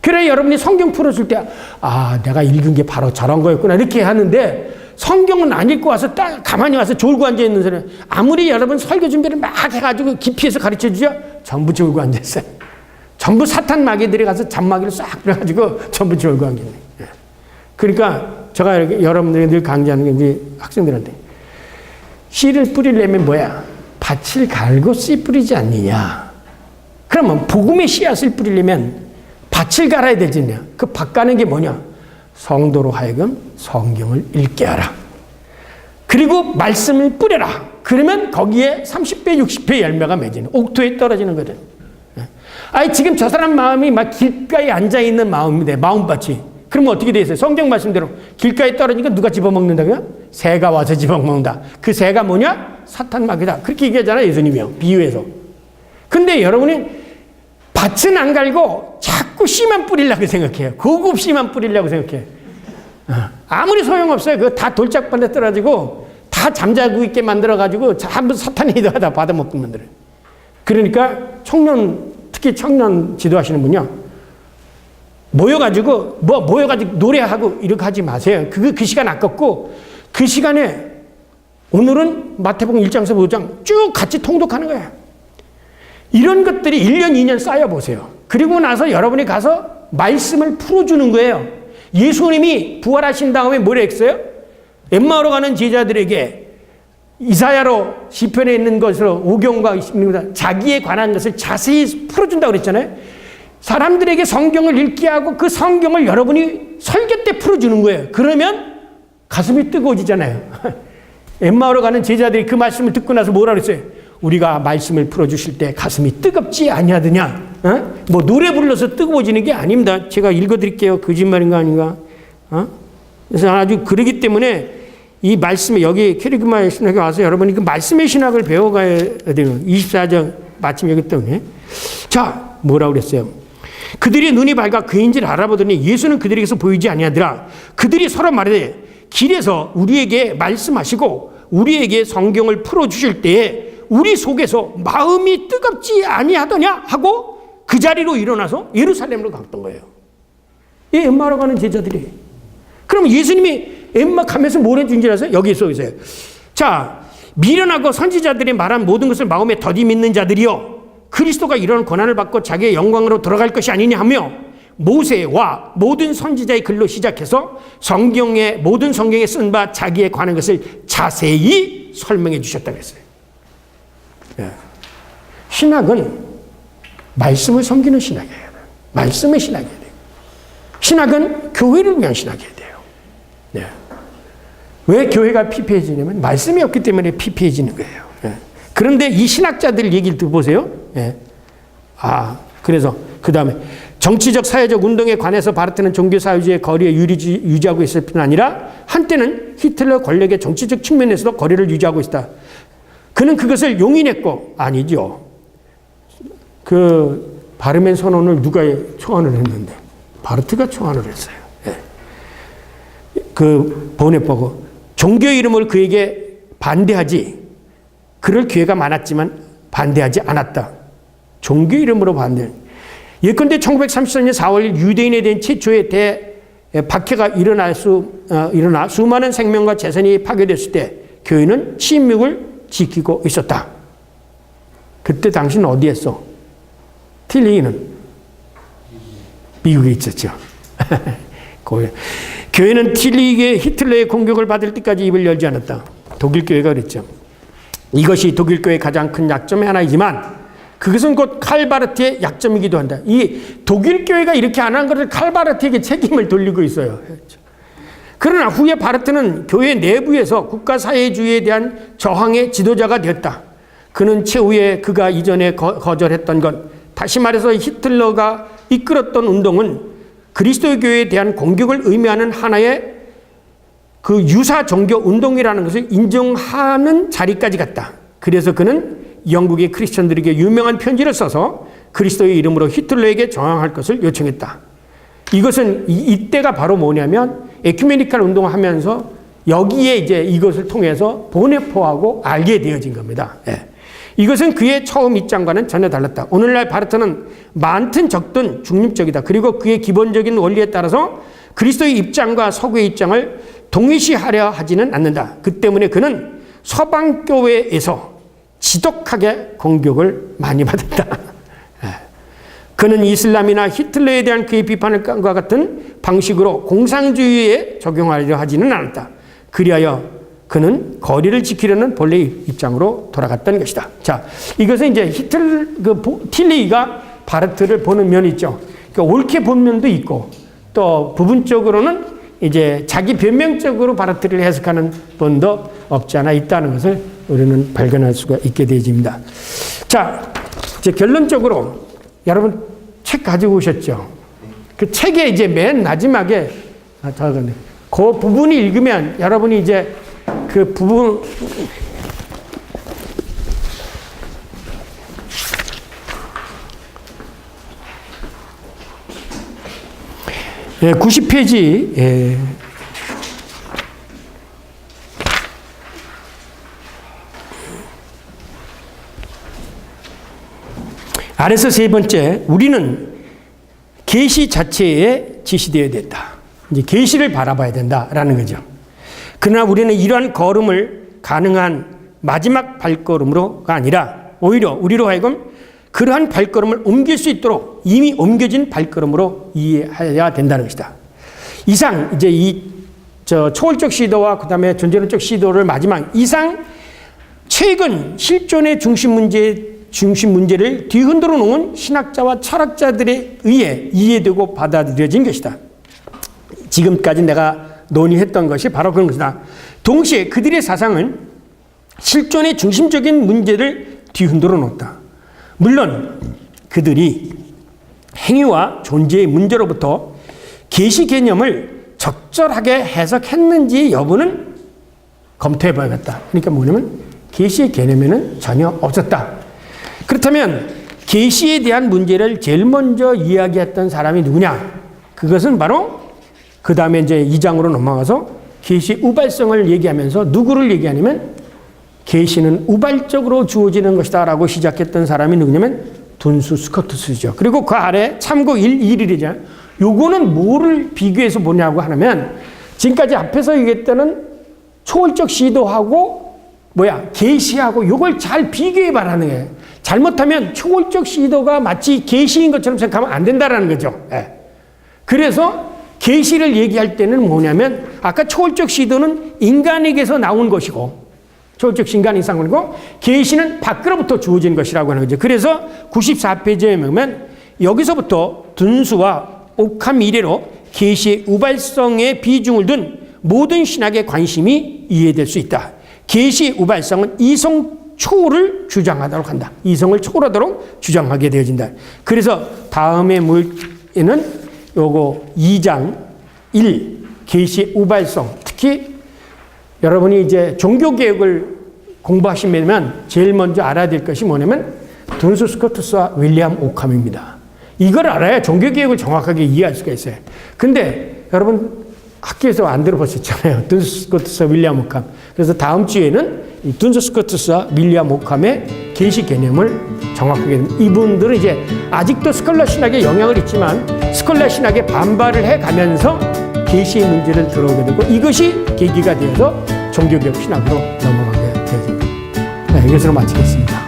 그래 여러분이 성경 풀어줄 때 아, 내가 읽은 게 바로 저런 거였구나 이렇게 하는데 성경은 안 읽고 와서 딱 가만히 와서 졸고 앉아있는 사람 아무리 여러분 설교 준비를 막 해가지고 깊이에서 가르쳐주죠? 전부 졸고 앉아있어요. 전부 사탄 마귀들이 가서 잔마귀를 싹 그래가지고 전부 졸고 앉아있네. 그러니까 제가 이렇게 여러분들이 늘 강조하는 게 우리 학생들한테 씨를 뿌리려면 뭐야? 밭을 갈고 씨 뿌리지 않느냐. 그러면 복음의 씨앗을 뿌리려면 밭을 갈아야 되지 않냐. 그 밭 가는 게 뭐냐? 성도로 하여금 성경을 읽게 하라. 그리고 말씀을 뿌려라. 그러면 거기에 30배, 60배 열매가 맺히는 옥토에 떨어지는 거든. 아니 지금 저 사람 마음이 막 길가에 앉아있는 마음인데 마음밭이. 그러면 어떻게 돼 있어요? 성경 말씀대로 길가에 떨어지니까 누가 집어먹는다고요? 새가 와서 집어먹는다. 그 새가 뭐냐? 사탄 마귀다. 그렇게 얘기하잖아요. 예수님이요. 비유해서. 근데 여러분이 밭은 안 갈고 자꾸 씨만 뿌리려고 생각해요. 고급 씨만 뿌리려고 생각해요. 아무리 소용없어요. 그거 다 돌짝반에 떨어지고 다 잠자고 있게 만들어가지고 전부 사탄이 다 받아먹고 만들어요. 그러니까 청년, 특히 청년 지도하시는 분요. 모여가지고 노래하고 이렇게 하지 마세요. 그 시간 아깝고 그 시간에 오늘은 마태복음 1장에서 5장 쭉 같이 통독하는 거예요. 이런 것들이 1년, 2년 쌓여보세요. 그리고 나서 여러분이 가서 말씀을 풀어주는 거예요. 예수님이 부활하신 다음에 뭐라 했어요? 엠마오로 가는 제자들에게 이사야로 시편에 있는 것으로 오경과 자기에 관한 것을 자세히 풀어준다고 그랬잖아요. 사람들에게 성경을 읽게 하고 그 성경을 여러분이 설교 때 풀어주는 거예요. 그러면 가슴이 뜨거워지잖아요. 엠마오로 가는 제자들이 그 말씀을 듣고 나서 뭐라 그랬어요? 우리가 말씀을 풀어주실 때 가슴이 뜨겁지 아니하더냐? 뭐 노래 불러서 뜨거워지는 게 아닙니다. 제가 읽어드릴게요. 거짓말인가 아닌가? 그래서 아주 그러기 때문에 이 말씀에 여기 캐리그마의 신학에 와서 여러분이 그 말씀의 신학을 배워가야 되는 24장 마침 여기 때문에 자 뭐라고 그랬어요? 그들의 눈이 밝아 그인지를 알아보더니 예수는 그들에게서 보이지 아니하더라. 그들이 서로 말하되 길에서 우리에게 말씀하시고 우리에게 성경을 풀어주실 때에 우리 속에서 마음이 뜨겁지 아니하더냐 하고 그 자리로 일어나서 예루살렘으로 갔던 거예요. 이 엠마오로 가는 제자들이. 그럼 예수님이 엠마 가면서 뭘 해준 줄 아세요? 여기 써 있어요. 자, 미련하고 선지자들이 말한 모든 것을 마음에 더디 믿는 자들이요. 그리스도가 이런 권한을 받고 자기의 영광으로 들어갈 것이 아니냐 하며 모세와 모든 선지자의 글로 시작해서 모든 성경에 쓴 바 자기에 관한 것을 자세히 설명해 주셨다고 했어요. 신학은 말씀을 섬기는 신학이에요. 말씀의 신학이어야 돼요. 신학은 교회를 위한 신학이어야 돼요. 네. 왜 교회가 피폐해지냐면 말씀이 없기 때문에 피폐해지는 거예요. 그런데 이 신학자들 얘기를 들어보세요. 그래서 그 다음에 정치적 사회적 운동에 관해서 바르트는 종교사회주의의 거리에 유지하고 있을 뿐 아니라 한때는 히틀러 권력의 정치적 측면에서도 거리를 유지하고 있다. 그는 그것을 용인했고 아니죠. 그 바르멘 선언을 누가 초안을 했는데 바르트가 초안을 했어요. 그 보네퍼고 종교 이름으로 그에게 반대하지 그럴 기회가 많았지만 반대하지 않았다. 종교 이름으로 반대. 예컨대 1934년 4월 유대인에 대한 최초의 박해가 일어나 수많은 생명과 재산이 파괴됐을 때 교회는 침묵을 지키고 있었다. 그때 당신 어디에 있어? 틸리기는 미국에 있었죠. 교회는 틸리기의 히틀러의 공격을 받을 때까지 입을 열지 않았다. 독일 교회가 그랬죠. 이것이 독일 교회의 가장 큰 약점의 하나이지만 그것은 곧 칼바르트의 약점이기도 한다. 이 독일 교회가 이렇게 안 한 것을 칼바르트에게 책임을 돌리고 있어요. 그러나 후에 바르트는 교회 내부에서 국가사회주의에 대한 저항의 지도자가 되었다. 그는 최후에 그가 이전에 거절했던 것, 다시 말해서 히틀러가 이끌었던 운동은 그리스도 교회에 대한 공격을 의미하는 하나의 그 유사 종교 운동이라는 것을 인정하는 자리까지 갔다. 그래서 그는 영국의 크리스천들에게 유명한 편지를 써서 그리스도의 이름으로 히틀러에게 저항할 것을 요청했다. 이것은 이때가 바로 뭐냐면 에큐메니칼 운동을 하면서 여기에 이제 이것을 통해서 보네포하고 알게 되어진 겁니다. 예. 이것은 그의 처음 입장과는 전혀 달랐다. 오늘날 바르트는 많든 적든 중립적이다. 그리고 그의 기본적인 원리에 따라서 그리스도의 입장과 서구의 입장을 동일시하려 하지는 않는다. 그 때문에 그는 서방교회에서 지독하게 공격을 많이 받았다. 그는 이슬람이나 히틀러에 대한 그의 비판과 같은 방식으로 공산주의에 적용하려 하지는 않았다. 그리하여 그는 거리를 지키려는 본래의 입장으로 돌아갔던 것이다. 자, 이것은 이제 틸리가 바르트를 보는 면이 있죠. 그러니까 옳게 본 면도 있고, 또 부분적으로는 이제 자기 변명적으로 바르트를 해석하는 분도 없지 않아 있다는 것을 우리는 발견할 수가 있게 되어집니다. 자, 이제 결론적으로 여러분 책 가지고 오셨죠? 그 책의 이제 맨 마지막에 그 부분이 읽으면 여러분이 이제 그 부분 예, 90페이지 예. 아래서 세 번째, 우리는 계시 자체에 지시되어야 된다. 이제 계시를 바라봐야 된다라는 거죠. 그러나 우리는 이러한 걸음을 가능한 마지막 발걸음으로가 아니라 오히려 우리로 하여금 그러한 발걸음을 옮길 수 있도록 이미 옮겨진 발걸음으로 이해해야 된다는 것이다. 이상 이제 초월적 시도와 그다음에 존재론적 시도를 마지막 이상 최근 실존의 중심 문제를 뒤흔들어 놓은 신학자와 철학자들에 의해 이해되고 받아들여진 것이다. 지금까지 내가 논의했던 것이 바로 그런 것이다. 동시에 그들의 사상은 실존의 중심적인 문제를 뒤흔들어 놓았다. 물론 그들이 행위와 존재의 문제로부터 계시 개념을 적절하게 해석했는지 여부는 검토해 봐야겠다. 그러니까 뭐냐면 계시의 개념에는 전혀 없었다. 그렇다면 계시에 대한 문제를 제일 먼저 이야기했던 사람이 누구냐? 그것은 바로 그 다음에 이제 2장으로 넘어가서 계시 우발성을 얘기하면서 누구를 얘기하냐면 계시는 우발적으로 주어지는 것이다 라고 시작했던 사람이 누구냐면 둔수 스코투스죠. 그리고 그 아래 참고 1이죠. 요거는 뭐를 비교해서 보냐고 하면 지금까지 앞에서 얘기했던 초월적 시도하고 계시하고 요걸 잘 비교해 봐라는 거예요. 잘못하면 초월적 시도가 마치 계시인 것처럼 생각하면 안 된다라는 거죠. 예. 그래서 계시를 얘기할 때는 뭐냐면 아까 초월적 시도는 인간에게서 나온 것이고 초월적 인간이 상관이고 계시는 밖으로부터 주어진 것이라고 하는 거죠. 그래서 94페이지에 보면 여기서부터 둔수와 오캄 이래로 계시의 우발성의 비중을 둔 모든 신학의 관심이 이해될 수 있다. 계시의 우발성은 이성 초를 주장하도록 한다. 이성을 초월하도록 주장하게 되어진다. 그래서 다음의 물에는 요거 2장 1 계시의 우발성, 특히 여러분이 이제 종교개혁을 공부하시면 제일 먼저 알아야 될 것이 뭐냐면 둔수 스코투스와 윌리엄 오캄입니다. 이걸 알아야 종교개혁을 정확하게 이해할 수가 있어요. 근데 여러분 학교에서 안 들어보셨잖아요. 둔수 스코투스와 윌리엄 오캄. 그래서 다음 주에는 이 둔수 스코투스와 윌리엄 오캄의 계시 개념을 정확하게 이분들은 이제 아직도 스콜라 신학에 영향을 있지만 스콜라 신학에 반발을 해가면서 계시의 문제를 들어오게 되고 이것이 계기가 되어서 종교개혁 신학으로 넘어가게 되어집니다. 네, 이것으로 마치겠습니다.